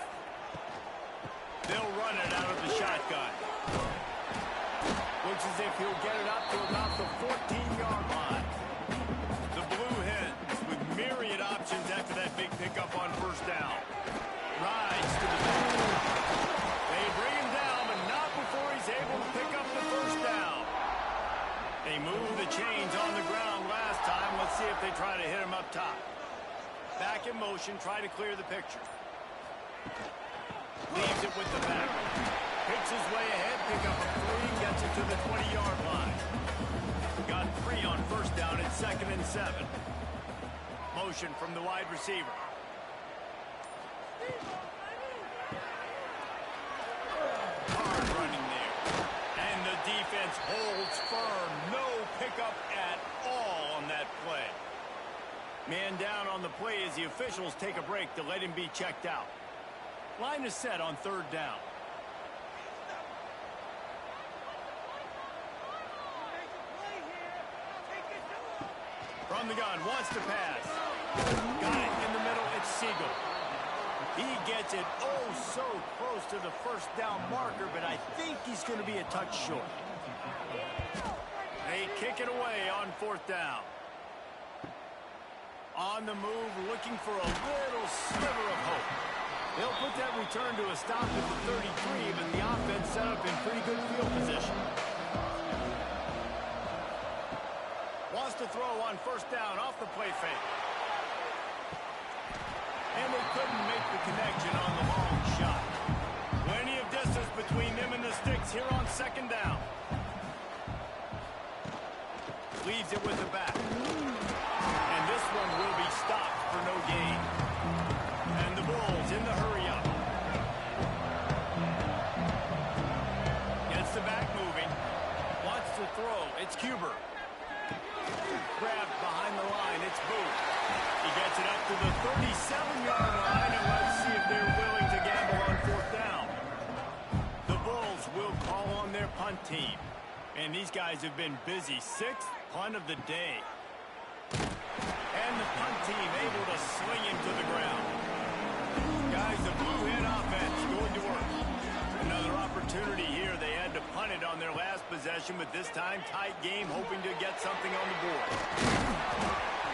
They'll run it out of the shotgun. Looks as if he'll get it up to about the 14-yard line. The Blue Hens with myriad options after that big pickup on first down. Rides to the middle. They bring him down, but not before he's able to pick up the first down. They moved the chains on the ground last time. Let's see if they try to hit him up top. Back in motion, try to clear the picture. Leaves it with the back. Picks his way ahead, pick up a 3, gets it to the 20-yard line. Got 3 on first down at second and 7. Motion from the wide receiver. Hard running there. And the defense holds firm. No pickup at all on that play. Man down on the play as the officials take a break to let him be checked out. Line is set on third down. From the gun, wants to pass. Got it in the middle, it's Siegel. He gets it oh so close to the first down marker, but I think he's going to be a touch short. They kick it away on fourth down. On the move, looking for a little sliver of hope. They'll put that return to a stop at the 33, but the offense set up in pretty good field position. Wants to throw on first down off the play fake. And they couldn't make the connection on the long shot. Plenty of distance between them and the sticks here on second down. Leaves it with the back. And this one will be stopped for no gain. And the Bulls in the hurry-up. Gets the back moving. Wants to throw. It's Cuber. Grabbed behind the line. It's Booth. He gets it up to the 37-yard line, and let's see if they're willing to gamble on fourth down. The Bulls will call on their punt team. And these guys have been busy. 6th punt of the day. And the punt team able to sling him to the ground. Guys, the Blue Hen offense going to work. Another opportunity here. They had to punt it on their last possession, but this time tight game, hoping to get something on the board.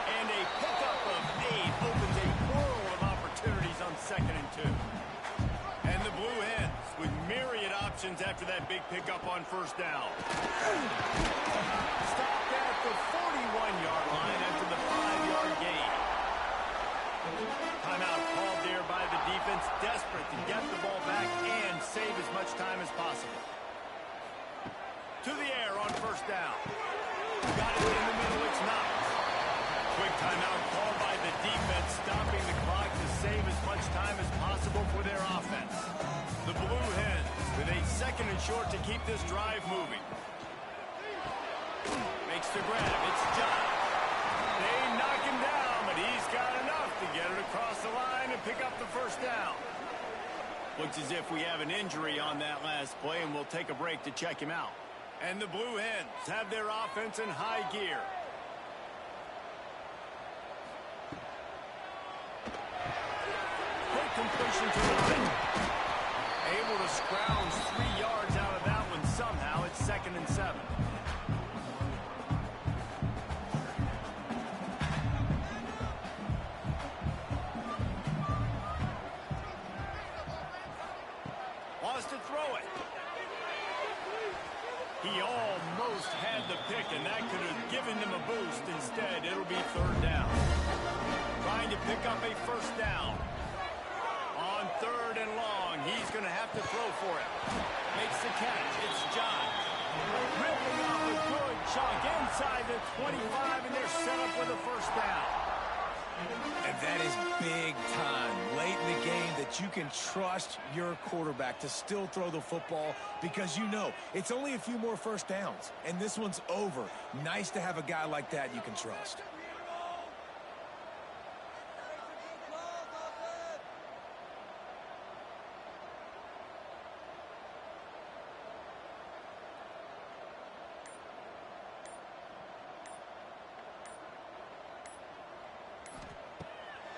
And a pickup of 8 opens a world of opportunities on second and 2. And the Blue Hens with myriad options after that big pickup on first down. Stopped at the 41-yard line after the 5-yard gain. Timeout called there by the defense, desperate to get the ball back and save as much time as possible. To the air on first down. Got it in the middle, it's not. Quick timeout called by the defense, stopping the clock to save as much time as possible for their offense. The Blue Hens with a second and short to keep this drive moving. Makes the grab, it's John. They knock him down, but he's got enough to get it across the line and pick up the first down. Looks as if we have an injury on that last play, and we'll take a break to check him out. And the Blue Hens have their offense in high gear. Quick completion to the right. Able to scrounge 3 yards out of that one somehow. It's second and 7. He almost had the pick, and that could have given them a boost. Instead, it'll be third down. Trying to pick up a first down. On third and long, he's going to have to throw for it. Makes the catch. It's John. Ripping off a good chunk inside the 25, and they're set up with a first down. And that is big time late in the game that you can trust your quarterback to still throw the football because you know it's only a few more first downs, and this one's over. Nice to have a guy like that you can trust.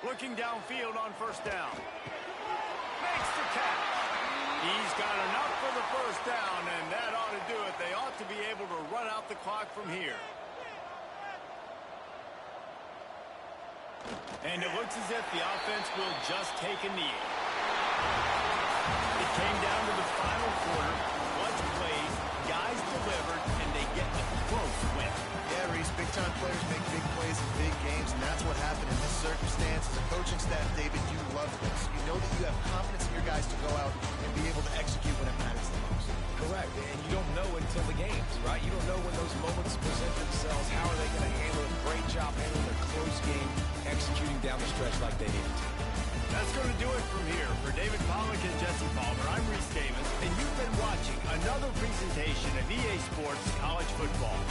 Looking downfield on first down. Makes the catch. He's got enough for the first down, and that ought to do it. They ought to be able to run out the clock from here. And it looks as if the offense will just take a knee. It came down to the final quarter. Clutch plays, guys delivered, and they get a close win. Yeah, Reese, big-time players make big plays in big games, and that's what happened in this circumstance. As a coaching staff, David, you love this. You know that you have confidence in your guys to go out and be able to execute when it matters the most. Correct, and you don't know until the games, right? You don't know when those moments present themselves. How are they going to handle it? Great job handling a close game, executing down the stretch like they needed to. That's going to do it from here. For David Pollack and Jesse Palmer, I'm Reese Davis, and you've been watching another presentation of EA Sports College Football.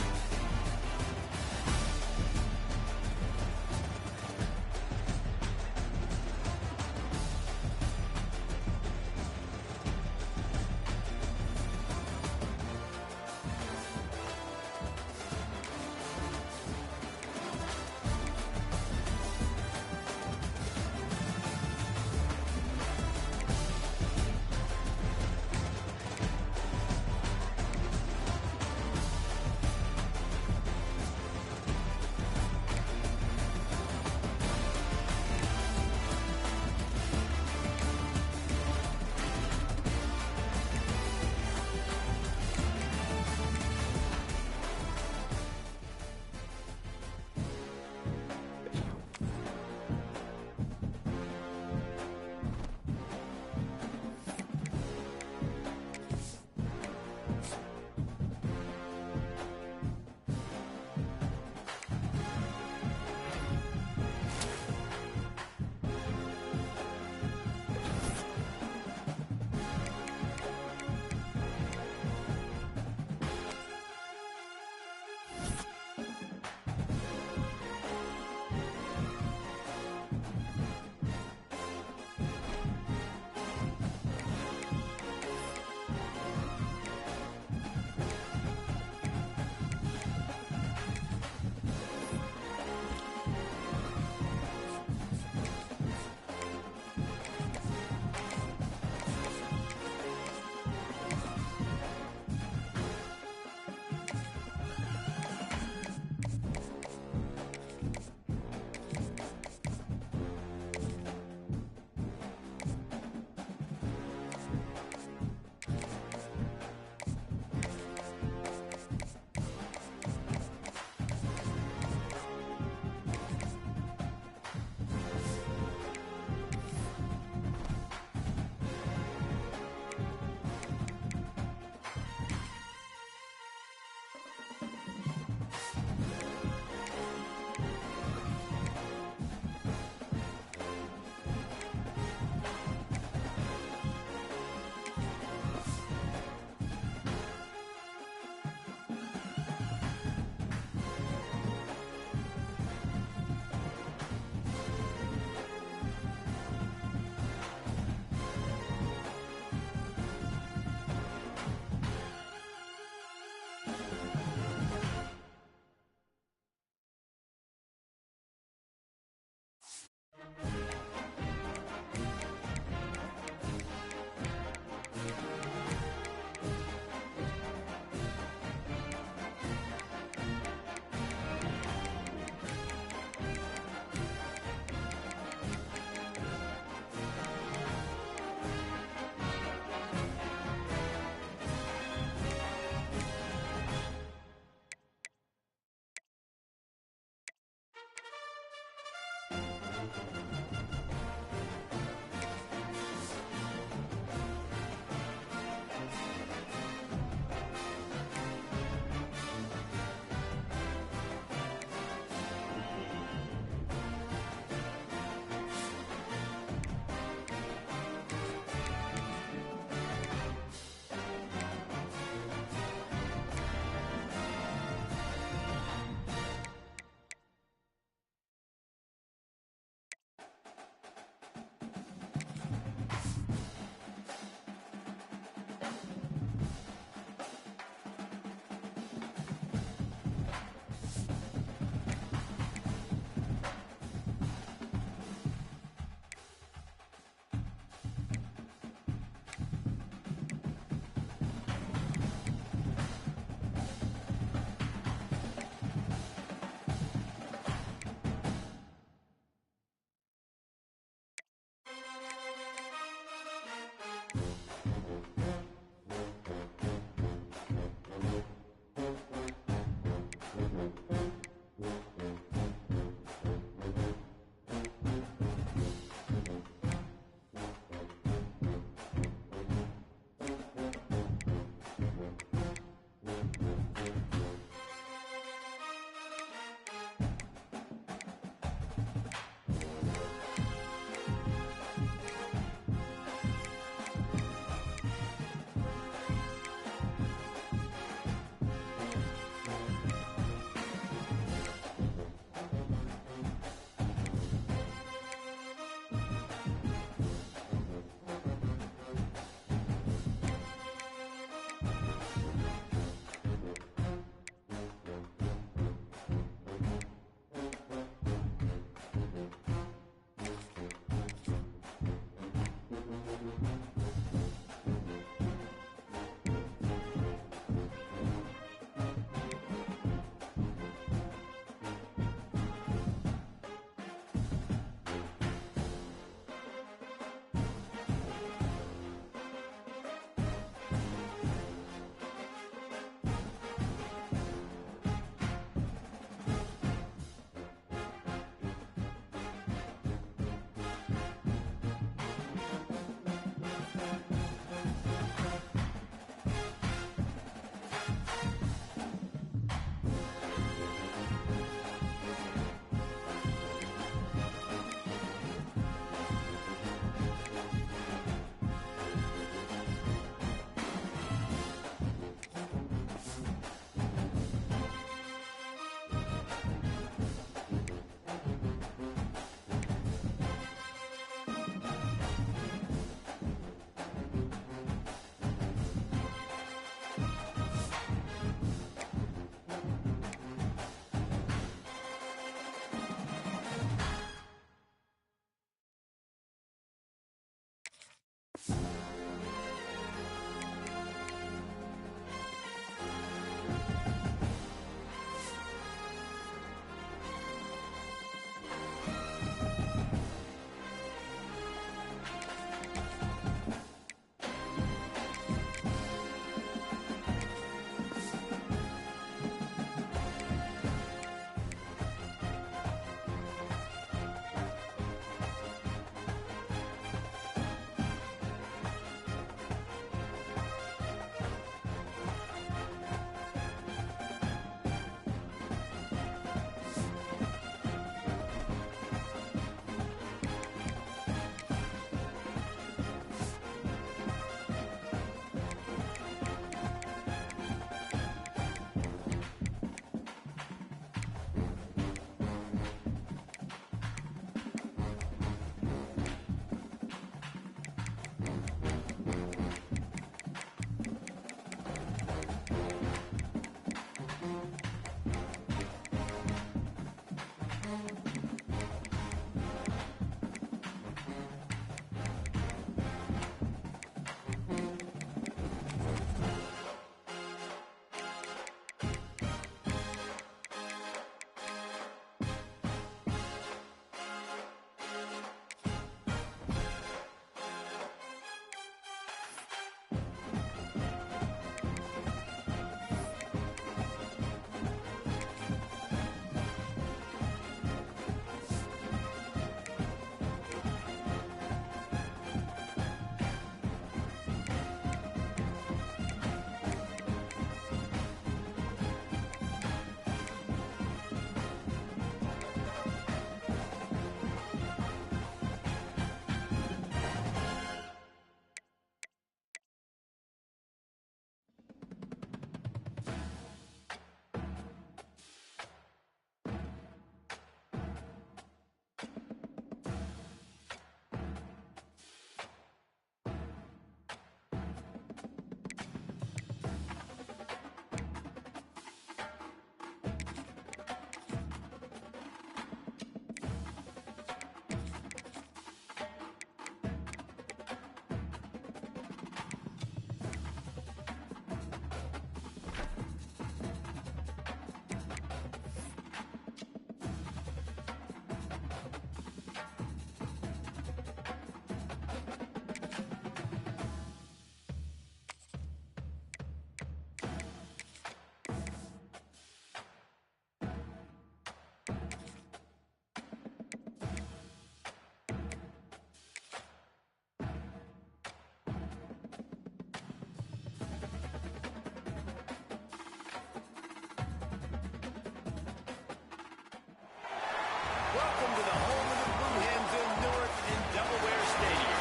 Welcome to the home of the Blue Hens in Newark in Delaware Stadium.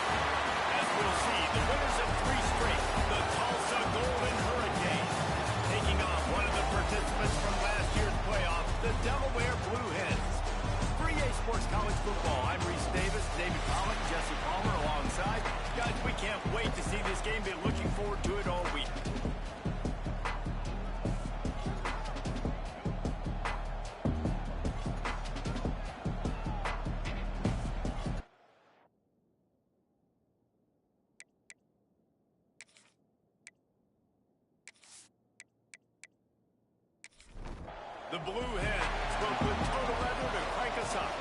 As we'll see, the winners of 3 straight, the Tulsa Golden Hurricanes, taking on one of the participants from last year's playoff, the Delaware Blue Hens. For EA Sports College Football, I'm Reese Davis, David Pollock, Jesse Palmer alongside. Guys, we can't wait to see this game. Been looking forward to it all week. The Blue Hens spoke with total weather to crank us up.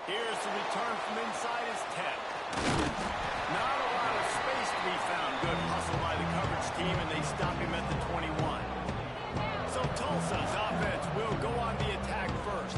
Here's the return from inside his 10. Not a lot of space to be found. Good hustle by the coverage team, and they stop him at the 21. So Tulsa's offense will go on the attack first.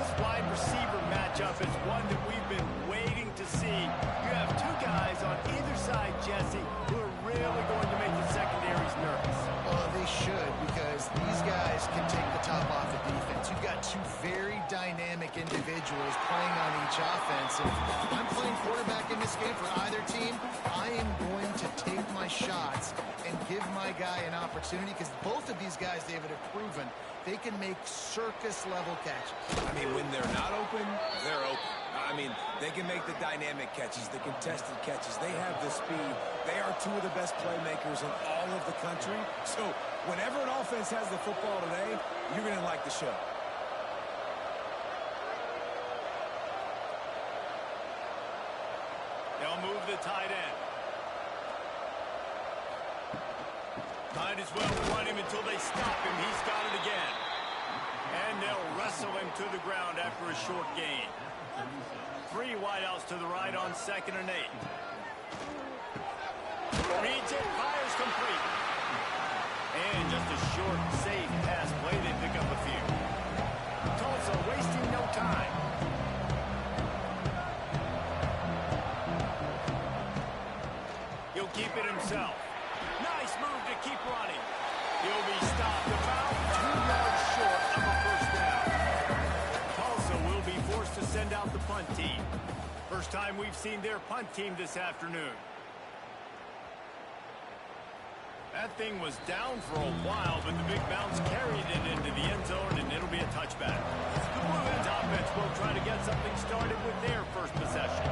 This wide receiver matchup is one that we've been waiting to see. You have 2 guys on either side, Jesse, who are really going to make the secondaries nervous. Well, they should, because these guys can take the top off the defense. You've got 2 very dynamic individuals playing on each offense. And if I'm playing quarterback in this game for either team, I am going to take my shots and give my guy an opportunity, because both of these guys, David, have proven they can make circus-level catches. I mean, when they're not open, they're open. I mean, they can make the dynamic catches, the contested catches. They have the speed. They are 2 of the best playmakers in all of the country. So whenever an offense has the football today, you're going to like the show. They'll move the tight end. Might as well run him until they stop him. He's got it again. And they'll wrestle him to the ground after a short gain. 3 wideouts to the right on 2nd and 8. Reads it, fires complete. And just a short, safe pass play. They pick up a few. Tulsa wasting no time. He'll keep it himself. Nice move to keep running. He'll be stopped about 2 yards short of a first down. Tulsa will be forced to send out the punt team. First time we've seen their punt team this afternoon. That thing was down for a while, but the big bounce carried it into the end zone, and it'll be a touchback. The Blue Hens offense will try to get something started with their first possession.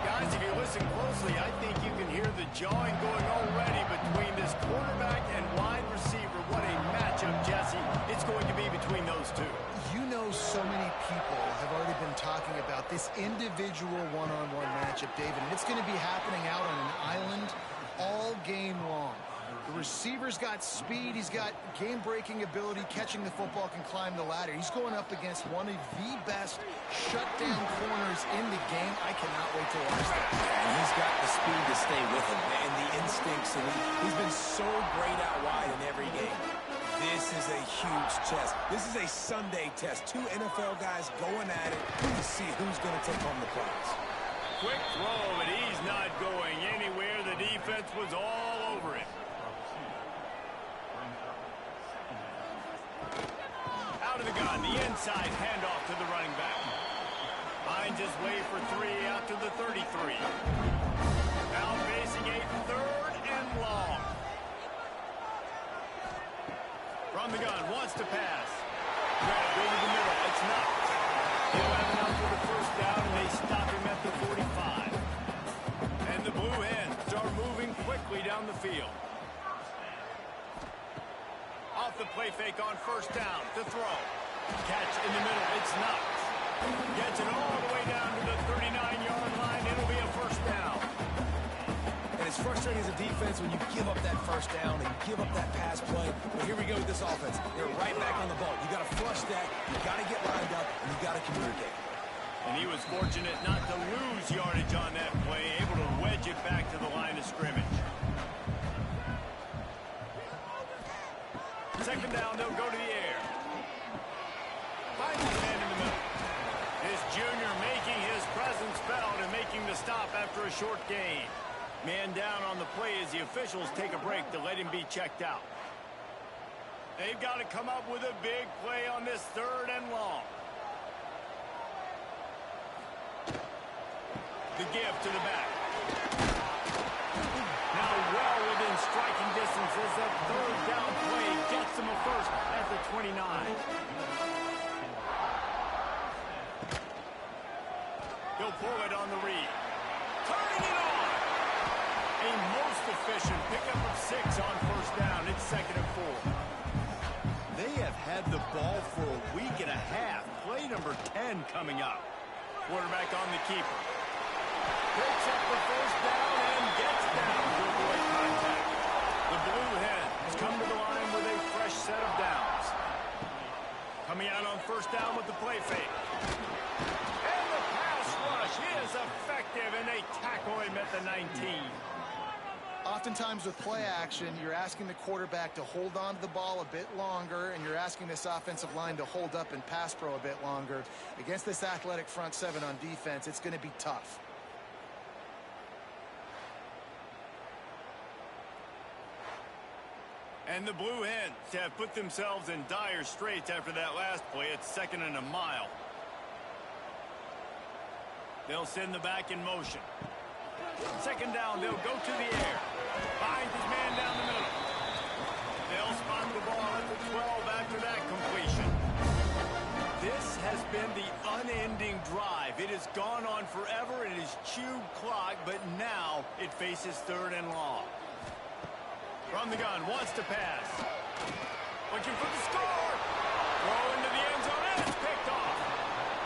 Guys, if you listen closely, I think you can hear the jawing going already between this quarterback and wide receiver. What a matchup, Jesse, it's going to be between those two. You know, so many people have already been talking about this individual one-on-one matchup, David, and it's going to be happening out on an island all game long. The receiver's got speed. He's got game-breaking ability, catching the football, can climb the ladder. He's going up against one of the best shutdown corners in the game. I cannot wait to watch that. And he's got the speed to stay with him and the instincts. And he's been so great out wide in every game. This is a huge test. This is a Sunday test. 2 NFL guys going at it to see who's going to take home the prize. Quick throw, but he's not going anywhere. The defense was all over it. Out of the gun, the inside handoff to the running back. Finds his way for 3 out to the 33. Now facing a 3rd and long. From the gun, wants to pass. Grabbed over the middle, it's not. He'll have enough for the first down, and they stop him at the 45. And the Blue Hens are moving quickly down the field. Off the play fake on first down to throw. Catch in the middle. It's not. Gets it all the way down to the 39-yard line. It'll be a first down. And it's frustrating as a defense when you give up that first down and give up that pass play. But here we go with this offense. They're right back on the ball. You got to flush that. You got to get lined up, and you got to communicate. And he was fortunate not to lose yardage on that play, able to wedge it back to the line of scrimmage. Second down, they'll go to the air. Finds his man in the middle. This junior making his presence felt and making the stop after a short gain. Man down on the play as the officials take a break to let him be checked out. They've got to come up with a big play on this 3rd and long. The give to the back. Now well within striking distance as that 3rd down play gets him a first at the 29. He'll pull it on the read. Turning it on. A most efficient pickup of 6 on first down. It's 2nd and 4. They have had the ball for a week and a half. Play number 10 coming up. Quarterback on the keeper. Picks up the first down and gets down to avoid contact. The Blue Hens come to the line with a fresh set of downs. Coming out on first down with the play fake. And the pass rush is effective, and they tackle him at the 19. Oftentimes with play action, you're asking the quarterback to hold on to the ball a bit longer, and you're asking this offensive line to hold up and pass pro a bit longer. Against this athletic front 7 on defense, it's going to be tough. And the Blue Hens have put themselves in dire straits after that last play. It's 2nd and a mile. They'll send the back in motion. Second down, they'll go to the air. Finds his man down the middle. They'll spot the ball at the 12 after that completion. This has been the unending drive. It has gone on forever. It has chewed clock, but now it faces 3rd and long. From the gun, wants to pass. Looking for the score. Throw into the end zone, and it's picked off.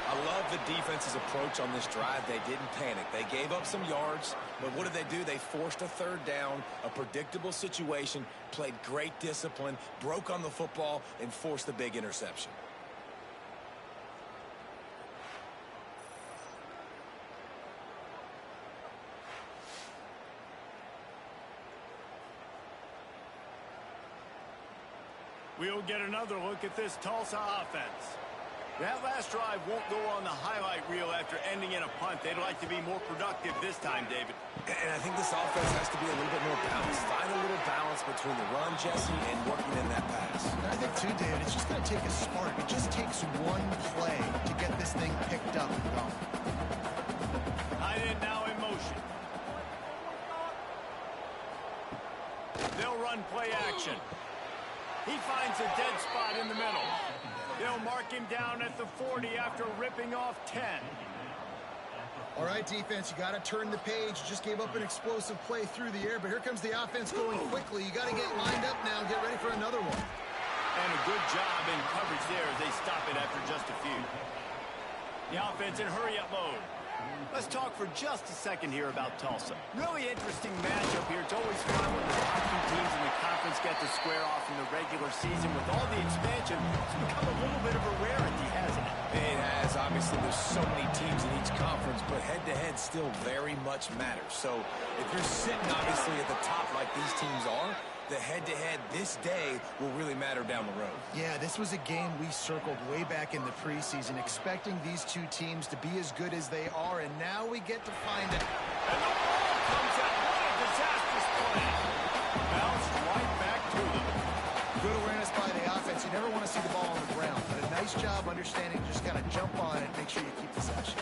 I love the defense's approach on this drive. They didn't panic. They gave up some yards, but what did they do? They forced a third down, a predictable situation, played great discipline, broke on the football, and forced the big interception. We'll get another look at this Tulsa offense. That last drive won't go on the highlight reel after ending in a punt. They'd like to be more productive this time, David. And I think this offense has to be a little bit more balanced. Find a little balance between the run, Jesse, and working in that pass. And I think, too, David, it's just going to take a spark. It just takes one play to get this thing picked up and going. Tight end now in motion. They'll run play action. He finds a dead spot in the middle. They'll mark him down at the 40 after ripping off 10. All right, defense, you got to turn the page. Just gave up an explosive play through the air, but here comes the offense going quickly. You got to get lined up now and get ready for another one. And a good job in coverage there as they stop it after just a few. The offense in hurry-up mode. Let's talk for just a second here about Tulsa. Really interesting matchup here. It's always fun when the top two teams in the conference get to square off in the regular season. With all the expansion, it's become a little bit of a rarity, hasn't it? It has. Obviously, there's so many teams in each conference, but head-to-head still very much matters. So if you're sitting, obviously, at the top like these teams are, the head-to-head this day will really matter down the road. Yeah, this was a game we circled way back in the preseason, expecting these two teams to be as good as they are, and now we get to find it. And the ball comes out. What a disastrous play. Bounced right back to them. Good awareness by the offense. You never want to see the ball on the ground, but a nice job understanding just kind of jump on it and make sure you keep possession.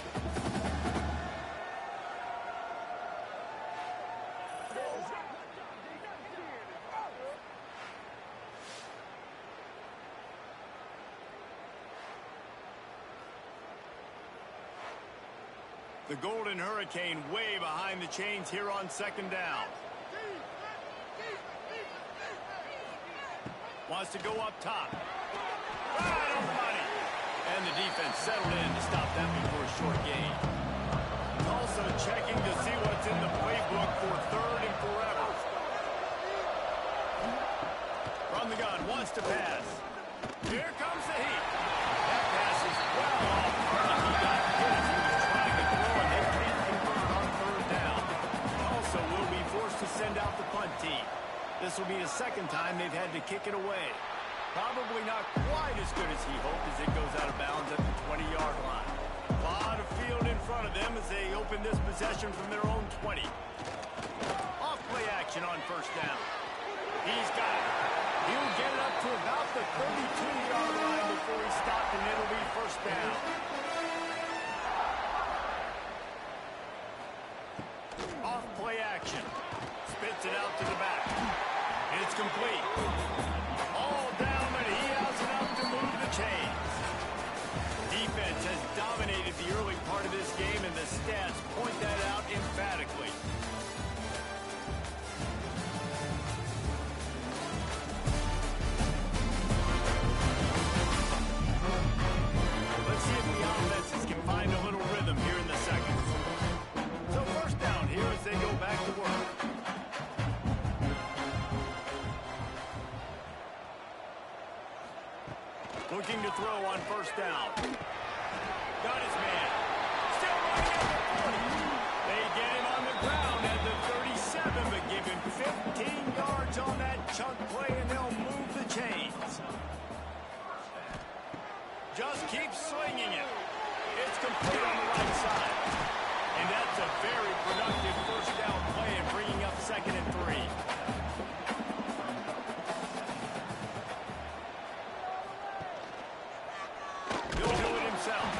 The Golden Hurricane way behind the chains here on second down. Wants to go up top. Right on the money. And the defense settled in to stop that before a short gain. Also checking to see what's in the playbook for third and forever. From the gun, wants to pass. Here comes the heat. That pass is well off target. He got hit as he was trying to throw, and they can't convert on third down. Also will be forced to send out the punt team. This will be the second time they've had to kick it away. Probably not quite as good as he hoped as it goes out of bounds at the 20-yard line. A lot of field in front of them as they open this possession from their own 20. Off play action on first down. He's got it. He'll get it up to about the 32-yard line before he's stopped, and it'll be first down. Off play action. Spits it out to the back. It's complete. All down, but he has enough to move the chains. Defense has dominated the early part of this game, and the stats point that out emphatically. Let's see if the offenses can find a little rhythm here in the second. So first down here as they go back to work. Looking to throw on first down. Got his man. Still running at the 40. They get him on the ground at the 37, but give him 15 yards on that chunk play, and they'll move the chains. Just keep slinging it. It's complete on the right side. And that's a very productive first down play and bringing up second and 3. He'll do it himself.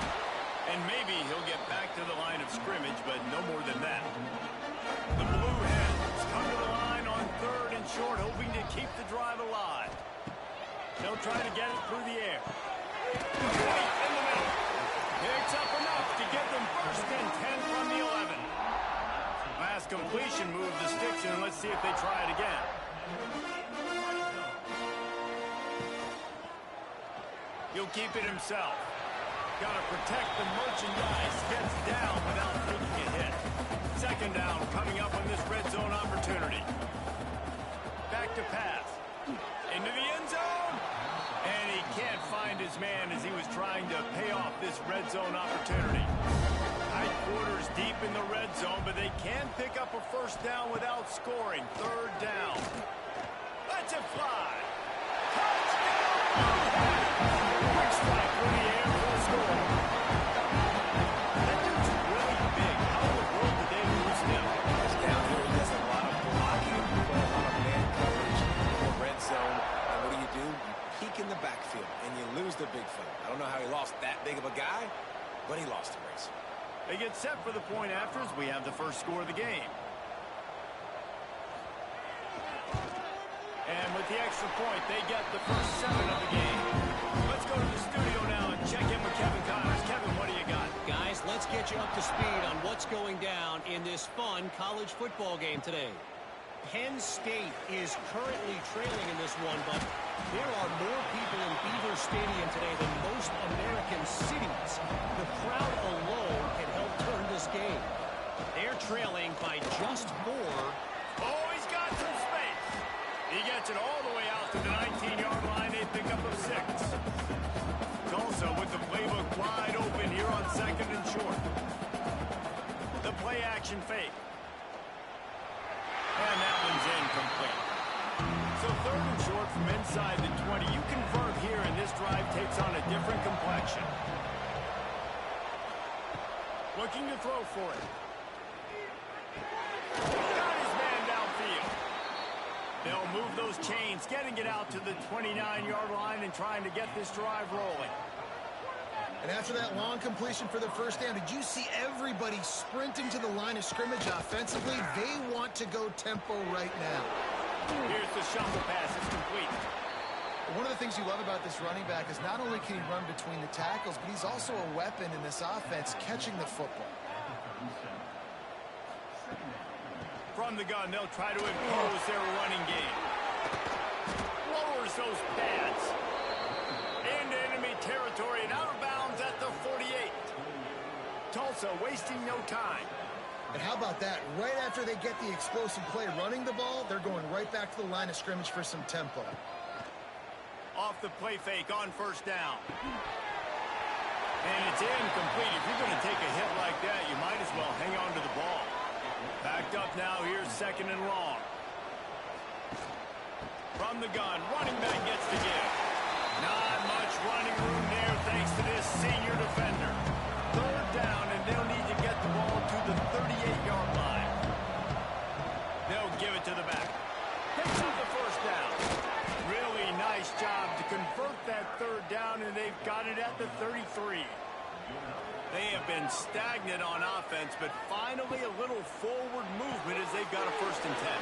And maybe he'll get back to the line of scrimmage, but no more than that. The Blue Hens come to the line on third and short, hoping to keep the drive alive. They'll try to get it through the air. Right in the middle. Picks up enough to get them first and 10 from the 11. Last completion moved the sticks, and let's see if they try it again. He'll keep it himself. Got to protect the merchandise. Gets down without taking a hit. Second down coming up on this red zone opportunity. Back to pass. Into the end zone. And he can't find his man as he was trying to pay off this red zone opportunity. Tight quarters deep in the red zone, but they can pick up a first down without scoring. Third down. Let's it fly. Touchdown! Quick strike through the air for the score. That dude's really big. How in the world did they lose him? He's down here. He does a lot of blocking, a lot of man coverage in the red zone. And what do? You peek in the backfield, and you lose the big fella. I don't know how he lost that big of a guy, but he lost the race. They get set for the point after as we have the first score of the game. And with the extra point, they get the first 7 of the game. Let's go to the studio now and check in with Kevin Connors. Kevin, what do you got? Guys, let's get you up to speed on what's going down in this fun college football game today. Penn State is currently trailing in this one, but there are more people in Beaver Stadium today than most American cities. The crowd alone can help turn this game. They're trailing by just 4. Oh, he's got some space. He gets it all the way out to the 19-yard line. They pick up a 6. Tulsa with the playbook wide open here on second and short. The play action fake. And that one's incomplete. So third and short from inside the 20. You convert here, and this drive takes on a different complexion. Looking to throw for it. Got his man downfield. They'll move those chains, getting it out to the 29-yard line and trying to get this drive rolling. And after that long completion for the first down, did you see everybody sprinting to the line of scrimmage offensively? They want to go tempo right now. Here's the shuffle pass. It's complete. One of the things you love about this running back is not only can he run between the tackles, but he's also a weapon in this offense catching the football. From the gun, they'll try to impose their running game. Lowers those pads. Into enemy territory and out of bounds at the 48. Tulsa wasting no time. And how about that? Right after they get the explosive play running the ball, they're going right back to the line of scrimmage for some tempo. Off the play fake on first down. And it's incomplete. If you're going to take a hit like that, you might as well hang on to the ball. Backed up now. Here's second and long. From the gun, running back gets the give. Not much running room there thanks to this senior defender. Third down, and they'll need to get the ball to the 38-yard line. They'll give it to the back. Picks up the first down. Really nice job to convert that third down, and they've got it at the 33. They have been stagnant on offense, but finally a little forward movement as they've got a first and 10.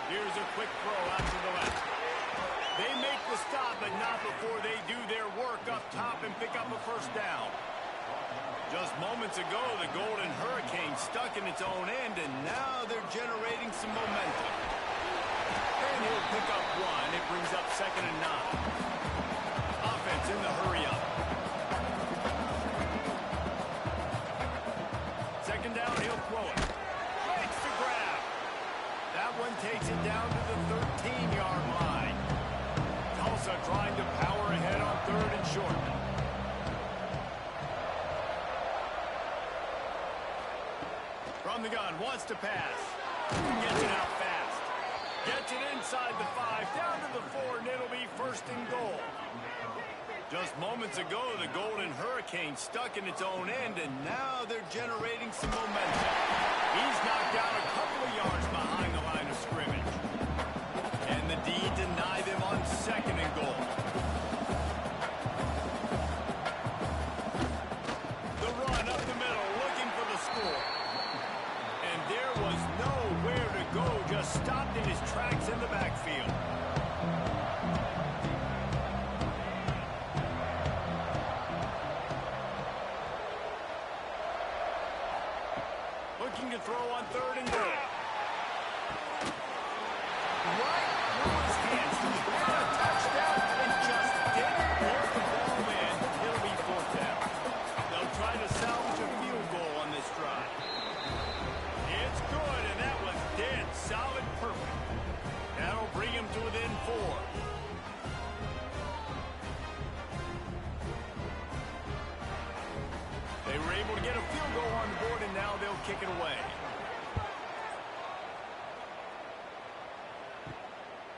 Here's a quick throw out to the left. They make the stop, but not before they do their work up top and pick up a first down. Just moments ago, the Golden Hurricane stuck in its own end, and now they're generating some momentum. And he'll pick up 1. It brings up second and 9. Offense in the hurry-up. Second down, he'll throw it. Makes the grab. That one takes it down to the 13-yard line. Tulsa trying to power ahead on third and short. From the gun, wants to pass. Gets it out fast. Gets it inside the 5, down to the 4, and it'll be first and goal. Just moments ago, the Golden Hurricane stuck in its own end, and now they're generating some momentum. He's knocked down a couple of yards behind the line of scrimmage. And the D deny them on second and goal. The run up the middle, looking for the score. And there was nowhere to go, just stopped in his tracks in the backfield. Looking to throw on third and goal. Right through his hands. He had a touchdown and just didn't pull the ball in. It'll be fourth down. kick it away.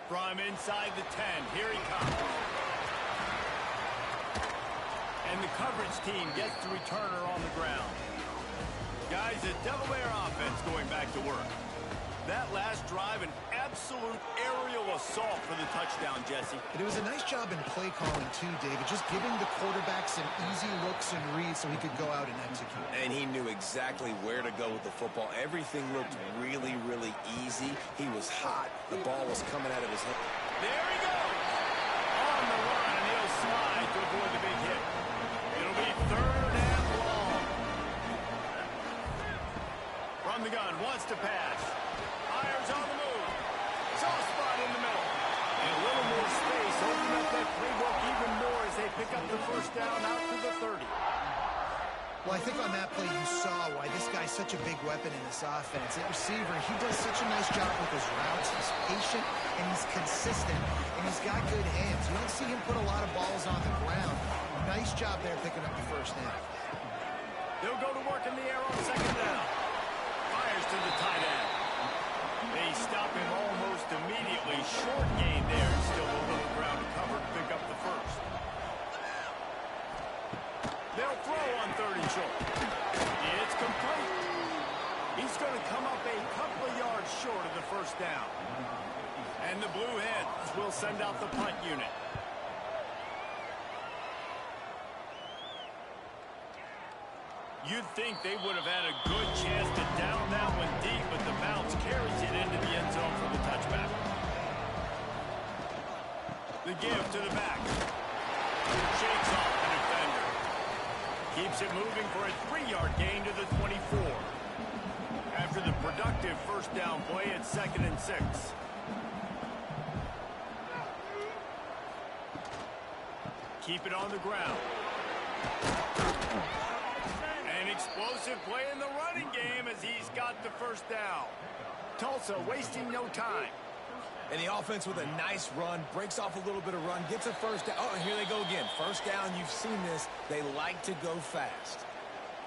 From inside the 10, here he comes. And the coverage team gets the returner on the ground. Guys, the Delaware offense going back to work. That last drive, an absolute aerial assault for the touchdown, Jesse. But it was a nice job in play calling, too, David. Just giving the quarterback some easy looks and reads so he could go out and execute. And he knew exactly where to go with the football. Everything looked really, really easy. He was hot. The ball was coming out of his hand. There he goes! On the run, and he'll slide to avoid the big hit. It'll be 3rd and long. From the gun, wants to pass. Fires on the move. Soft spot in the middle. And a little more space, opening up that playbook even more as they pick up the first down out to the 30. Well, I think on that play you saw why this guy's such a big weapon in this offense. At receiver, he does such a nice job with his routes. He's patient, and he's consistent, and he's got good hands. You don't see him put a lot of balls on the ground. Nice job there picking up the first down. They'll go to work in the air on 2nd down. Fires to the tight end. They stop him almost immediately. Short gain there. Still a little ground to cover to pick up the first. They'll throw on 3rd and short. It's complete. He's going to come up a couple of yards short of the first down. And the Blue Hens will send out the punt unit. You'd think they would have had a good chance to down that one deep, but the bounce carries it into the end zone for the touchback. The give to the back. Shakes off the defender. Keeps it moving for a 3-yard gain to the 24. After the productive first down play at 2nd and 6. Keep it on the ground. An explosive play in the running game as he's got the first down. Tulsa wasting no time. And the offense with a nice run, breaks off a little bit of run, gets a first down. Oh, and here they go again. First down, you've seen this. They like to go fast.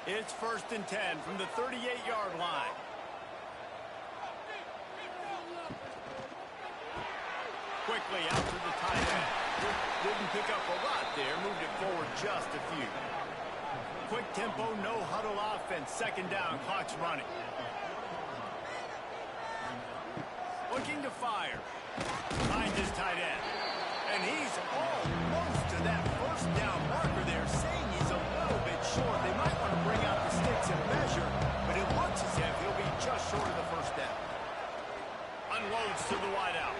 It's 1st and 10 from the 38-yard line. Quickly out to the tight end. Didn't pick up a lot there, moved it forward just a few. Quick tempo, no huddle offense. 2nd down, clock's running. Looking to fire. Finds his tight end. And he's almost to that first down marker there, saying he's a little bit short. They might want to bring out the sticks and measure, but it looks as if he'll be just short of the first down. Unloads to the wideout.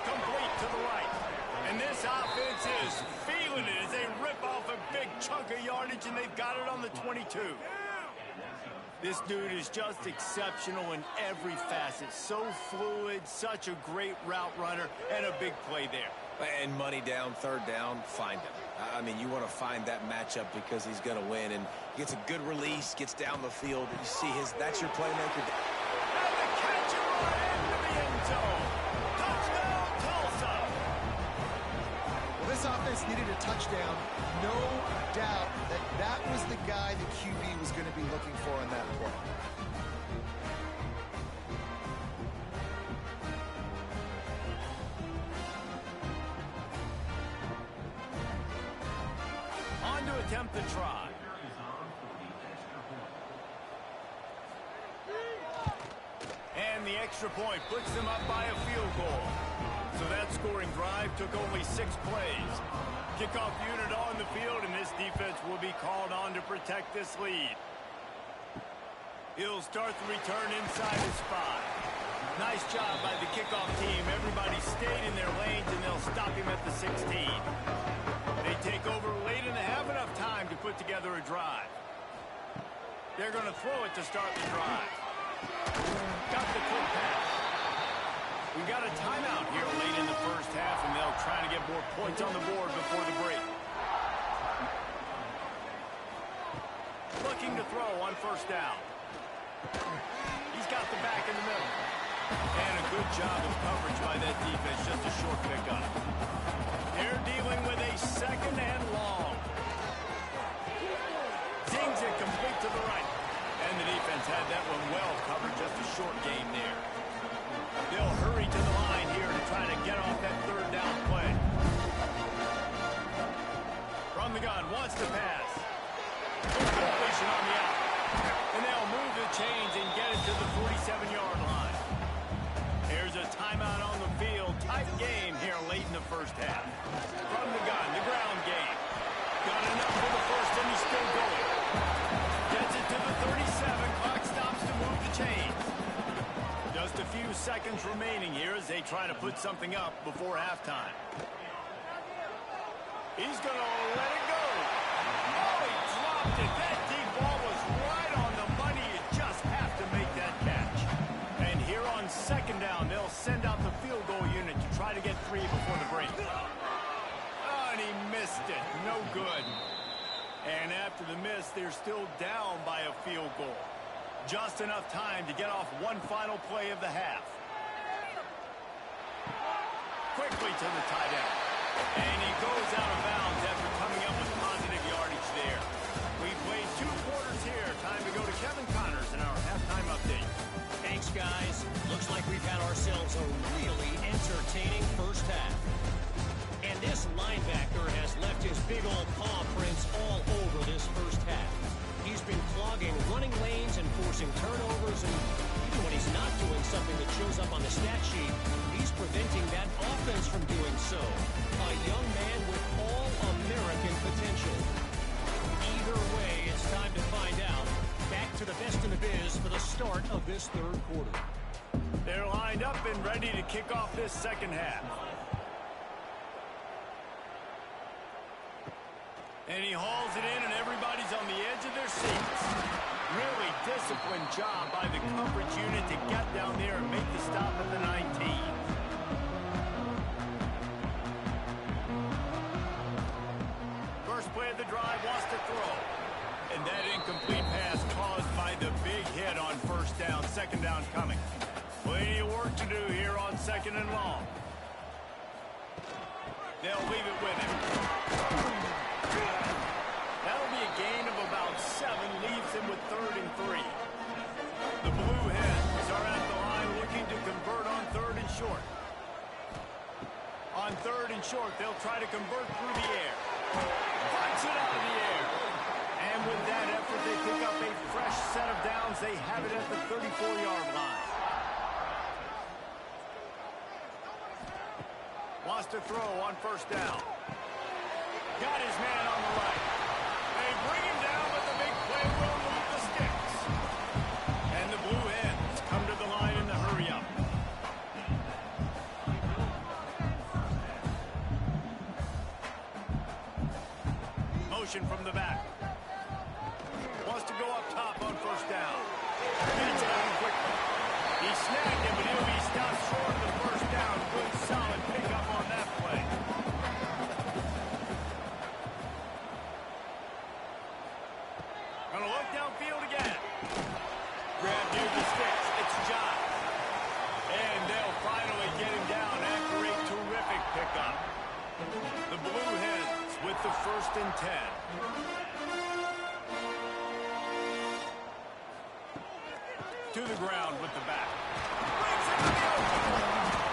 Complete to the right. And this offense is feeling it as they rip off a big chunk of yardage, and they've got it on the 22. This dude is just exceptional in every facet. So fluid, such a great route runner, and a big play there. And money down, 3rd down, find him. I mean, you want to find that matchup because he's going to win, and gets a good release, gets down the field. You see that's your playmaker. And the catch right into the end zone. Touchdown, Tulsa. Well, this offense needed a touchdown. No doubt that was the guy the QB was going to be looking for on that play. On to attempt the try. And the extra point puts them up by a field goal. So that scoring drive took only 6 plays. Kickoff unit on the field, and this defense will be called on to protect this lead. He'll start the return inside his 5. Nice job by the kickoff team. Everybody stayed in their lanes, and they'll stop him at the 16. They take over late and they have enough time to put together a drive. They're going to throw it to start the drive. Got the quick pass. We got a timeout here late in the first half, and they'll try to get more points on the board before the break. Looking to throw on first down. He's got the back in the middle. And a good job of coverage by that defense, just a short pickup. They're dealing with a 2nd and long. Zings it complete to the right. And the defense had that one seconds remaining here as they try to put something up before halftime. He's going to let it go. Oh, he dropped it. That deep ball was right on the money. You just have to make that catch. And here on second down, they'll send out the field goal unit to try to get 3 before the break. Oh, and he missed it. No good. And after the miss, they're still down by a field goal. Just enough time to get off one final play of the half. Quickly to the tight end. And he goes out of bounds after coming up with positive yardage there. We've played 2 quarters here. Time to go to Kevin Connors in our halftime update. Thanks, guys. Looks like we've had ourselves a really entertaining first half. And this linebacker has left his big old paw prints all over this first half. He's been clogging running lanes and forcing turnovers, and even when he's not doing something that shows up on the stat sheet, he's preventing that offense from doing so. A young man with all-American potential. Either way, it's time to find out. Back to the best in the biz for the start of this third quarter. They're lined up and ready to kick off this second half. And he hauls it in, and everybody's on the edge of their seats. Really disciplined job by the coverage unit to get down there and make the stop at the 19. First play of the drive wants to throw. And that incomplete pass caused by the big hit on first down. Second down coming. Plenty of work to do here on second and long. They'll leave it with him. That'll be a gain of about 7, leaves him with 3rd and 3. The Blue Hens are at the line looking to convert on 3rd and short. On 3rd and short, they'll try to convert through the air. Punch it out of the air. And with that effort, they pick up a fresh set of downs. They have it at the 34-yard line. Wants to throw on first down. Got his man on the right. They bring him down, but the big play will move the sticks. And the Blue Hens come to the line in the hurry-up. Motion from the back. Wants to go up top on first down. Gets it out quickly. He snagged him, but he'll be stopped short of the first down. Good, solid pickup on that play. Gonna look downfield again. Grab near the sticks. It's John. And they'll finally get him down after a terrific pickup. The Blue Hens with the 1st and 10. To the ground with the back. Brings it to the open.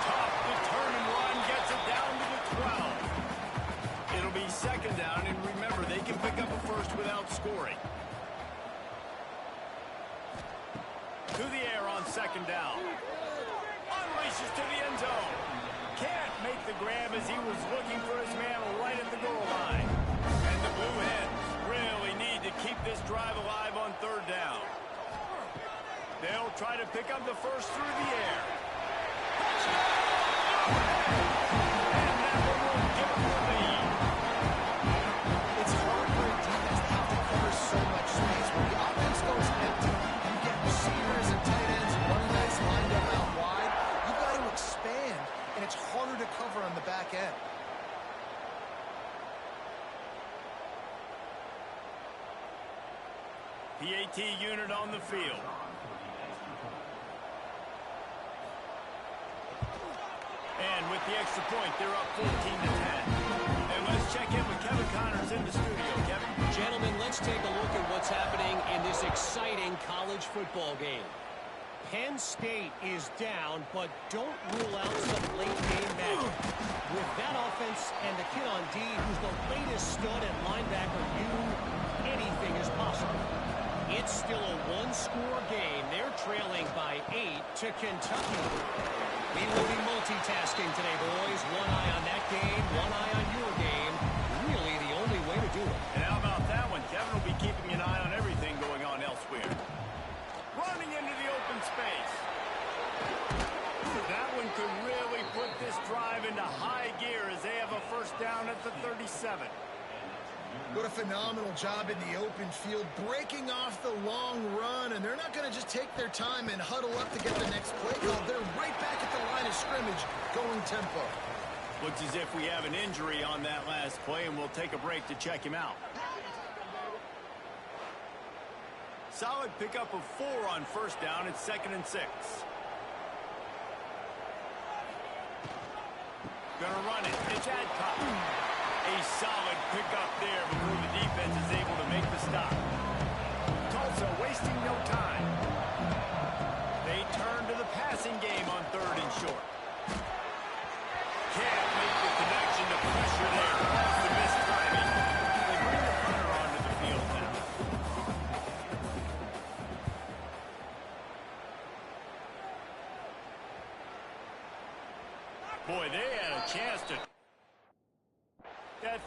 Tough to turn and run. Gets it down to the 12. It'll be second down, and remember, they can pick up a first without scoring. To the air on second down. Unleashes to the end zone. Can't make the grab as he was looking for his man right at the goal line. And the Blue Hens really need to keep this drive alive on 3rd down. They'll try to pick up the first through the air. And that one will give them the lead. It's hard for a defense to have to cover so much space. When the offense goes empty, you get receivers and tight ends and running backs lined up out wide. You've got to expand, and it's harder to cover on the back end. PAT unit on the field. And with the extra point, they're up 14 to 10. And let's check in with Kevin Connors in the studio. Kevin? Gentlemen, let's take a look at what's happening in this exciting college football game. Penn State is down, but don't rule out some late game magic. With that offense and the kid on D, who's the latest stud at linebacker, anything is possible. It's still a one-score game. They're trailing by 8 to Kentucky. We will be multitasking today, boys. One eye on that game, one eye on your game. Really the only way to do it. And how about that one? Kevin will be keeping an eye on everything going on elsewhere. Running into the open space. phenomenal job in the open field, breaking off the long run, and they're not going to just take their time and huddle up to get the next play call. They're right back at the line of scrimmage, going tempo. Looks as if we have an injury on that last play, and we'll take a break to check him out. Solid pickup of 4 on first down. It's 2nd and 6. Gonna run it. It's Adcock. A solid pickup there before the defense is able to make the stop. Tulsa wasting no time. They turn to the passing game on 3rd and short. Can't make the connection to pressure there. That's the missed timing. They bring the punter onto the field now. Boy, they had a chance to... That...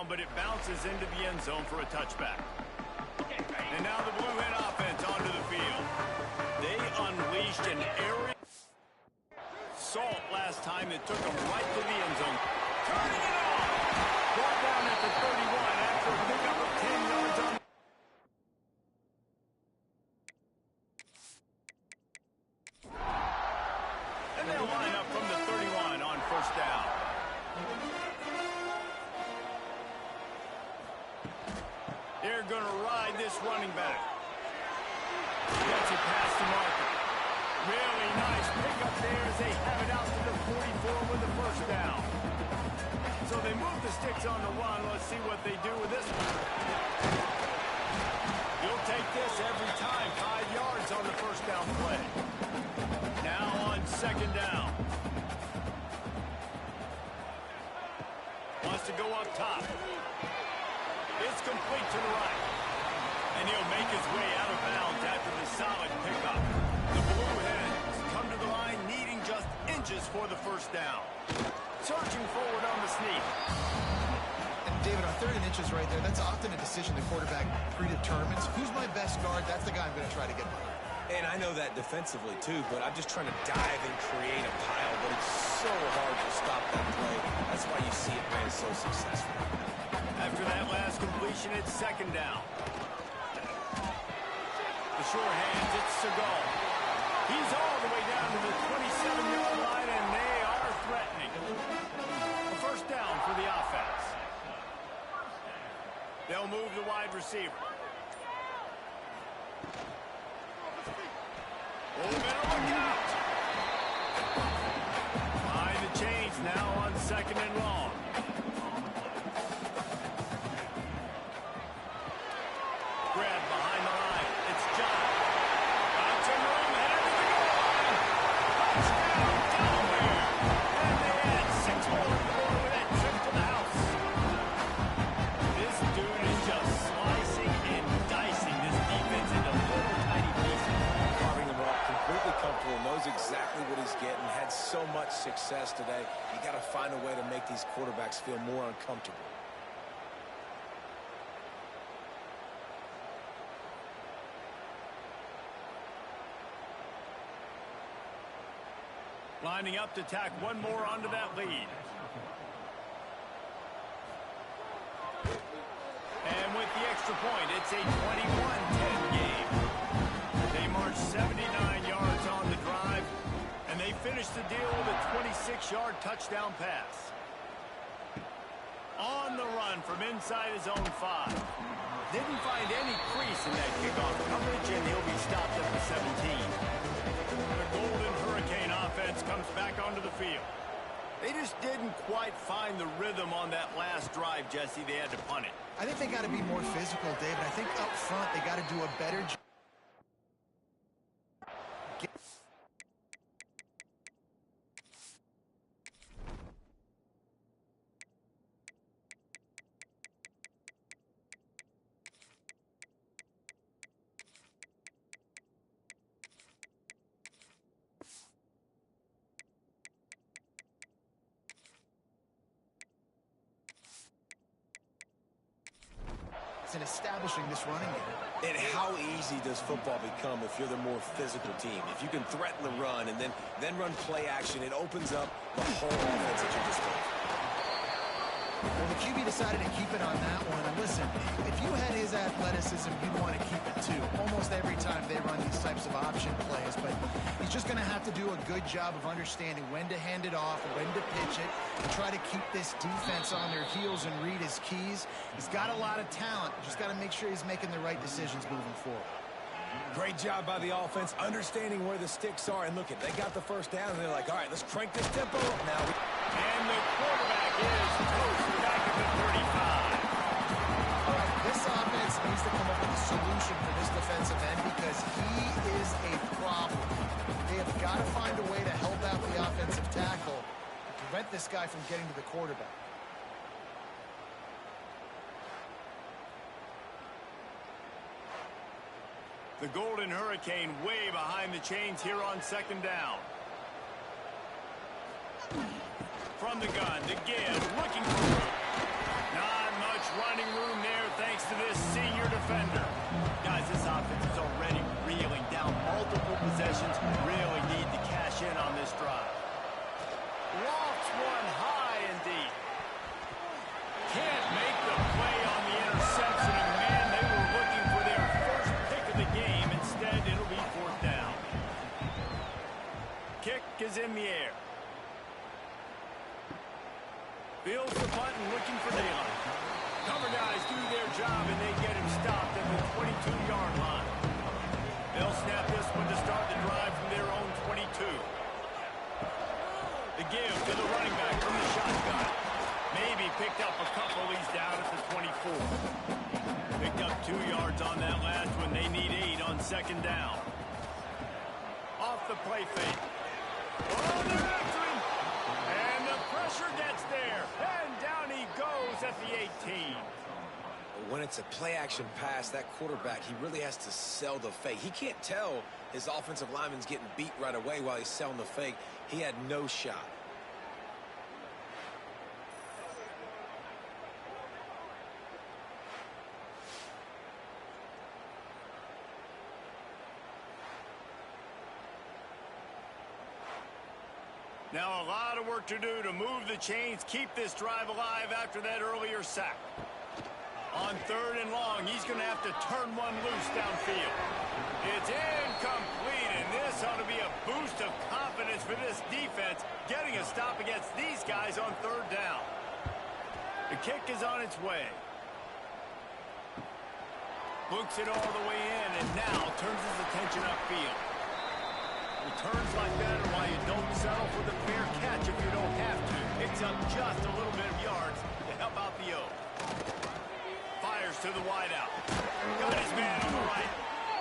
But it bounces into the end zone for a touchback. And now the Blue Hen offense onto the field. They unleashed an aerial assault last time that took them right to the end zone. Turning it on! Brought down at the 31 after a pickup of 10 yards on. And they'll line up from the 31 on first down. They're going to ride this running back. Gets it past the marker. Really nice pickup there as they have it out to the 44 with the first down. So they move the sticks on the run. Let's see what they do with this one. You'll take this every time. 5 yards on the first down play. Now on 2nd down. Wants to go up top. It's complete to the right. And he'll make his way out of bounds after the solid pickup. The Blue Hens come to the line needing just inches for the first down. Searching forward on the sneak. And David, on 3rd and inches right there, that's often a decision the quarterback predetermines. Who's my best guard? That's the guy I'm going to try to get behind. And I know that defensively, too, but I'm just trying to dive and create a pile, but it's so hard to stop that play. That's why you see it, man, so successful. After that last completion, it's 2nd down. The short hands, it's Seagal. He's all the way down to the 27-yard line, and they are threatening. A first down for the offense. They'll move the wide receiver. Oh, man, look out! Behind the chains now on 2nd and long. Grab behind the line. It's John. Got some room, headed to the goal line. Touchdown, Delaware. And they add 6 more with that trip to the house. This dude is just slicing and dicing this defense into little tiny pieces. Carving them up, completely comfortable, knows exactly what he's getting, had so much success today. You got to find a way to make these quarterbacks feel more uncomfortable. Lining up to tack one more onto that lead. And with the extra point, it's a 21-10 game. They march 79 yards on the drive, and they finish the deal with a 26-yard touchdown pass. On the run from inside his own 5. Didn't find any crease in that kickoff coverage, and he'll be stopped at the 17. The Golden Hurricane offense comes back onto the field. They just didn't quite find the rhythm on that last drive, Jesse. They had to punt it. I think they got to be more physical, David. I think up front they got to do a better job. impacts in establishing this running game. And how easy does football become if you're the more physical team? If you can threaten the run and then run play action, it opens up the whole offense at your disposal. Well, the QB decided to keep it on that one. And listen, if you had his athleticism, you'd want to keep it too. Almost every time they run these types of option plays. But he's just going to have to do a good job of understanding when to hand it off, when to pitch it, and try to keep this defense on their heels and read his keys. He's got a lot of talent. Just got to make sure he's making the right decisions moving forward. Great job by the offense, understanding where the sticks are. And look, they got the first down, and they're like, all right, let's crank this tempo up now. And the quarterback is toast back at the 35. All right, this offense needs to come up with a solution for this defensive end because he is a problem. They have got to find a way to help out the offensive tackle and prevent this guy from getting to the quarterback. The Golden Hurricane way behind the chains here on second down. From the gun, the give, looking for room. Not much running room there thanks to this senior defender. Guys, this offense is already reeling down multiple possessions. Really need to cash in on this drive. Lofts one high and deep. Can't make the play on the interception. And man, they were looking for their first pick of the game. Instead, it'll be fourth down. Kick is in the air. Fields the punt and looking for daylight. Cover guys do their job and they get him stopped at the 22-yard line. They'll snap this one to start the drive from their own 22. The give to the running back from the shotgun. Maybe picked up a couple. He's down at the 24. Picked up 2 yards on that last one. They need 8 on second down. Off the play fake. Oh, they're after him. And the pressure gets there. And down he goes at the 18. When it's a play-action pass, that quarterback, he really has to sell the fake. He can't tell his offensive lineman's getting beat right away while he's selling the fake. He had no shot. Now a lot of work to do to move the chains, keep this drive alive after that earlier sack. On third and long, he's going to have to turn one loose downfield. It's incomplete, and this ought to be a boost of confidence for this defense, getting a stop against these guys on third down. The kick is on its way. Books it all the way in, and now turns his attention upfield. Returns like that are why you don't settle for the fair catch if you don't have to. Picks up just a little bit of yards to help out the O. Fires to the wideout. Got his man on the right.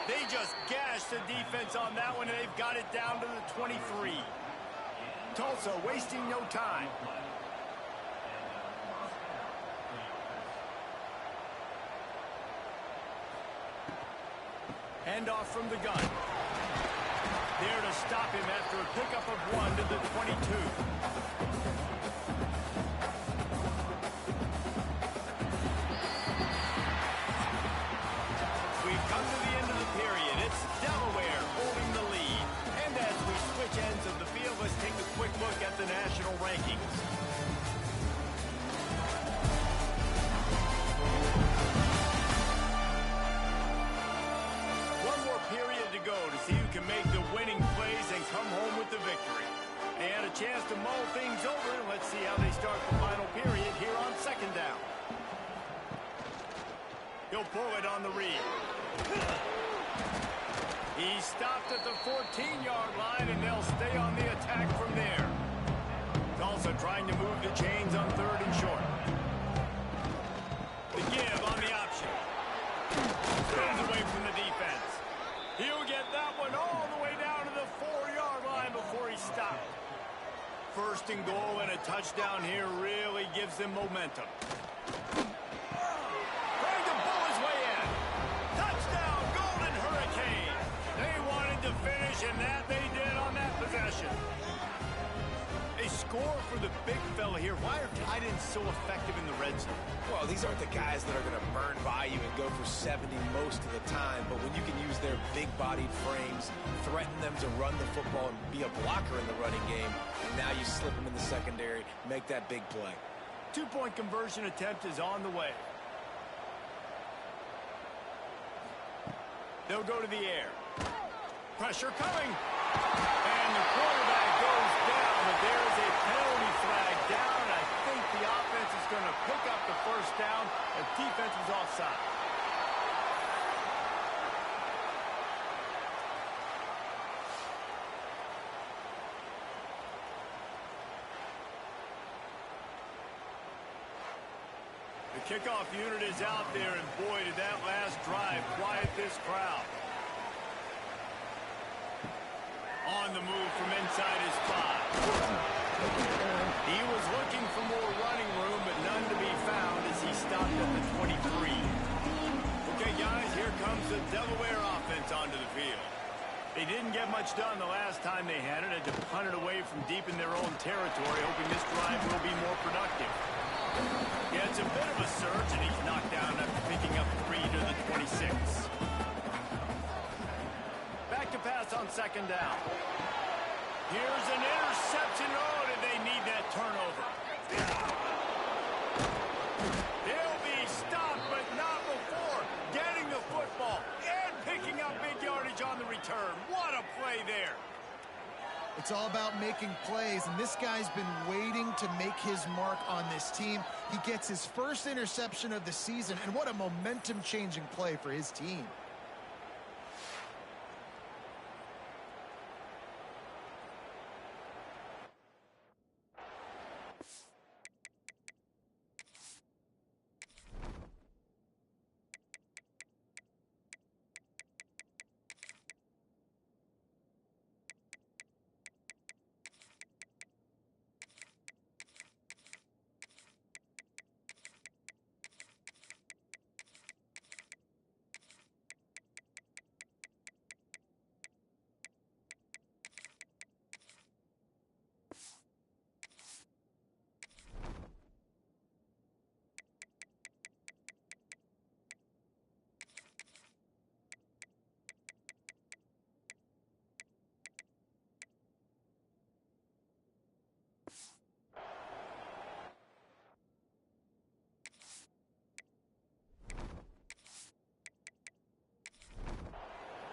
They just gashed the defense on that one, and they've got it down to the 23. Tulsa wasting no time. Handoff from the gun. There to stop him after a pickup of 1 to the 22. We've come to the end of the period. It's Delaware holding the lead. And as we switch ends of the field, let's take a quick look at the national rankings. One more period to go to see who can make the winning plays and come home with the victory. And a chance to mull things over. Let's see how they start the final period here on second down. He'll pull it on the read. He stopped at the 14-yard line, and they'll stay on the attack from there. Tulsa trying to move the chains on third and short. The give on the option. Spins away from the defense. He'll get that one all the way down to the 4-yard line before he stopped. First and goal and a touchdown here really gives them momentum. Trying to pull his way in. Touchdown, Golden Hurricane. They wanted to finish, and that they did on that possession. they score for the big fella here. Why are tight ends so effective in the red zone? Well, these aren't the guys that are going to burn by you and go for 70 most of the time, but when you can use their big-bodied frames, threaten them to run the football and be a blocker in the running game, and now you slip them in the secondary, make that big play. Two-point conversion attempt is on the way. They'll go to the air. Pressure coming. And the quarterback goes down, but there is a penalty flag down. I think the offense is going to pick up the first down. The defense was offside. The kickoff unit is out there, and boy, did that last drive quiet this crowd. On the move from inside his 5. He was looking for more running room, but none to be found as he stopped at the 23. Okay, guys, here comes the Delaware offense onto the field. They didn't get much done the last time they had it. Had to punt it away from deep in their own territory, hoping this drive will be more productive. Yeah, it's a bit of a surge, and he's knocked down after picking up 3 to the 26. Back to pass on second down. Here's an interception. Oh, did they need that turnover? They'll be stopped, but not before getting the football and picking up big yardage on the return. What a play there. It's all about making plays, and this guy's been waiting to make his mark on this team. He gets his first interception of the season, and what a momentum-changing play for his team.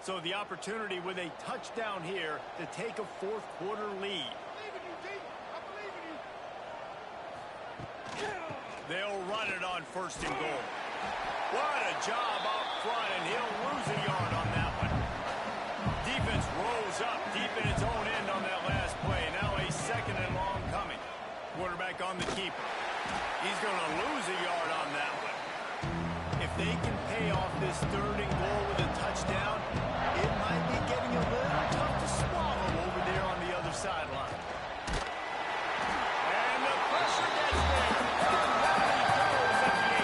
So the opportunity with a touchdown here to take a fourth quarter lead. They'll run it on first and goal. What a job up front, and he'll lose a yard on that one. Defense rolls up deep in its own end on that last play. Now a second and long coming. Quarterback on the keeper. He's going to lose a yard on that one. If they can pay off this third and goal with a touchdown, it might be getting a little tough to swallow over there on the other sideline. And the pressure gets there. And down he goes at the 18.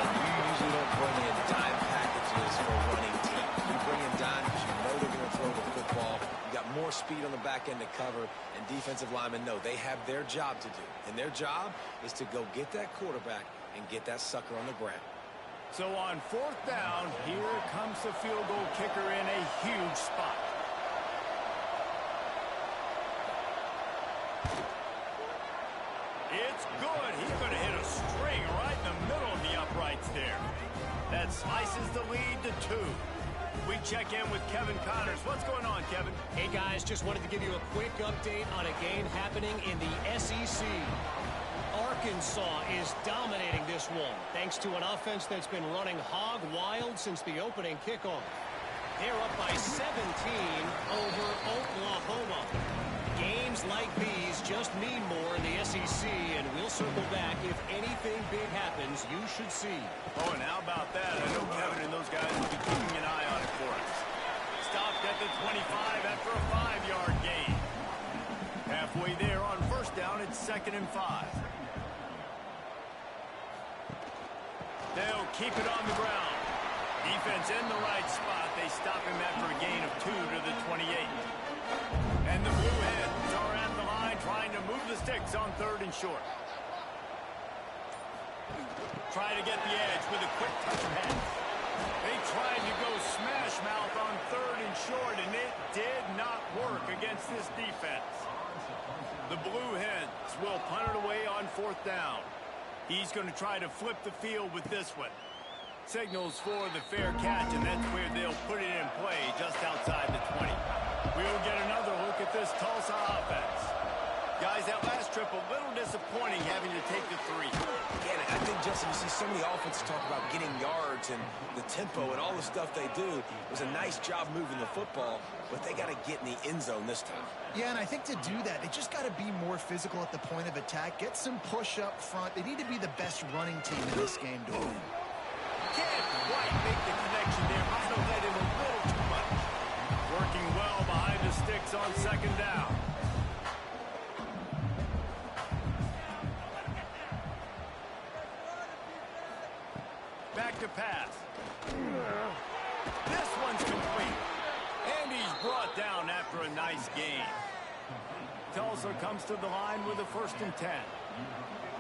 And you usually don't bring in dime packages for a running team. You bring in dime because you know they're going to throw the football. You got more speed on the back end to cover, and defensive linemen know they have their job to do. And their job is to go get that quarterback and get that sucker on the ground. So on fourth down, here comes the field goal kicker in a huge spot. It's good. He's going to hit a string right in the middle of the uprights there. That slices the lead to 2. We check in with Kevin Connors. What's going on, Kevin? Hey, guys, just wanted to give you a quick update on a game happening in the SEC. Arkansas is dominating this one, thanks to an offense that's been running hog wild since the opening kickoff. They're up by 17 over Oklahoma. Games like these just mean more in the SEC, and we'll circle back. If anything big happens, you should see. Oh, and how about that? I know Kevin and those guys will be keeping an eye on it for us. Stopped at the 25 after a 5-yard gain. Halfway there on first down, it's 2nd and 5. They'll keep it on the ground. Defense in the right spot. They stop him after a gain of 2 to the 28. And the Blue Hens are at the line. trying to move the sticks on 3rd and short. Trying to get the edge with a quick touch of hands. They tried to go smash mouth on 3rd and short, and it did not work against this defense. The Blue Hens will punt it away on 4th down. He's going to try to flip the field with this one. Signals for the fair catch, and that's where they'll put it in play just outside the 20. We'll get another look at this Tulsa offense. Guys, that last trip a little disappointing having to take the 3. Again, I think, Justin, you see so many offenses talk about getting yards and the tempo and all the stuff they do. It was a nice job moving the football, but they got to get in the end zone this time. Yeah, and I think to do that, they just got to be more physical at the point of attack. Get some push up front. They need to be the best running team in this game to win. Can't quite make the connection there. Might have led him a little too much. Working well behind the sticks on 2nd down. Back to pass. This one's complete. And he's brought down after a nice gain. Tulsa comes to the line with a 1st and 10.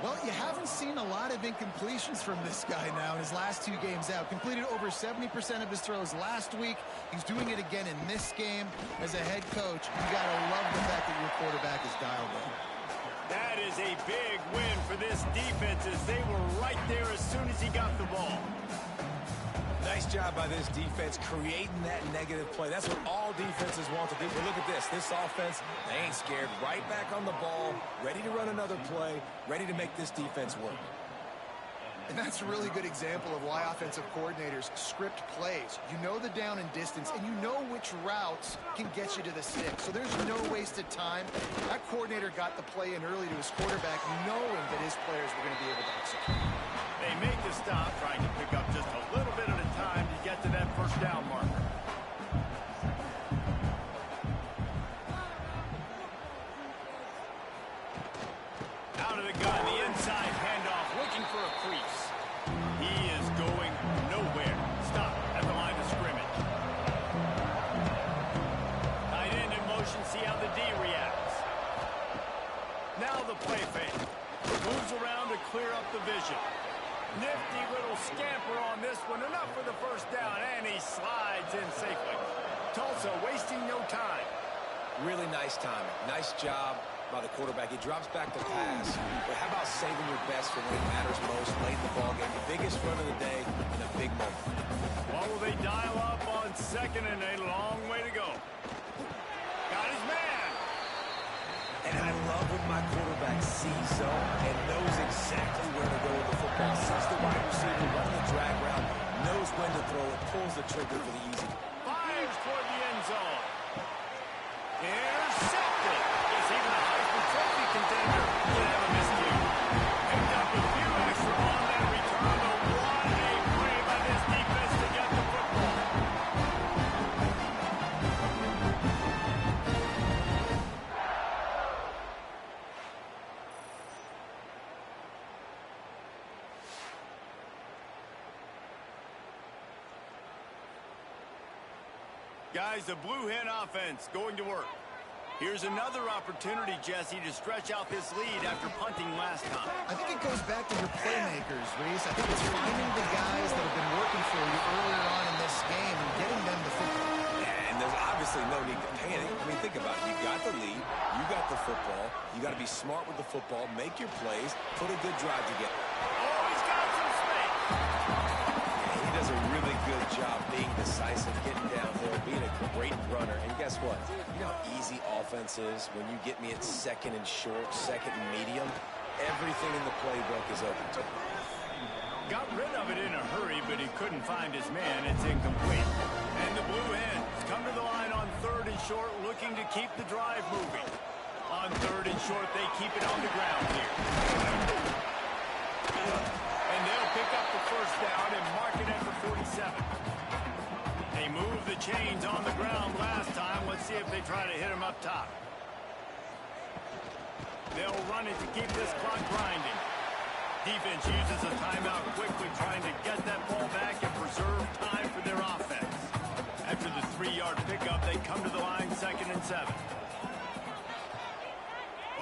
Well, you haven't seen a lot of incompletions from this guy now in his last 2 games out. Completed over 70% of his throws last week. He's doing it again in this game. As a head coach, you got to love the fact that your quarterback is dialed in. That is a big win for this defense as they were right there as soon as he got the ball. Nice job by this defense creating that negative play. That's what all defenses want to do. But look at this. This offense, they ain't scared. Right back on the ball, ready to run another play, ready to make this defense work. And that's a really good example of why offensive coordinators script plays. You know the down and distance, and you know which routes can get you to the stick. So there's no wasted time. That coordinator got the play in early to his quarterback, knowing that his players were going to be able to execute. They make the stop, trying to pick up just a little bit at a time to get to that 1st down marker. Out of the gun, the inside handoff, looking for a crease. He is going nowhere. Stop at the line of scrimmage. Tight end in motion, see how the D reacts. Now the play fake. Moves around to clear up the vision. Nifty little scamper on this one. Enough for the 1st down, and he slides in safely. Tulsa wasting no time. Really nice timing. Nice job by the quarterback. He drops back to pass. But how about saving your best for when it matters most, late in the ballgame, the biggest run of the day in a big moment. What will they dial up on 2nd and a long way to go? Got his man. And I love when my quarterback sees zone and knows exactly where to go with the football. Sees the wide receiver running the drag route, knows when to throw it, pulls the trigger for the easy. Fires toward the end zone. Intercepted. Guess even a Heisman Trophy contender can have a miscue. Picked up a few extra on that return, but what a play by this defense to get the football. Guys, the Blue Hen offense going to work. Here's another opportunity, Jesse, to stretch out this lead after punting last time. I think it goes back to your playmakers, Reese. I think it's finding the guys that have been working for you earlier on in this game and getting them the football. And there's obviously no need to panic. I mean, think about it. You got the lead. You got the football. You got to be smart with the football. Make your plays. Put a good drive together. Oh, he's got some space. Yeah, he does a really good job being decisive, getting downhill, being a great runner. And guess what? You know how easy offense is when you get me at 2nd and short, 2nd and medium? Everything in the playbook is open to him. Got rid of it in a hurry, but he couldn't find his man. It's incomplete. And the Blue Hens come to the line on 3rd and short, looking to keep the drive moving. On 3rd and short, they keep it on the ground here. And they'll pick up the 1st down and mark it at the 47. They moved the chains on the ground last time. Let's see if they try to hit him up top. They'll run it to keep this clock grinding. Defense uses a timeout quickly, trying to get that ball back and preserve time for their offense. After the 3-yard pickup, they come to the line 2nd and 7.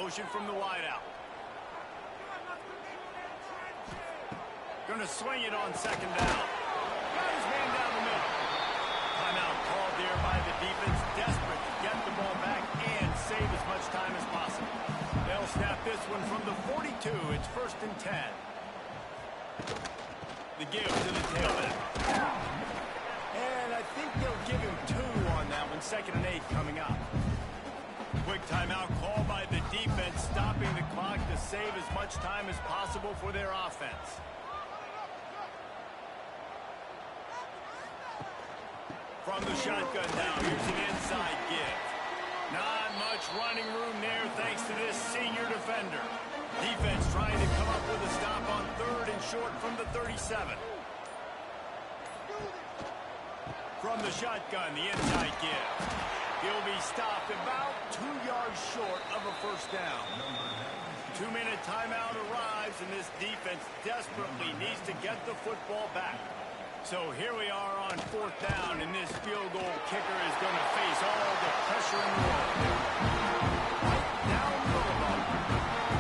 Motion from the wideout. Gonna swing it on second down. Got his man down the middle. Timeout called there by the defense, desperate to get the ball back and save as much time as possible. They'll snap this one from the 42. It's 1st and 10. The give to the tailback. And I think they'll give him 2 on that one. 2nd and 8 coming up. Quick timeout called by the defense, stopping the clock to save as much time as possible for their offense. From the shotgun now, here's an inside give. Not much running room there thanks to this senior defender. Defense trying to come up with a stop on 3rd and short from the 37. From the shotgun, the inside give. He'll be stopped about 2 yards short of a 1st down. 2-minute timeout arrives, and this defense desperately needs to get the football back. So here we are on 4th down, and this field goal kicker is going to face all the pressure in the world. Right down Boulevard.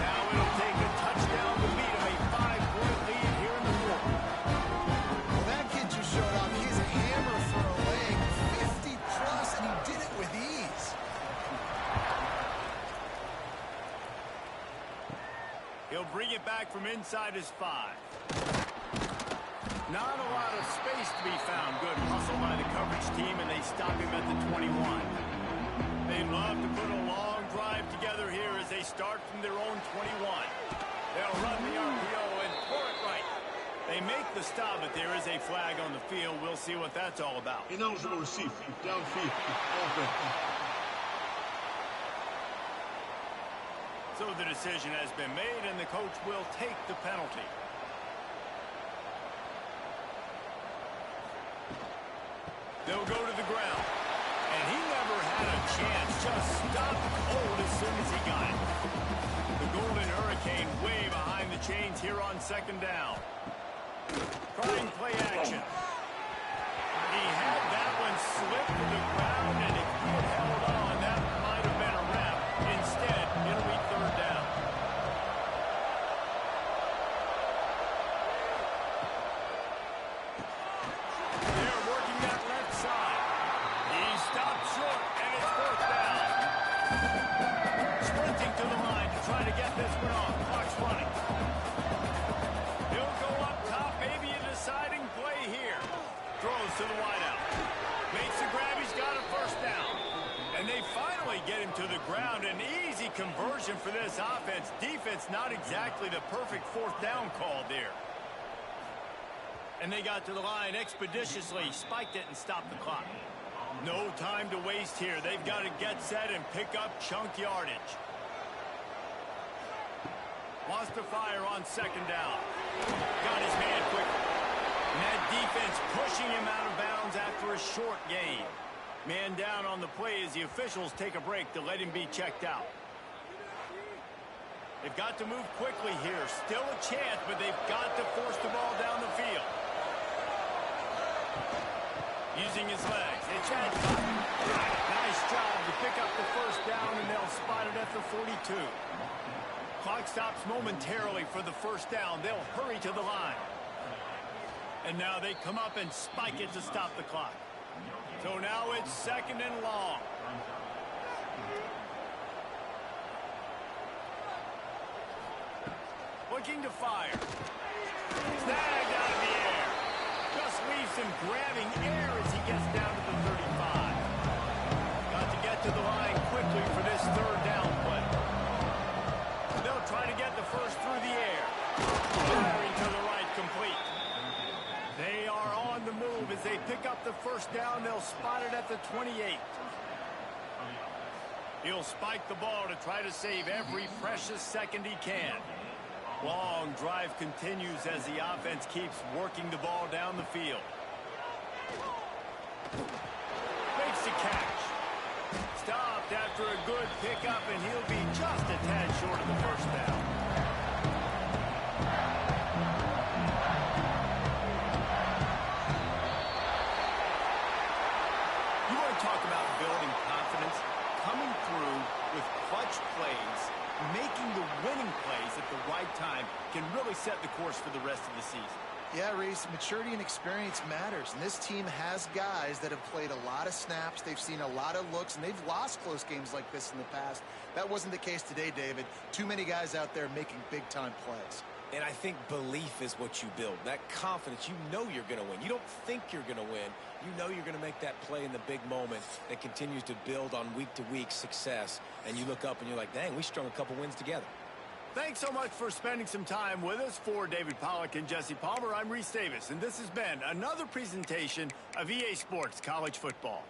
Now it'll take a touchdown to beat him, a 5-point lead here in the 4th. Well, that kid just showed off. He's a hammer for a leg, 50-plus, and he did it with ease. He'll bring it back from inside his 5. Not a lot of space to be found. Good hustle by the coverage team, and they stop him at the 21. They love to put a long drive together here as they start from their own 21. They'll run the RPO and pour it right. They make the stop, but there is a flag on the field. We'll see what that's all about. Ineligible receive. Downfield. So the decision has been made, and the coach will take the penalty. They'll go to the ground. And he never had a chance. Just stopped cold as soon as he got it. The Golden Hurricane way behind the chains here on 2nd down. Trying play action. He had that one slip to the ground, and if he had held on, that might have been a wrap. Instead, it'll be 3rd down. They're working that left side. He stopped short, and it's 4th down. Sprinting to the line to try to get this one off. Clock's running. He'll go up top, maybe a deciding play here. Throws to the wideout. Makes the grab, he's got a 1st down. And they finally get him to the ground. An easy conversion for this offense. Defense not exactly the perfect 4th down call there. And they got to the line expeditiously, spiked it, and stopped the clock. No time to waste here. They've got to get set and pick up chunk yardage. Wants to fire on 2nd down. Got his man quickly. And that defense pushing him out of bounds after a short gain. Man down on the play as the officials take a break to let him be checked out. They've got to move quickly here. Still a chance, but they've got to force the ball down the field. Using his legs. It's that nice job to pick up the 1st down, and they'll spot it at the 42. Clock stops momentarily for the 1st down. They'll hurry to the line. And now they come up and spike it to stop the clock. So now it's 2nd and long. Looking to fire. Snagged out of the air. Just leaves him grabbing air as he gets down to the 35. Got to get to the line quickly for this 3rd down play. They'll try to get the 1st through the air. Firing to the right, complete. They are on the move as they pick up the 1st down. They'll spot it at the 28. He'll spike the ball to try to save every precious second he can. Long drive continues as the offense keeps working the ball down the field. Makes the catch. Stopped after a good pickup, and he'll be just a tad short of the 1st down. You want to talk about building confidence? Coming through with clutch plays, for the rest of the season. Yeah, Reese, maturity and experience matters, and this team has guys that have played a lot of snaps, they've seen a lot of looks, and they've lost close games like this in the past. That wasn't the case today, David. Too many guys out there making big-time plays. And I think belief is what you build. That confidence, you know you're going to win. You don't think you're going to win. You know you're going to make that play in the big moment that continues to build on week-to-week success. And you look up and you're like, dang, we strung a couple wins together. Thanks so much for spending some time with us. For David Pollack and Jesse Palmer, I'm Reese Davis, and this has been another presentation of EA Sports College Football.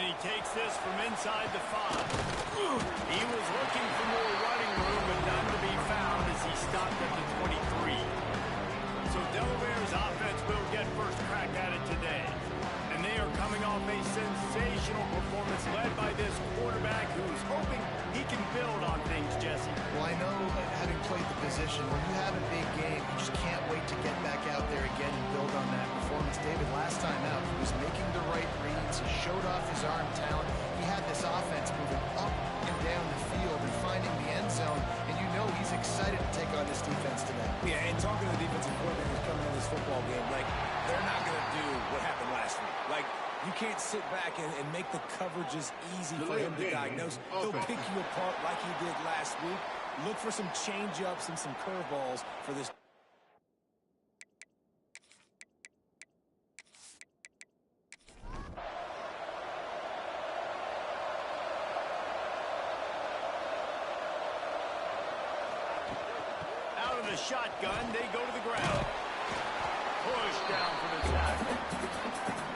he takes this from inside the 5. He was looking for more running room, but none to be found as he stopped at the 23. So Delaware's offense will get first crack at it today. And they are coming off a sensational performance led by this quarterback who's hoping he can build on things, Jesse. Well, I know, having played the position, when you have a big game, you just can't wait to get back out there again and build on that performance. David, last time out, he was making the right reads. He showed off his arm talent. He had this offense moving up and down the field and finding the end zone. And you know he's excited to take on this defense today. Yeah, and talking to the defensive coordinator who's coming in this football game, like, they're not going to do what happened last week. Like, you can't sit back and make the coverages easy for him to diagnose. He'll pick you apart like he did last week. Look for some change-ups and some curveballs for this. Out of the shotgun, they go to the ground. Push down for the tackle.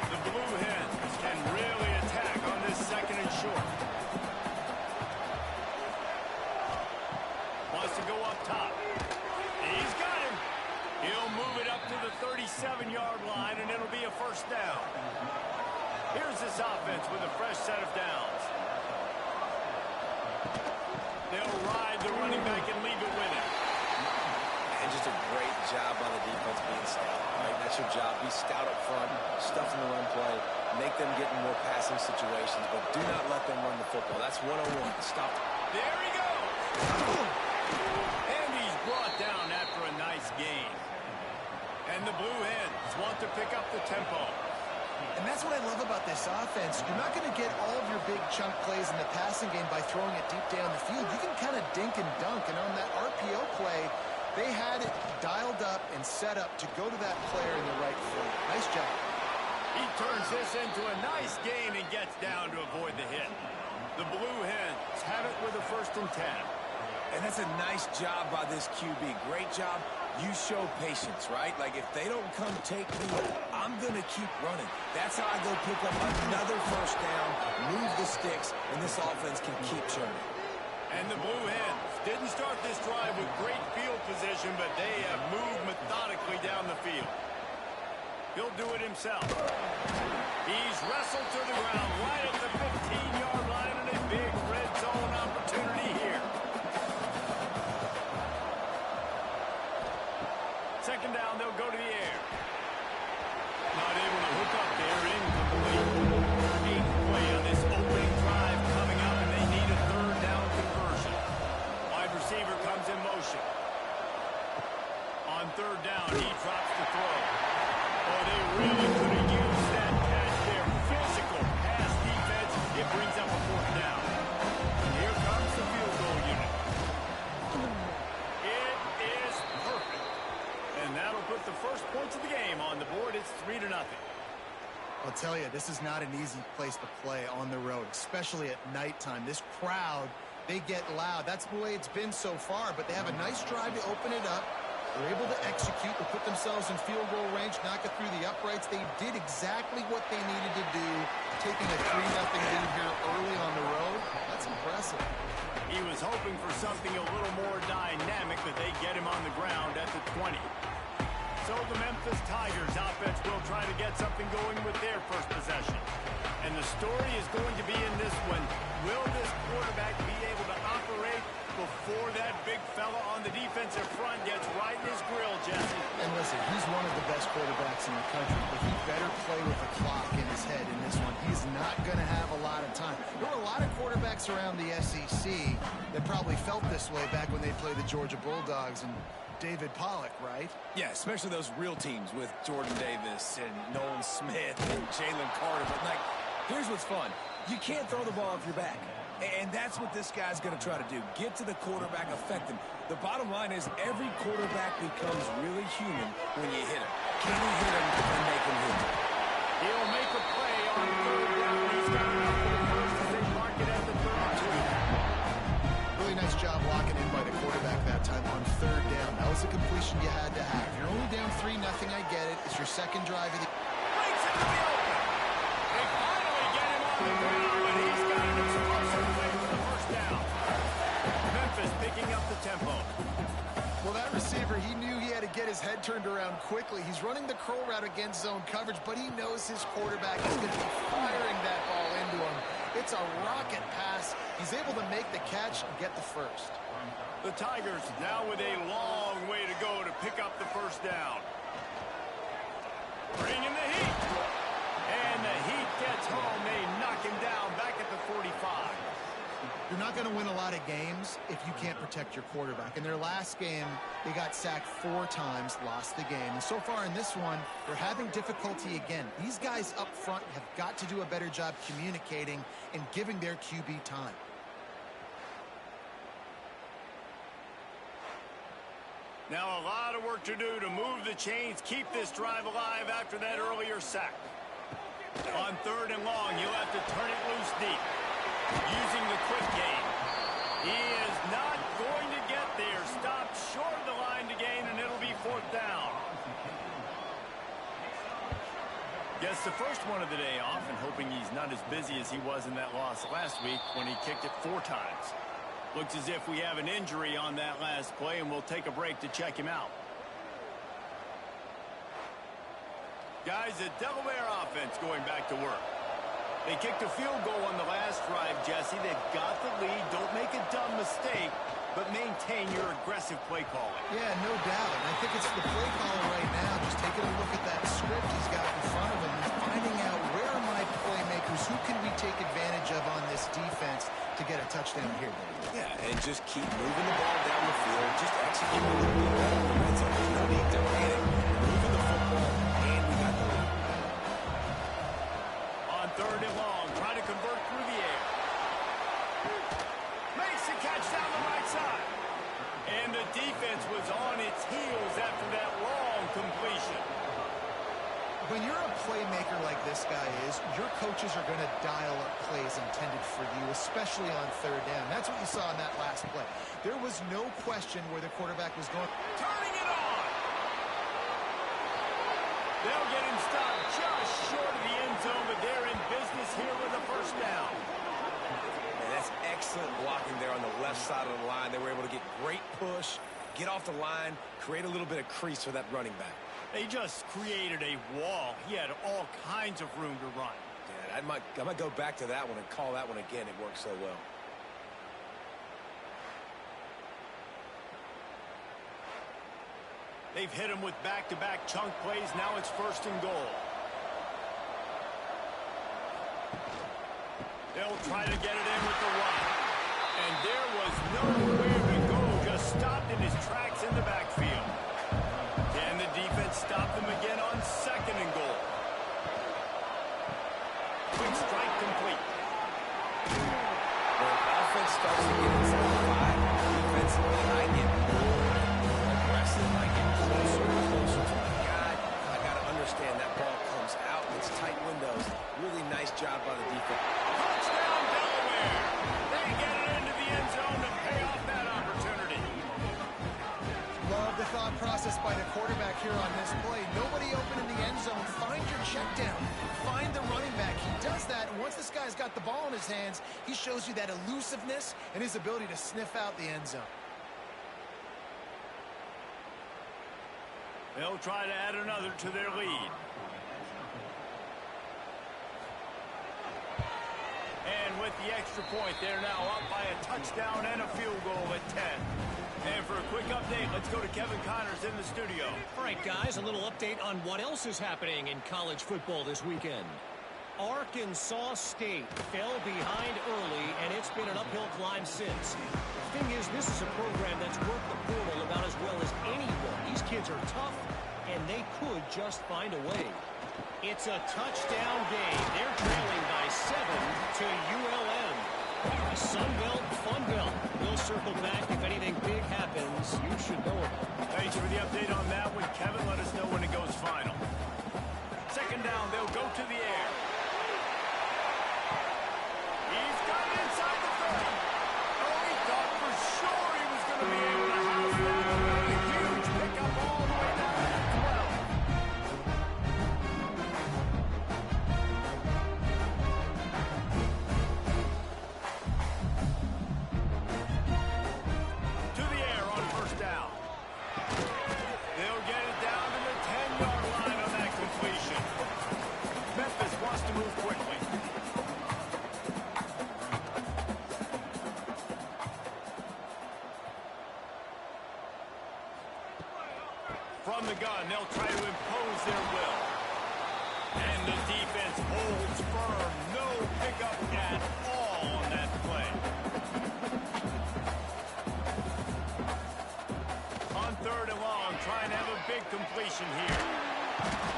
The Blue Hens can really attack on this second and short. Wants to go up top. He's got him. He'll move it up to the 37-yard line, and it'll be a first down. Here's this offense with a fresh set of downs. They'll ride the running back and leave it with him. And just a great job by the defense being stout. Right? That's your job. Be stout up front, stuff in the run play, make them get in more passing situations, but do not let them run the football. That's 101. Stop. There he goes. And he's brought down after a nice gain. And the Blue Hens want to pick up the tempo. And that's what I love about this offense. You're not going to get all of your big chunk plays in the passing game by throwing it deep down the field. You can kind of dink and dunk. And on that RPO play, they had it dialed up and set up to go to that player in the right foot. Nice job. He turns this into a nice gain and gets down to avoid the hit. The Blue Hens have it with a 1st and 10. And that's a nice job by this QB. Great job. You show patience, right? Like, if they don't come take me, I'm going to keep running. That's how I go pick up another first down, move the sticks, and this offense can keep churning. And the Blue Hens didn't start this drive with great field position, but they have moved methodically down the field. He'll do it himself. He's wrestled to the ground right at the 15-yard line, and a big red zone opportunity here. Second down, they'll go to the air. Not able to hook up there, incomplete. 8th play on this opening drive coming up, and they need a 3rd down conversion. Wide receiver comes in motion. On 3rd down, he drops the throw. Oh, they really could have used that catch there. Physical pass defense. It brings up a 4th down. And here comes the field goal unit. It is perfect. And that'll put the first points of the game on the board. It's 3-0. I'll tell you, this is not an easy place to play on the road, especially at nighttime. This crowd, they get loud. That's the way it's been so far, but they have a nice drive to open it up. They're able to execute, to put themselves in field goal range, knock it through the uprights. They did exactly what they needed to do, taking a 3-0 lead here early on the road. That's impressive. He was hoping for something a little more dynamic, but they get him on the ground at the 20. So the Memphis Tigers offense will try to get something going with their first possession. And the story is going to be in this one. Will this quarterback be able to operate before that big fella on the defensive front gets right in his grill, Jesse? And listen, he's one of the best quarterbacks in the country, but he better play with the clock in his head in this one. He's not going to have a lot of time. There were a lot of quarterbacks around the SEC that probably felt this way back when they played the Georgia Bulldogs and David Pollock, right? Yeah, especially those real teams with Jordan Davis and Nolan Smith and Jalen Carter. But, like, here's what's fun. You can't throw the ball off your back. And that's what this guy's going to try to do. Get to the quarterback, affect him. The bottom line is every quarterback becomes really human when you hit him. Can you hit him and make him hit? He'll make a play on 3rd down. He's got enough for the first as they mark it at the 32. Really nice job locking in by the quarterback that time on 3rd down. That was a completion you had to have. You're only down 3-0, I get it. It's your second drive of the... Breaks into the open. They finally get him on the ground. that turned around quickly. He's running the curl route against zone coverage, but he knows his quarterback is going to be firing that ball into him. It's a rocket pass. He's able to make the catch and get the first. The Tigers now with a long way to go to pick up the first down. Bringing the heat. And the Heat gets home. They knock him down back at the 45. You're not going to win a lot of games if you can't protect your quarterback. In their last game, they got sacked 4 times, lost the game. And so far in this one, they're having difficulty again. These guys up front have got to do a better job communicating and giving their QB time. Now a lot of work to do to move the chains, keep this drive alive after that earlier sack. On 3rd and long, you'll have to turn it loose deep. Using the quick game. He is not going to get there. Stopped short of the line to gain, and it'll be 4th down. Gets the first one of the day off, and hoping he's not as busy as he was in that loss last week when he kicked it 4 times. Looks as if we have an injury on that last play, and we'll take a break to check him out. Guys, the Delaware offense going back to work. They kicked a field goal on the last drive, Jesse. They've got the lead. Don't make a dumb mistake, but maintain your aggressive play calling. Yeah, no doubt. And I think it's the play caller right now, just taking a look at that script he's got in front of him and finding out where are my playmakers, who can we take advantage of on this defense to get a touchdown here. Yeah, and just keep moving the ball down the field. Just execute a little bit better. There's no need to panic. Moving the football, and we got the lead. On 3rd and long, trying to convert through the air. Makes the catch down the right side. And the defense was on its heels after that long completion. When you're a playmaker like this guy is, your coaches are going to dial up plays intended for you, especially on 3rd down. That's what you saw in that last play. There was no question where the quarterback was going. Turning it on. They'll get him stopped just short of the end zone, but they're in business here with a first down. And that's excellent blocking there on the left side of the line. They were able to get great push, get off the line, create a little bit of crease for that running back. They just created a wall. He had all kinds of room to run. Yeah, I might go back to that one and call that one again. It worked so well. They've hit him with back-to-back chunk plays. Now it's 1st and goal. They'll try to get it in with the run. And there was nowhere to go. Just stopped in his tracks in the backfield. And the defense stopped him again on 2nd and goal. Quick strike complete. When offense starts to get inside the 5, defensively, I get more aggressive. I get closer and closer to my guy. I got to understand that ball comes out. It's tight windows. Really nice job by the defense. Touchdown, Delaware. They get it into the end zone to pay off that opportunity. Love the thought process by the quarterback here on this play. Nobody open in the end zone. Find your check down. Find the running back. He does that, and once this guy's got the ball in his hands, he shows you that elusiveness and his ability to sniff out the end zone. They'll try to add another to their lead. And with the extra point, they're now up by a touchdown and a field goal at 10. And for a quick update, let's go to Kevin Connors in the studio. All right, guys, a little update on what else is happening in college football this weekend. Arkansas State fell behind early, and it's been an uphill climb since. The thing is, this is a program that's worked the portal about as well as anyone. These kids are tough, and they could just find a way. It's a touchdown game. They're trailing by 7 to ULM. Sunbelt, Funbelt. We'll circle back if anything big happens. You should know about it. Thanks for the update on that one, Kevin. Let us know when it goes final. 2nd down, they'll go to the air. He's got it inside the 30. Oh, he thought for sure he was going to be able to house that. A huge pickup all the way down to 12. To the air on 1st down. They'll get it down gun, they'll try to impose their will. And the defense holds firm. No pickup at all on that play. On 3rd and long, trying to have a big completion here.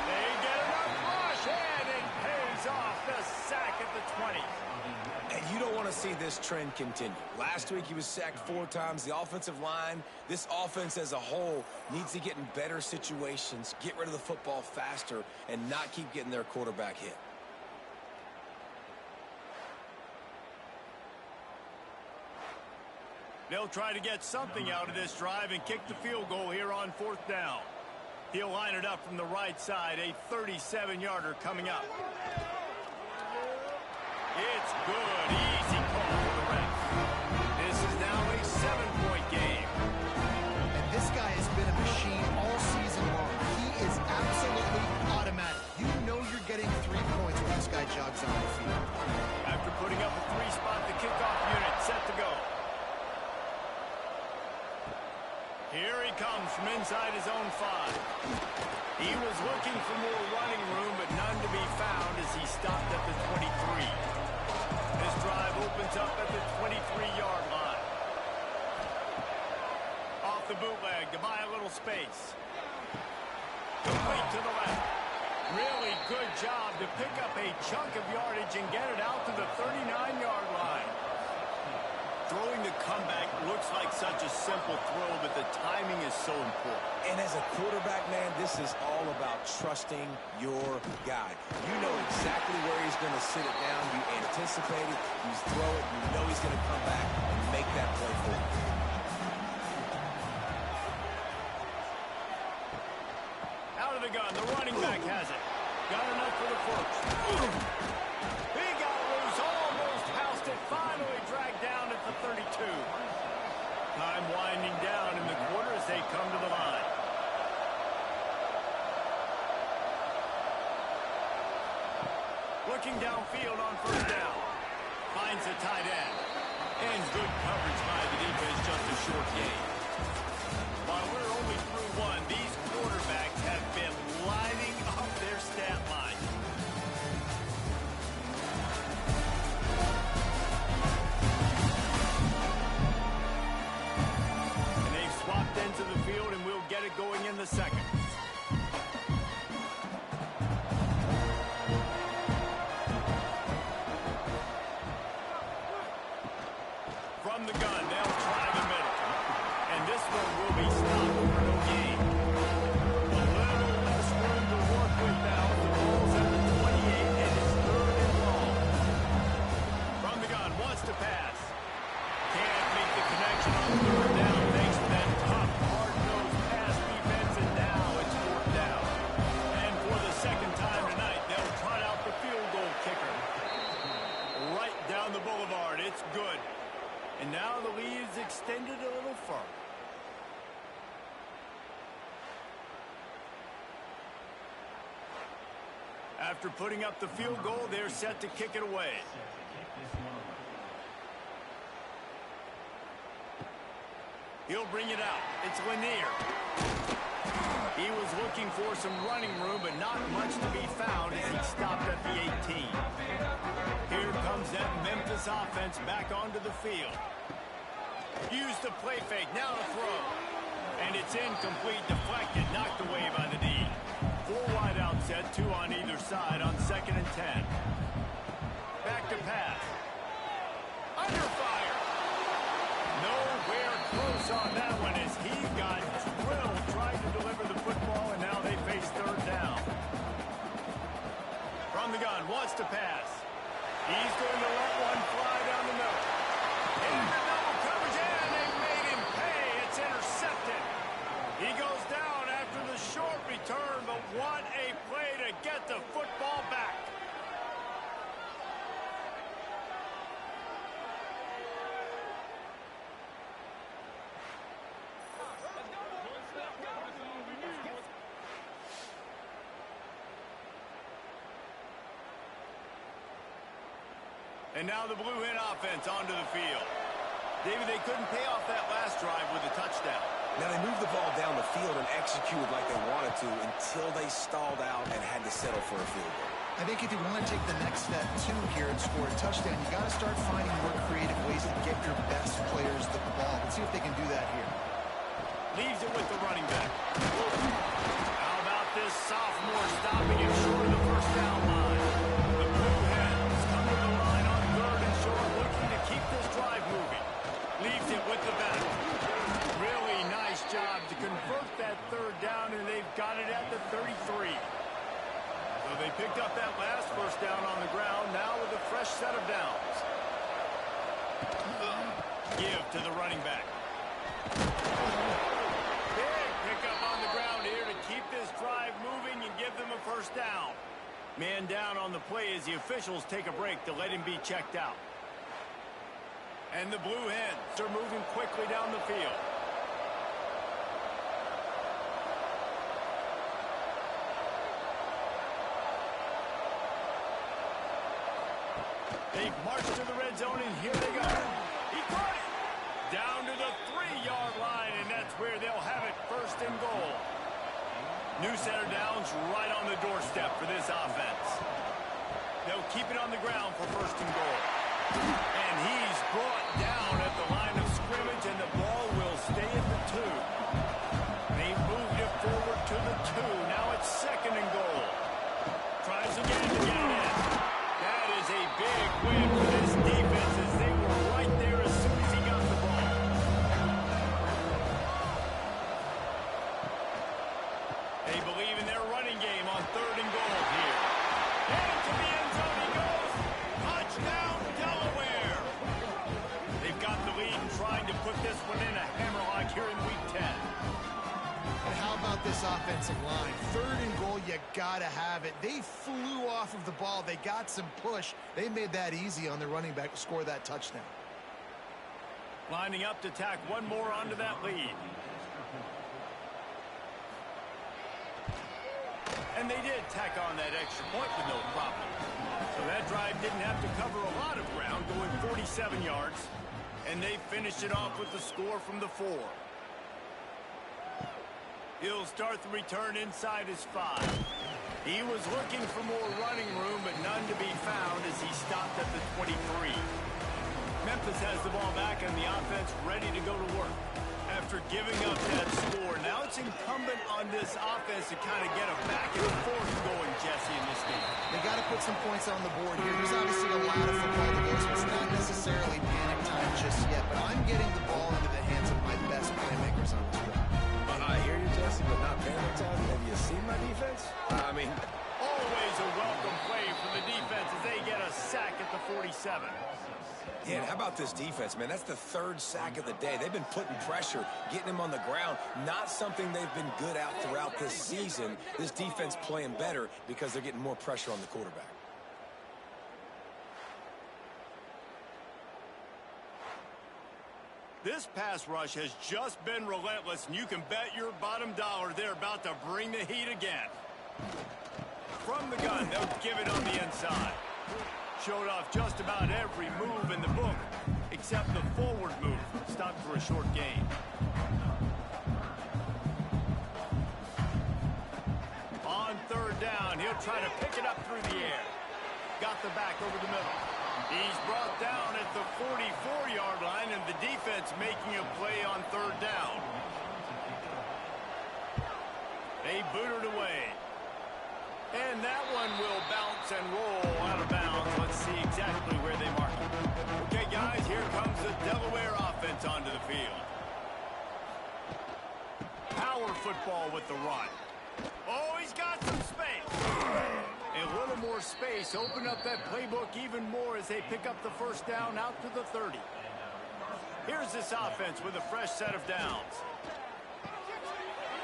They get enough rush, and it pays off the sack at the 20. And you don't want to see this trend continue. Last week he was sacked 4 times. The offensive line, this offense as a whole, needs to get in better situations, get rid of the football faster, and not keep getting their quarterback hit. They'll try to get something out of this drive and kick the field goal here on 4th down. He'll line it up from the right side, a 37-yarder coming up. It's good. Easy call for the ref. This is now a 7-point game. And this guy has been a machine all season long. He is absolutely automatic. You know you're getting 3 points when this guy jogs on the field. After putting up a 3-spot, the kickoff unit set to go. Here he comes from inside his own 5. He was looking for more running room, but none to be found as he stopped at the 23. This drive opens up at the 23-yard line. Off the bootleg to buy a little space. Complete to the left. Really good job to pick up a chunk of yardage and get it out to the 39-yard line. Throwing the comeback looks like such a simple throw, but the timing is so important. And as a quarterback, man, this is all about trusting your guy. You know exactly where he's going to sit it down. You anticipate it. You throw it. You know he's going to come back and make that play for you. Out of the gun. The running back has it. Got enough for the first. He got loose. Almost housed it. Finally dragged down at the 32. Time winding down in the quarter as they come to the line. Looking downfield on 1st down. Finds a tight end. And good coverage by the defense, just a short game. While we're only through 1, these quarterbacks have been lining up their stat line. And they've swapped into the field, and we'll get it going in the second. From the gun, they'll try the middle. And this one will be stopped for no gain. A little less room to work with now. The ball's at the 28, and it's 3rd and long. From the gun, wants to pass. Can't make the connection on 3rd down. Thanks to that tough, hard-nosed pass defense, and now it's 4th down. And for the second time tonight, they'll trot out the field goal kicker. Right down the boulevard. It's good. And now the lead is extended a little further. After putting up the field goal, they're set to kick it away. He'll bring it out. It's Lanier. He was looking for some running room, but not much to be found as he stopped at the 18. Here comes that Memphis offense back onto the field. Use the play fake, now to throw. And it's incomplete, deflected, knocked away by the D. 4 wide out set, 2 on either side on 2nd and 10. Back to pass. Under fire. Nowhere close on that one as he got drilled trying to deliver the football, and now they face 3rd down. From the gun, wants to pass. He's going to let one fly down the middle. And the double coverage, and they made him pay. It's intercepted. He goes down after the short return, but what a play to get the football back. And now the Blue Hen offense onto the field. David, they couldn't pay off that last drive with a touchdown. Now, they moved the ball down the field and executed like they wanted to until they stalled out and had to settle for a field goal. I think if you want to take the next step, too, here and score a touchdown, you got to start finding more creative ways to get your best players the ball. Let's see if they can do that here. Leaves it with the running back. How about this sophomore stopping it short of the first down line? The Blue Hens come to the line on 3rd and short, looking to keep this drive moving. Leaves it with the back. Really nice job to convert that 3rd down, and they've got it at the 33. So they picked up that last first down on the ground, now with a fresh set of downs. Give to the running back. Big pickup on the ground here to keep this drive moving and give them a first down. Man down on the play as the officials take a break to let him be checked out. And the Blue Hens are moving quickly down the field. They march to the red zone, and here they go. He caught it! Down to the 3-yard line, and that's where they'll have it, 1st and goal. New center downs right on the doorstep for this offense. They'll keep it on the ground for 1st and goal. And he's brought down at the line of scrimmage, and the ball will stay at the 2. They moved it forward to the 2. Now it's 2nd and goal. Tries again to get it in. That is a big win for this defense as they were right there as soon as he got the ball. They believe in their running game on 3rd and goal here. And to the end zone he goes. Touchdown, Delaware. They've got the lead and trying to put this one in a hammerlock here in Week 10. And how about this offensive line? 3rd and goal, you gotta have it. They flew off of the ball. They got some push. They made that easy on the running back to score that touchdown. Lining up to tack one more onto that lead. And they did tack on that extra point with no problem. So that drive didn't have to cover a lot of ground, going 47 yards. And they finished it off with the score from the 4. He'll start the return inside his 5. He was looking for more running room, but none to be found as he stopped at the 23. Memphis has the ball back and the offense ready to go to work. After giving up that score, now it's incumbent on this offense to kind of get a back and forth going, Jesse, in this game. They got to put some points on the board here. There's obviously a lot of football to go, so it's not necessarily panic time just yet, but I'm getting the ball into the hands of my best playmakers on this drive. I hear you, Jesse, but not panic time. Have you seen my defense? Always a welcome play from the defense as they get a sack at the 47. Yeah, and how about this defense, man? That's the 3rd sack of the day. They've been putting pressure, getting him on the ground. Not something they've been good at throughout this season. This defense playing better because they're getting more pressure on the quarterback. This pass rush has just been relentless, and you can bet your bottom dollar they're about to bring the heat again. From the gun, they'll give it on the inside. Showed off just about every move in the book, except the forward move. Stopped for a short gain. On 3rd down, he'll try to pick it up through the air. Got the back over the middle. He's brought down at the 44-yard line, and the defense making a play on 3rd down. They boot it away. And that one will bounce and roll out of bounds. Let's see exactly where they mark it. Okay, guys, here comes the Delaware offense onto the field. Power football with the run. Oh, he's got some space. A little more space. Open up that playbook even more as they pick up the first down out to the 30. Here's this offense with a fresh set of downs.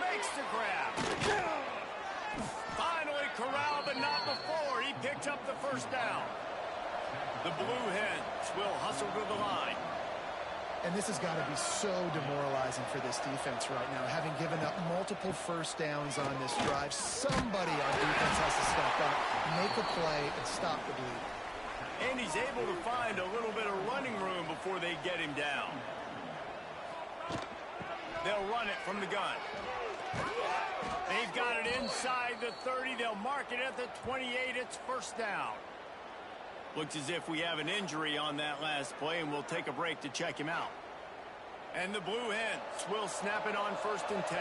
Makes the grab. Finally corralled, but not before. He picked up the first down. The Blue Hens will hustle to the line. And this has got to be so demoralizing for this defense right now. Having given up multiple first downs on this drive, somebody on defense has to step up, make a play, and stop the bleed. And he's able to find a little bit of running room before they get him down. They'll run it from the gun. They've got it inside the 30. They'll mark it at the 28. It's first down. Looks as if we have an injury on that last play, and we'll take a break to check him out. And the Blue Hens will snap it on 1st and 10.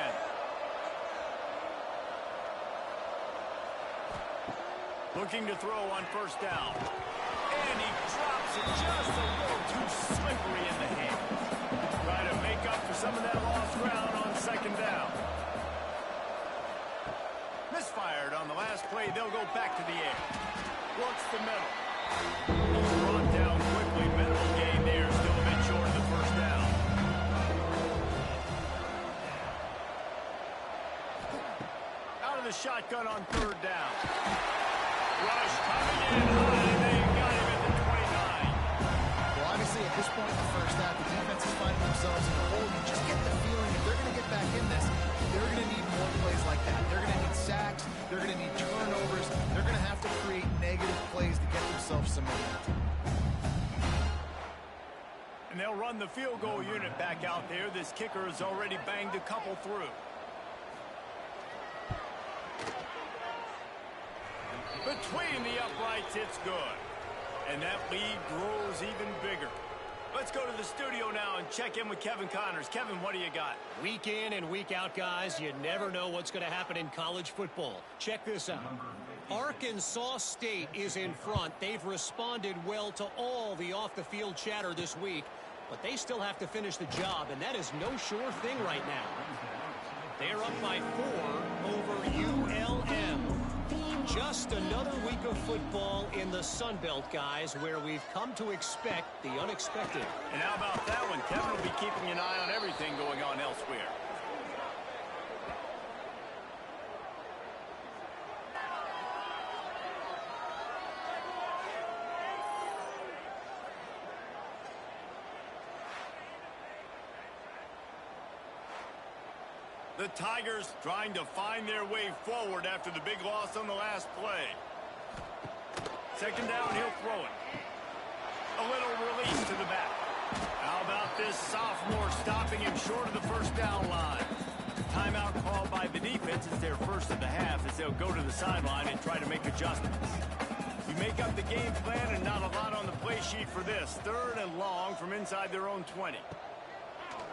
Looking to throw on 1st down. And he drops it just a little too slippery in the hand. Try to make up for some of that lost ground on 2nd down. Misfired on the last play. They'll go back to the air. Works the middle. He's brought down quickly. Minimal gain there. Still a bit short of the 1st down. Out of the shotgun on 3rd down. Rush coming in high. They got him at the 29. Well, obviously, at this point in the first half, the defense is finding themselves in a hole. You just get the feeling if they're going to get back in this, they're going to need more plays like that. They're going to need sacks. They're going to need turnovers. They're going to have to create negative plays to get themselves some momentum. And they'll run the field goal unit back out there. This kicker has already banged a couple through. Between the uprights, it's good. And that lead grows even bigger. Let's go to the studio now and check in with Kevin Connors. Kevin, what do you got? Week in and week out, guys, you never know what's going to happen in college football. Check this out. Arkansas State is in front. They've responded well to all the off-the-field chatter this week, but they still have to finish the job, and that is no sure thing right now. They're up by 4 over ULM. Just another week of football in the Sun Belt, guys, where we've come to expect the unexpected. And how about that one? Kevin will be keeping an eye on everything going on elsewhere. The Tigers trying to find their way forward after the big loss on the last play. 2nd down, he'll throw it. A little release to the back. How about this sophomore stopping him short of the 1st down line? Timeout called by the defense. It's their first of the half as they'll go to the sideline and try to make adjustments. You make up the game plan and not a lot on the play sheet for this. 3rd and long from inside their own 20.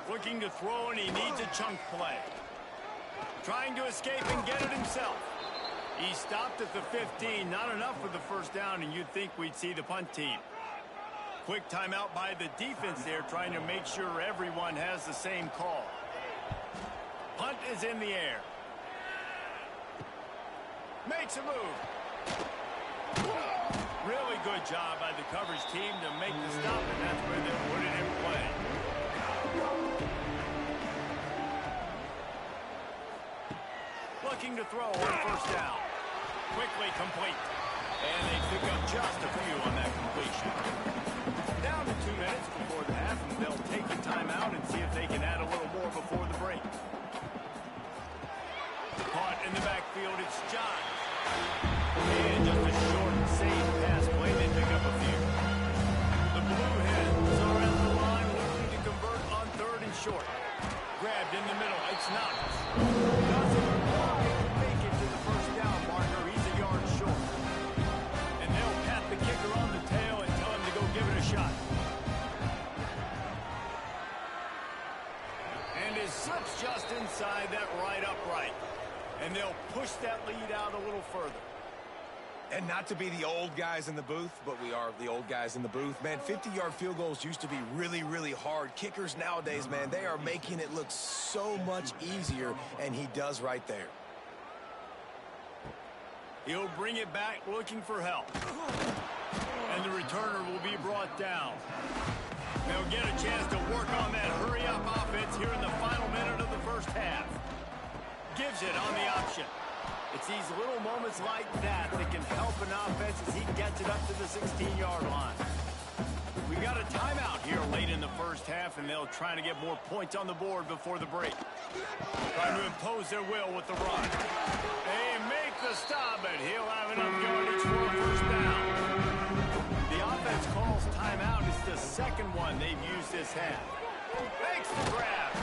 Looking to throw, and he needs a chunk play. Trying to escape and get it himself. He stopped at the 15. Not enough for the 1st down, and you'd think we'd see the punt team. Quick timeout by the defense there, trying to make sure everyone has the same call. Punt is in the air. Makes a move. Really good job by the coverage team to make the stop, and that's where they put it in play. Looking to throw on 1st down. Quickly complete. And they pick up just a few on that completion. Down to 2 minutes before the half, and they'll take a timeout and see if they can add a little more before the break. Caught in the backfield, it's John. And just a short, safe pass play. They pick up a few. The Blue Hens are at the line looking to convert on 3rd and short. Grabbed in the middle. It's not. Doesn't make it to the 1st down marker. He's a yard short. And they'll pat the kicker on the tail and tell him to go give it a shot. And it slips just inside that right upright. And they'll push that lead out a little further. And not to be the old guys in the booth, but we are the old guys in the booth. Man, 50-yard field goals used to be really, really hard. Kickers nowadays, man, they are making it look so much easier, and he does right there. He'll bring it back looking for help. And the returner will be brought down. They'll get a chance to work on that hurry-up offense here in the final minute of the 1st half. Gives it on the option. It's these little moments like that that can help an offense as he gets it up to the 16-yard line. We got a timeout here late in the 1st half, and they'll try to get more points on the board before the break. Trying to impose their will with the run. They make the stop, but he'll have enough yardage for a 1st down. The offense calls timeout. It's the 2nd one they've used this half. Makes the grab.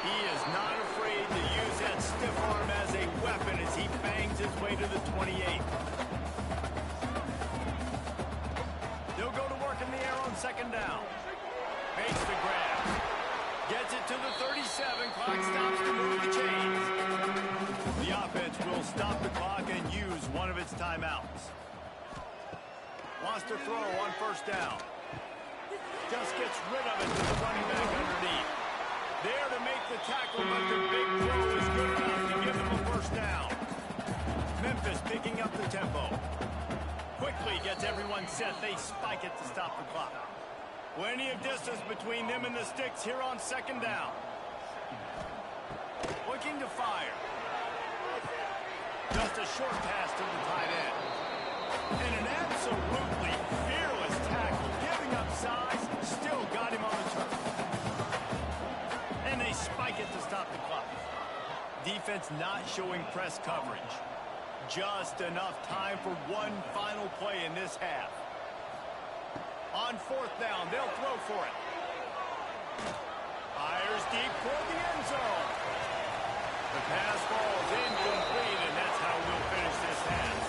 He is not afraid to use that stiff arm as a weapon as he bangs his way to the 28. They'll go to work in the air on second down. Makes the grab. Gets it to the 37. Clock stops to move the chains. The offense will stop the clock and use one of its timeouts. Wants to throw on first down. Just gets rid of it to the running back underneath. There to make the tackle, but the big throw is good enough to give them a first down. Memphis picking up the tempo. Quickly gets everyone set. They spike it to stop the clock. Plenty of distance between them and the sticks here on second down. Looking to fire. Just a short pass to the tight end. And an absolutely fearless tackle. Giving up size, still got him on the turf. And they spike it to stop the clock. Defense not showing press coverage. Just enough time for one final play in this half. On fourth down, they'll throw for it. Fires deep toward the end zone. The pass falls incomplete, and that's how we'll finish this half.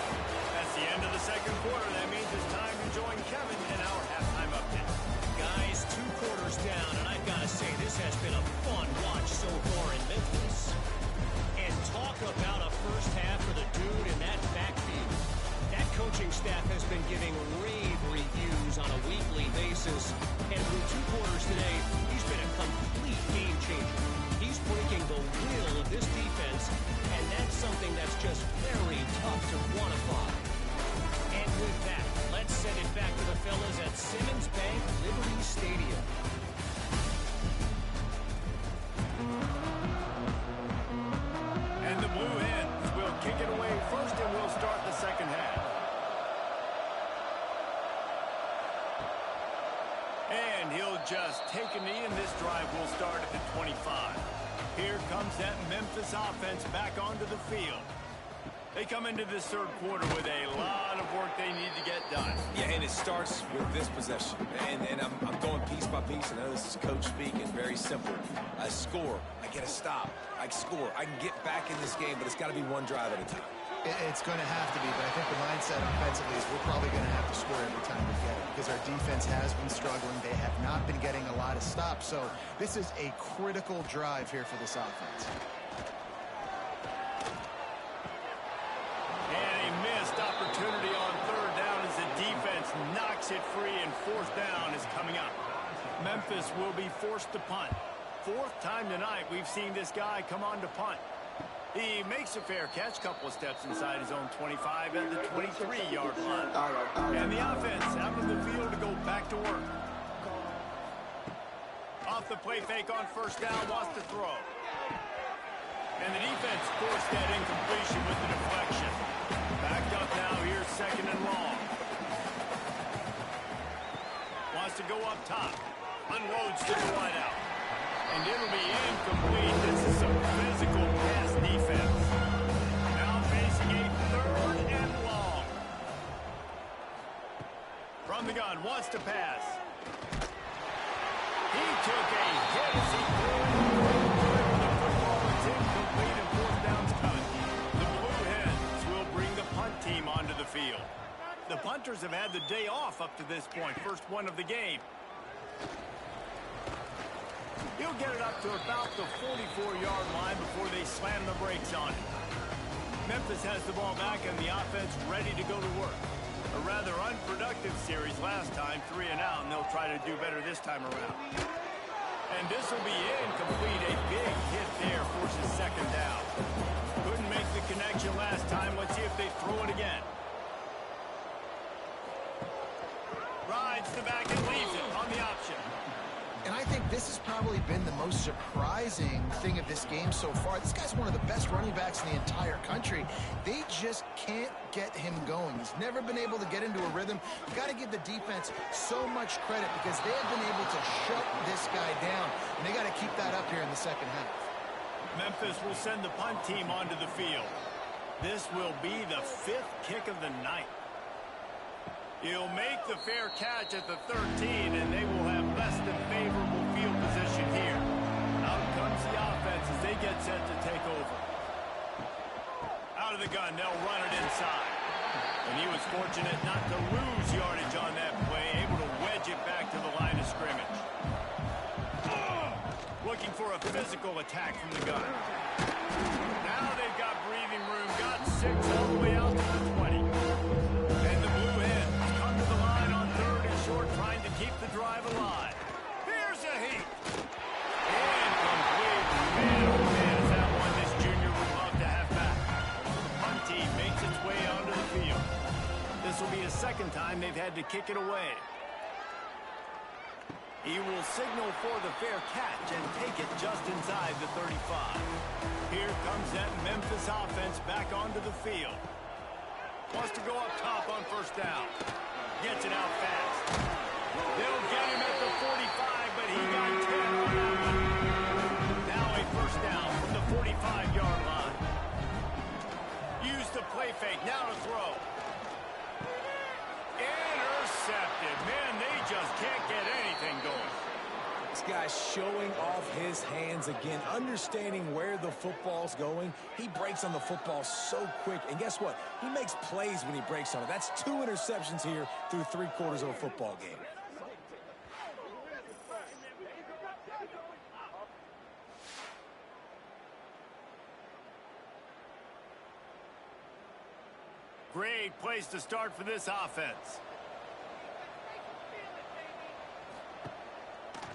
That's the end of the second quarter. That means it's time to join Kevin in our halftime update. Guys, 2 quarters down, and I've got to say, this has been a fun watch so far in Memphis. And talk about a first half for the dude in that backfield. That coaching staff has been giving rave reviews on a weekly basis. And through 2 quarters today, he's been a complete game changer. He's breaking the will of this defense, and that's something that's just very tough to quantify. And with that, let's send it back to the fellas at Simmons Bank Liberty Stadium. And the Blue Hens will kick it away first, and we'll start the second half. And he'll just take a knee, and this drive will start at the 25. Here comes that Memphis offense back onto the field. They come into this third quarter with a lot of work they need to get done. Yeah, and it starts with this possession. And I'm going piece by piece. I know this is coach speaking, very simple. I score. I get a stop. I score. I can get back in this game, but it's got to be one drive at a time. It's going to have to be, but I think the mindset offensively is we're probably going to have to score every time we get it because our defense has been struggling. They have not been getting a lot of stops, so this is a critical drive here for this offense. And a missed opportunity on third down as the defense knocks it free, and fourth down is coming up. Memphis will be forced to punt. 4th time tonight we've seen this guy come on to punt. He makes a fair catch, couple of steps inside his own 25 at the 23-yard line. And the offense out of the field to go back to work. Off the play fake on first down, wants to throw. And the defense forced that incompletion with the deflection. Backed up now, here's second and long. Wants to go up top. Unloads to the wideout. And it'll be incomplete. This is some physical pass defense. Now facing a third and long. From the gun, wants to pass. He took a hit as he threw it. The football is incomplete and fourth down's coming. The Blue Hens will bring the punt team onto the field. The punters have had the day off up to this point. First one of the game. He'll get it up to about the 44-yard line before they slam the brakes on it. Memphis has the ball back and the offense ready to go to work. A rather unproductive series last time, 3 and out, and they'll try to do better this time around. And this will be incomplete. A big hit there forces second down. Couldn't make the connection last time. Let's see if they throw it again. Rides the back and leaves it on the option. And I think this has probably been the most surprising thing of this game so far. This guy's one of the best running backs in the entire country. They just can't get him going. He's never been able to get into a rhythm. You got to give the defense so much credit because they have been able to shut this guy down. And they got to keep that up here in the second half. Memphis will send the punt team onto the field. This will be the 5th kick of the night. He'll make the fair catch at the 13, and they will have less than favorable field position here. Out comes the offense get set to take over. Out of the gun, they'll run it inside. And he was fortunate not to lose yardage on that play, able to wedge it back to the line of scrimmage. Looking for a physical attack from the gun. Now they've got breathing room, got 6 all the way out to the 20. And the Blue Hens come to the line on 3rd and short, trying to keep the drive alive. Here's a heat. Incomplete. Man, oh man, is that one this junior would love to have back. The punt team makes its way onto the field. This will be the 2nd time they've had to kick it away. He will signal for the fair catch and take it just inside the 35. Here comes that Memphis offense back onto the field. Wants to go up top on 1st down. Gets it out fast. They'll get him at the 45, but he got 10 on that one. Now a 1st down from the 45-yard line. Use the play fake. Now to throw. Intercepted. Man, they just can't get anything going. This guy's showing off his hands again, understanding where the football's going. He breaks on the football so quick, and guess what? He makes plays when he breaks on it. That's 2 interceptions here through 3/4 of a football game. Great place to start for this offense.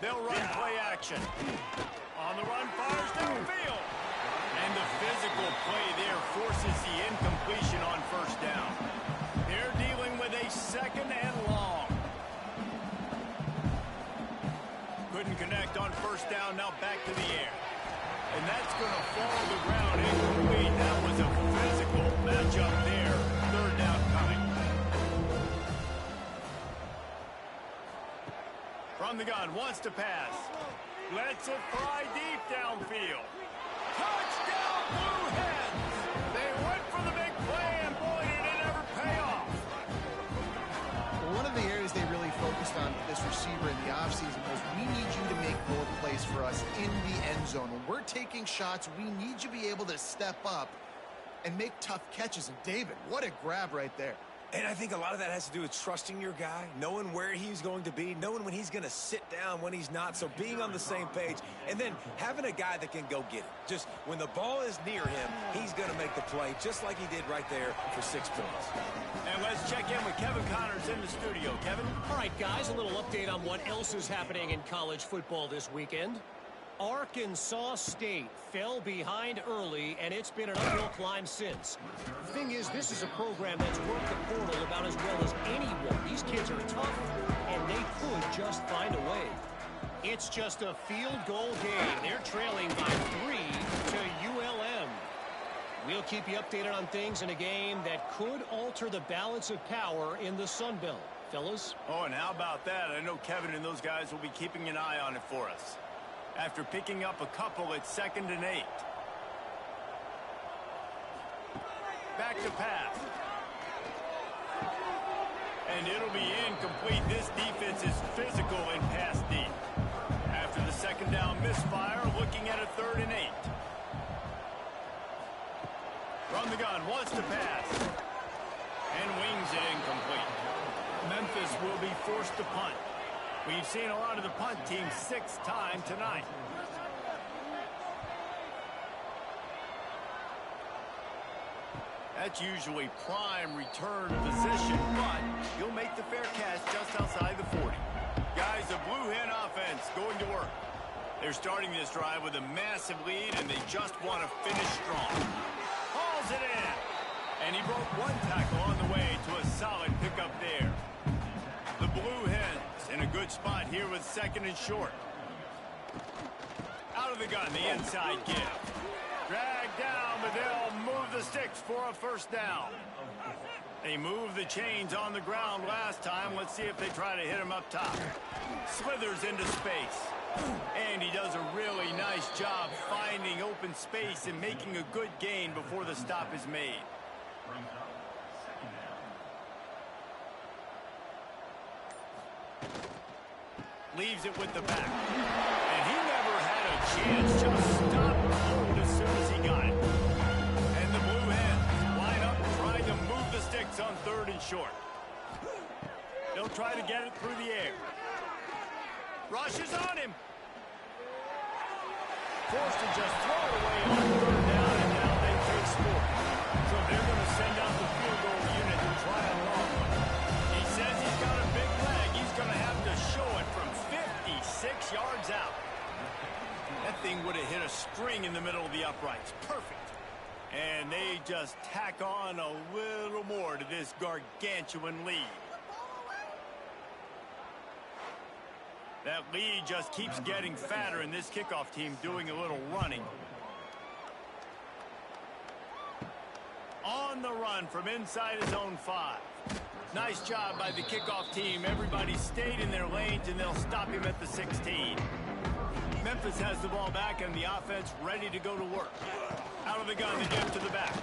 They'll run play action. On the run, fires downfield. And the physical play there forces the incompletion on 1st down. They're dealing with a 2nd and long. Couldn't connect on 1st down, now back to the air. And that's going to fall to the ground incomplete. That was a physical matchup there. 3rd down coming. From the gun, wants to pass. Lets it fly deep downfield. Touchdown, Blue Hens! They went for the big play, and boy, did it ever pay off. One of the areas they really focused on with this receiver in the offseason was we need you to make more plays for us in the end zone. When we're taking shots, we need you to be able to step up and make tough catches. And David, what a grab right there. And I think a lot of that has to do with trusting your guy, knowing where he's going to be, knowing when he's going to sit down, when he's not, so being on the same page, and then having a guy that can go get it. Just when the ball is near him, he's going to make the play, just like he did right there for 6 points. And let's check in with Kevin Connors in the studio. Kevin? All right, guys, a little update on what else is happening in college football this weekend. Arkansas State fell behind early, and it's been an uphill climb since. The thing is, this is a program that's worked the portal about as well as anyone. These kids are tough, and they could just find a way. It's just a field goal game. They're trailing by 3 to ULM. We'll keep you updated on things in a game that could alter the balance of power in the Sun Belt. Fellas? Oh, and how about that? I know Kevin and those guys will be keeping an eye on it for us. After picking up a couple at 2nd and 8. Back to pass. And it'll be incomplete. This defense is physical in pass deep. After the 2nd down misfire, looking at a 3rd and 8. From the gun, wants to pass. And wings it incomplete. Memphis will be forced to punt. We've seen a lot of the punt team 6th time tonight. That's usually prime return position, but you'll make the fair catch just outside the 40. Guys, the Blue Hen offense going to work. They're starting this drive with a massive lead, and they just want to finish strong. Hauls it in. And he broke 1 tackle on the way to a solid pickup there. The Blue Hens in a good spot here with 2nd and short. Out of the gun, the inside give. Dragged down, but they'll move the sticks for a 1st down. They moved the chains on the ground last time. Let's see if they try to hit him up top. Slithers into space. And he does a really nice job finding open space and making a good gain before the stop is made. Leaves it with the back. And he never had a chance. Just stopped cold got it. And the Blue Hens line up trying to move the sticks on 3rd and short. They'll try to get it through the air. Rushes on him. Forced to just throw it away on 3rd down, and now they take sport. So they're going to send out the field goal unit to try a long one. He says he's got a big leg. He's going to have to show it from 56 yards out. That thing would have hit a string in the middle of the uprights. Perfect. And they just tack on a little more to this gargantuan lead. That lead just keeps getting fatter, and this kickoff team doing a little running. On the run from inside his own 5. Nice job by the kickoff team. Everybody stayed in their lanes, and they'll stop him at the 16. Memphis has the ball back, and the offense ready to go to work. Out of the gun, they get to the back.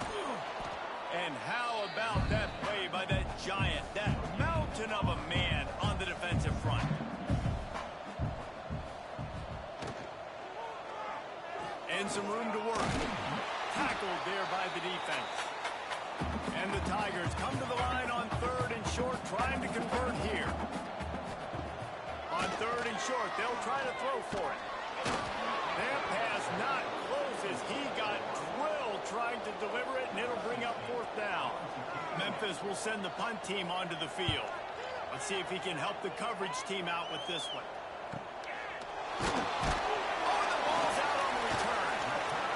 And how about that play by that giant, that mountain of a man on the defensive front? And some room to work. Tackled there by the defense. And the Tigers come to the line on 3rd and short, trying to convert here. On 3rd and short, they'll try to throw for it. That pass not close as he got drilled trying to deliver it, and it'll bring up 4th down. Memphis will send the punt team onto the field. Let's see if he can help the coverage team out with this one.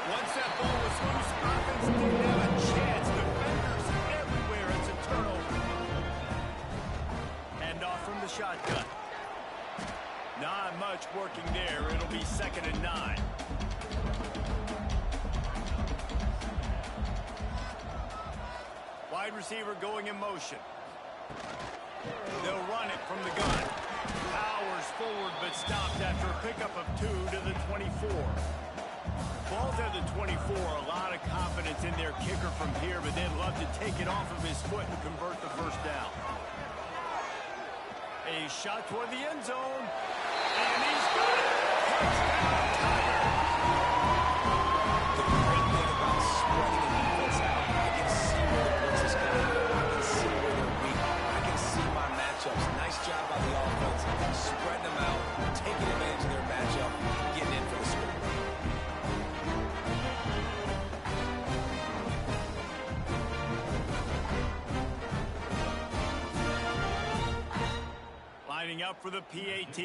Once that ball was loose, offense didn't have a chance. Defenders everywhere. It's a turnover. And off from the shotgun. Not much working there. It'll be 2nd and 9. Wide receiver going in motion. They'll run it from the gun. Powers forward, but stopped after a pickup of 2 to the 24. Ball's at the 24, a lot of confidence in their kicker from here, but they'd love to take it off of his foot and convert the 1st down. A shot toward the end zone, and he's got it! Touchdown, Tiger! The great thing about spreading the defense out, I can see where the blitz is coming. I can see where they're weak. I can see my matchups. Nice job by the offense. Spreading them out, taking advantage of their matchup, getting in for the score. Lining up for the PAT.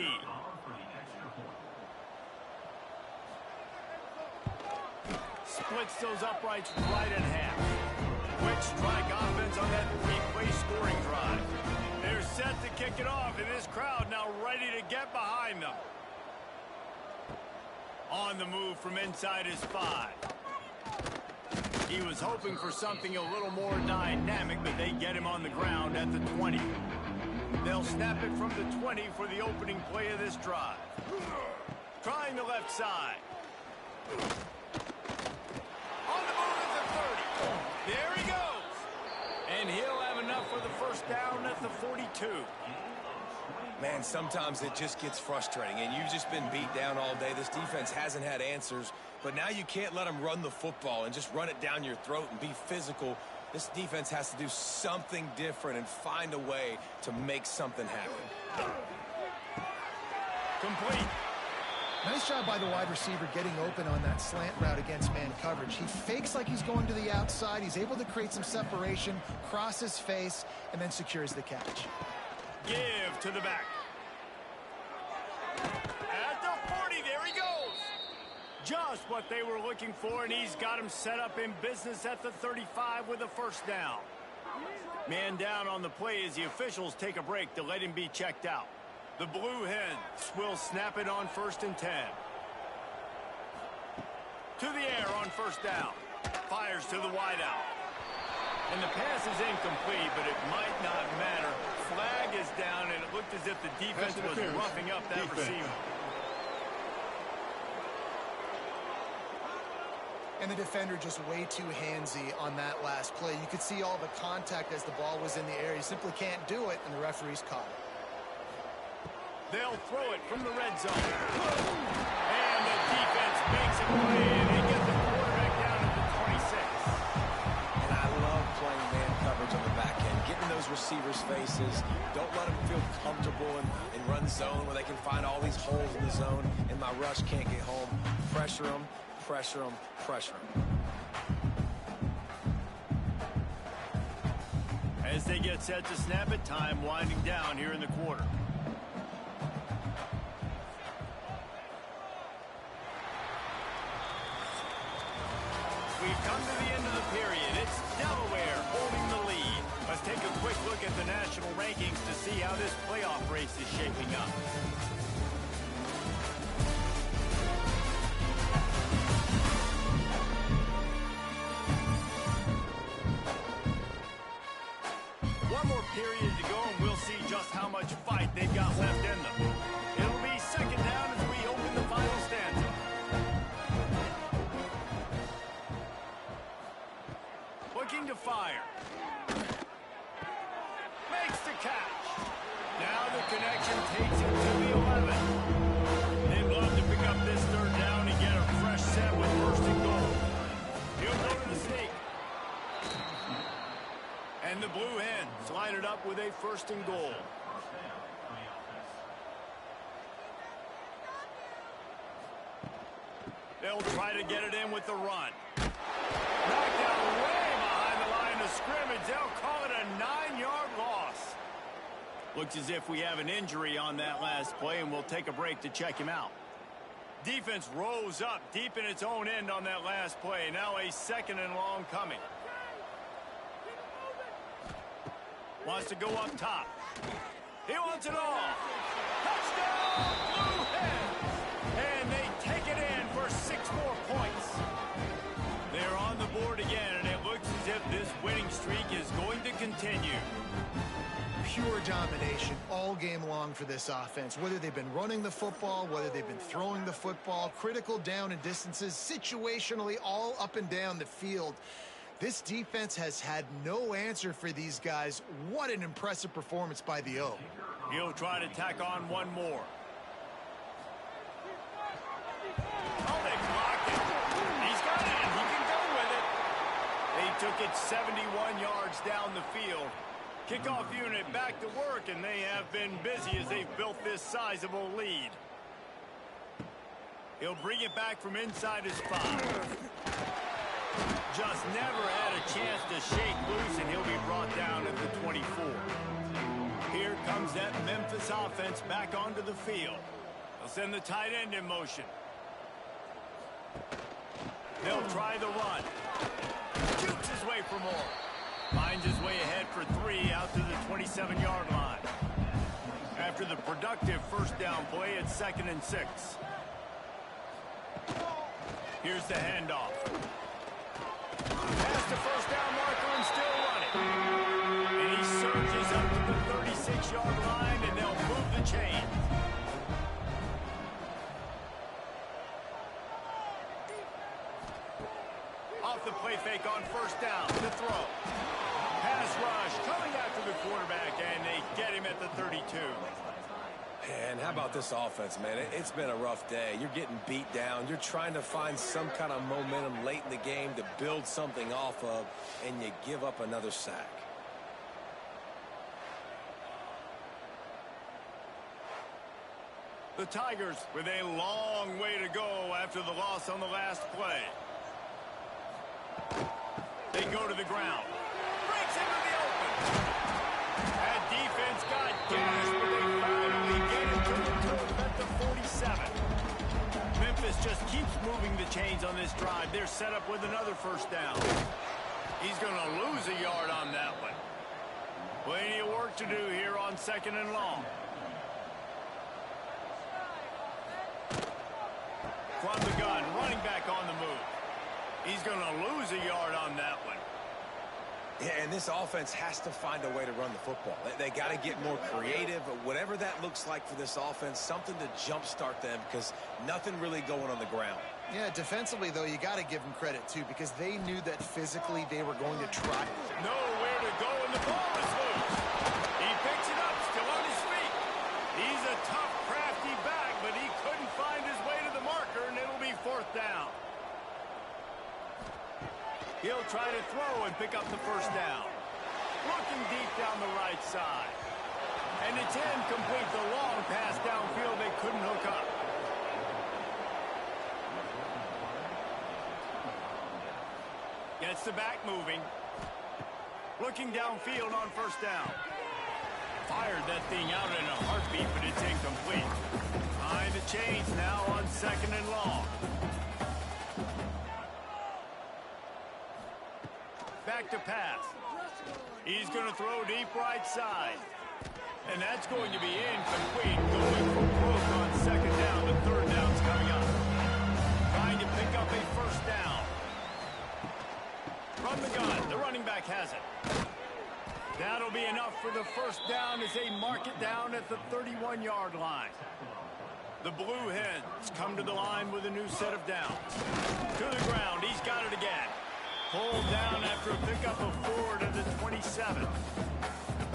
Splits those uprights right in half. Quick strike offense on that 3-play scoring drive. They're set to kick it off, and this crowd now ready to get behind them. On the move from inside his 5. He was hoping for something a little more dynamic, but they get him on the ground at the 20. They'll snap it from the 20 for the opening play of this drive. Trying the left side. On the move at the 30. There he goes. And he'll have enough for the 1st down at the 42. Man, sometimes it just gets frustrating, and you've just been beat down all day. This defense hasn't had answers, but now you can't let them run the football and just run it down your throat and be physical. This defense has to do something different and find a way to make something happen. Complete. Nice job by the wide receiver getting open on that slant route against man coverage. He fakes like he's going to the outside. He's able to create some separation, cross his face, and then secures the catch. Give to the back. At the 40, there he goes. Just what they were looking for, and he's got him set up in business at the 35 with a 1st down. Man down on the play as the officials take a break to let him be checked out. The Blue Hens will snap it on 1st and 10. To the air on 1st down. Fires to the wideout. And the pass is incomplete, but it might not matter. Flag is down, and it looked as if the defense was roughing up that receiver. And the defender just way too handsy on that last play. You could see all the contact as the ball was in the air. He simply can't do it, and the referee's caught it. They'll throw it from the red zone. And the defense makes a play, and they get the quarterback down at the receivers' faces. Don't let them feel comfortable in run zone where they can find all these holes in the zone and my rush can't get home. Pressure them, pressure them, pressure them. As they get set to snap it, time winding down here in the quarter. We've come to the end of the period. It's Delaware holding the lead. Let's take a quick look at the national rankings to see how this playoff race is shaping up. One more period to go, and we'll see just how much fight they've got left in them. It'll be second down as we open the final stanza. Looking to fire. Makes the catch. Now the connection takes him to the 11. They'd love to pick up this third down and get a fresh set with first and goal. He'll go to the sneak. And the Blue Hens line it up with a first and goal. They'll try to get it in with the run. Knocked down way behind the line of scrimmage. They'll call it a 9-yard loss. Looks as if we have an injury on that last play, and we'll take a break to check him out. Defense rose up deep in its own end on that last play. Now a second and long coming. Wants to go up top. He wants it all. Touchdown, Blue Hens! And they take it in for 6 more points. They're on the board again, and it looks as if this winning streak is going to continue. Pure domination all game long for this offense. Whether they've been running the football, whether they've been throwing the football, critical down and distances, situationally all up and down the field. This defense has had no answer for these guys. What an impressive performance by the O. He'll try to tack on one more. Oh, they blocked it. He's got it. He can go with it. They took it 71 yards down the field. Kickoff unit back to work, and they have been busy as they've built this sizable lead. He'll bring it back from inside his 5. Just never had a chance to shake loose, and he'll be brought down at the 24. Here comes that Memphis offense back onto the field. They'll send the tight end in motion. They'll try the run. Shoots his way for more. Finds his way ahead for 3 out to the 27-yard line. After the productive first down play, it's 2nd and 6. Here's the handoff. Past the first down marker and still running. And he surges up to the 36-yard line, and they'll move the chain. Off the play fake on first down. The throw. Pass rush coming after the quarterback, and they get him at the 32. And how about this offense, man? It's been a rough day. You're getting beat down. You're trying to find some kind of momentum late in the game to build something off of, and you give up another sack. The Tigers with a long way to go after the loss on the last play. They go to the ground. Breaks into the open. That defense got gashed, but they finally get it to the turf at the 47. Memphis just keeps moving the chains on this drive. They're set up with another first down. He's going to lose a yard on that one. Plenty of work to do here on 2nd and long. From the gun, running back on the move. He's going to lose a yard on that one. Yeah, and this offense has to find a way to run the football. They got to get more creative, whatever that looks like for this offense, something to jumpstart them because nothing really going on the ground. Yeah, defensively, though, you got to give them credit, too, because they knew that physically they were going to try. Nowhere to go, and the ball is loose. He picks it up, still on his feet. He's a tough, crafty back, but he couldn't find his way to the marker, and it'll be 4th down. He'll try to throw and pick up the first down. looking deep down the right side. And it's incomplete. The long pass downfield they couldn't hook up. Gets the back moving. Looking downfield on first down. Fired that thing out in a heartbeat, but it's incomplete. Behind the chains now on 2nd and long. Back to pass. He's going to throw deep right side. And that's going to be incomplete. Going for broke on 2nd down. The 3rd down's coming up. Trying to pick up a first down. From the gun. The running back has it. That'll be enough for the first down as they mark it down at the 31-yard line. The Blue Hens come to the line with a new set of downs. To the ground. He's got it again. Pulled down after a pickup of 4 to the 27.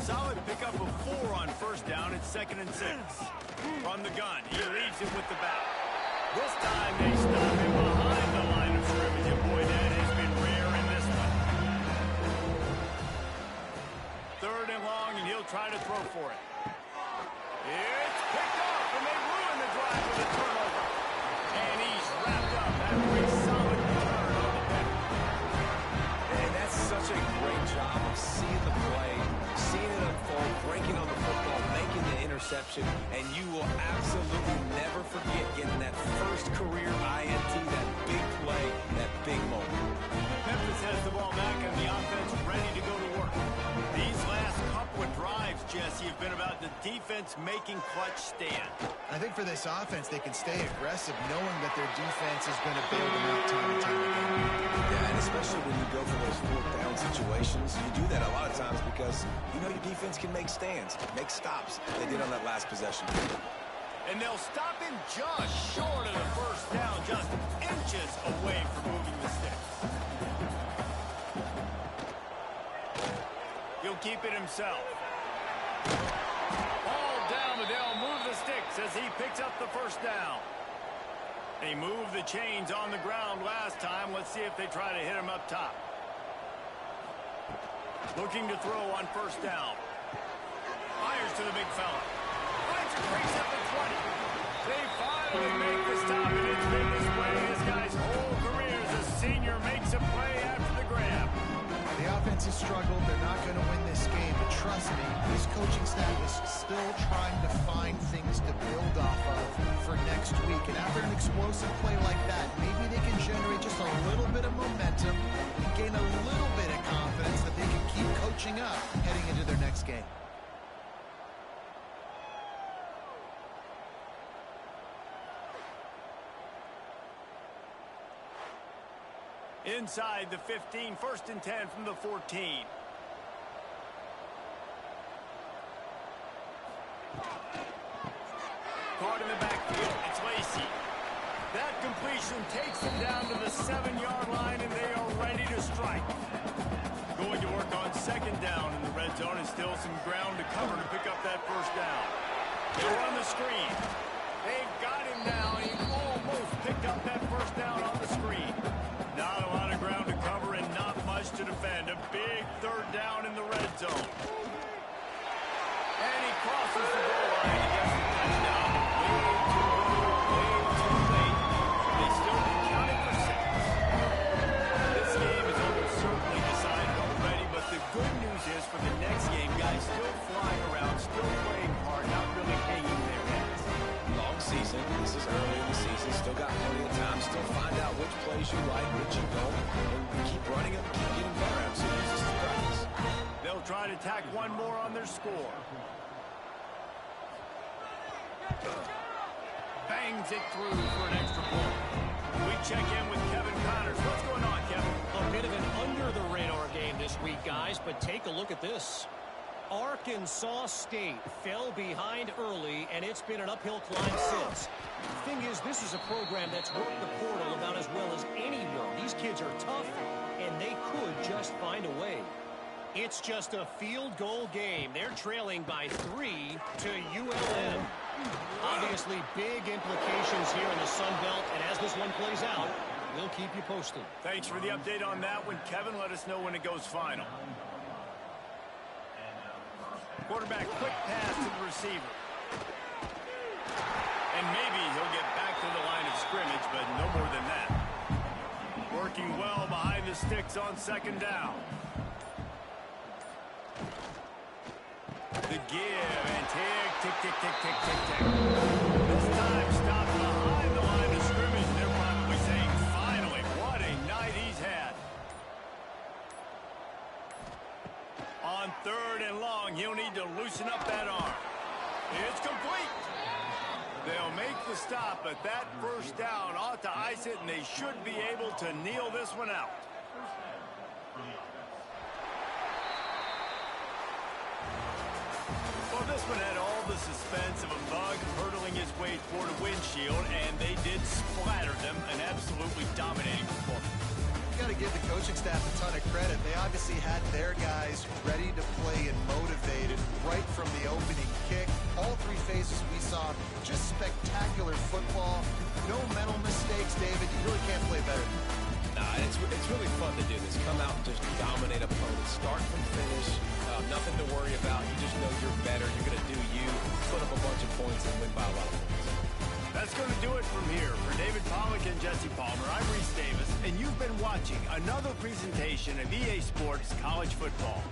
Solid pickup of 4 on first down at 2nd and 6. From the gun, he leads it with the back. This time they stop him behind the line of scrimmage, and boy, that has been rare in this one. 3rd and long, and he'll try to throw for it. It's picked up, and they ruin the drive with a turnover. And he's wrapped up after a solid return on the pick. And that's such a great job of seeing the play, seeing it unfold, breaking on the football, making the interception, and you will absolutely never forget getting that first career INT, that big play, that big moment. Memphis has the ball back and the offense ready to go to work. These last couple of drives, Jesse, have been about the defense making clutch stand. I think for this offense, they can stay aggressive knowing that their defense is going to bail them out time and time again. Yeah, and especially when you go for those 4th down situations, you do that a lot of times because you know your defense can make stands, make stops. They did on that last possession. And they'll stop him just short of the first down, just inches away from moving the sticks. He'll keep it himself. Ball down, but they'll move the sticks as he picks up the first down. They moved the chains on the ground last time. Let's see if they try to hit him up top. Looking to throw on first down. Fires to the big fella. Finds a crease at the 20. They finally make the stop, and it's been this way. This guy's whole career as a senior makes a play after the grab. The offense has struggled. They're not going to win this game. But trust me, this coaching staff is still trying to find things to build off of for next week. And after an explosive play like that, maybe they can generate just a little bit of momentum and gain a little bit of confidence that they can keep coaching up heading into their next game. Inside the 15, 1st and 10 from the 14. Caught in the backfield, it's Lacey. That completion takes them down to the 7-yard line, and they are ready to strike. Going to work on 2nd down in the red zone, and still some ground to cover to pick up that first down. They run the screen. They've got him now, and he almost picked up that first down on the screen. Not a lot of ground to cover and not much to defend. A big 3rd down in the red zone. And he crosses the goal line and gets the touchdown. Way too late. They still can count it for 6. This game is almost certainly decided already, but the good news is for the next game, guys still flying around, still playing hard, not really hanging their heads. Long season. This is early in the season. Still got plenty of time. Still find out which plays you like, which you don't, and keep running them, keep getting better. Absolutely, use this to practice. They'll try to tack one more on their score. Bangs it through for an extra point. We check in with Kevin Connors. What's going on, Kevin? A bit of an under-the-radar game this week, guys, but take a look at this. Arkansas State fell behind early, and it's been an uphill climb since. The thing is, this is a program that's worked the portal about as well as anyone. These kids are tough, and they could just find a way. It's just a field goal game. They're trailing by 3 to ULM. Obviously, big implications here in the Sun Belt, and as this one plays out, we'll keep you posted. Thanks for the update on that one, Kevin. Let us know when it goes final. Quarterback quick pass to the receiver. And maybe he'll get back to the line of scrimmage, but no more than that. Working well behind the sticks on second down. The give and tick, tick, tick, tick, tick, tick, tick. This time stopped behind the line of scrimmage. They're probably saying, finally, what a night he's had. On third and long, he'll need to loosen up that arm. It's complete. They'll make the stop, but that first down ought to ice it, and they should be able to kneel this one out. Well, this one had all the suspense of a bug hurtling his way toward a windshield, and they did splatter them, an absolutely dominating performance. You got to give the coaching staff a ton of credit. They obviously had their guys ready to play and motivated right from the opening kick. All three phases we saw, just spectacular football. No mental mistakes, David. You really can't play better. Nah, it's really fun to do this. Come out and just dominate opponents. Start from finish. Nothing to worry about. You just know you're better. You're going to do you. Put up a bunch of points and win by a lot of points. That's going to do it from here. For David Pollack and Jesse Palmer, I'm Reese Davis, and you've been watching another presentation of EA Sports College Football.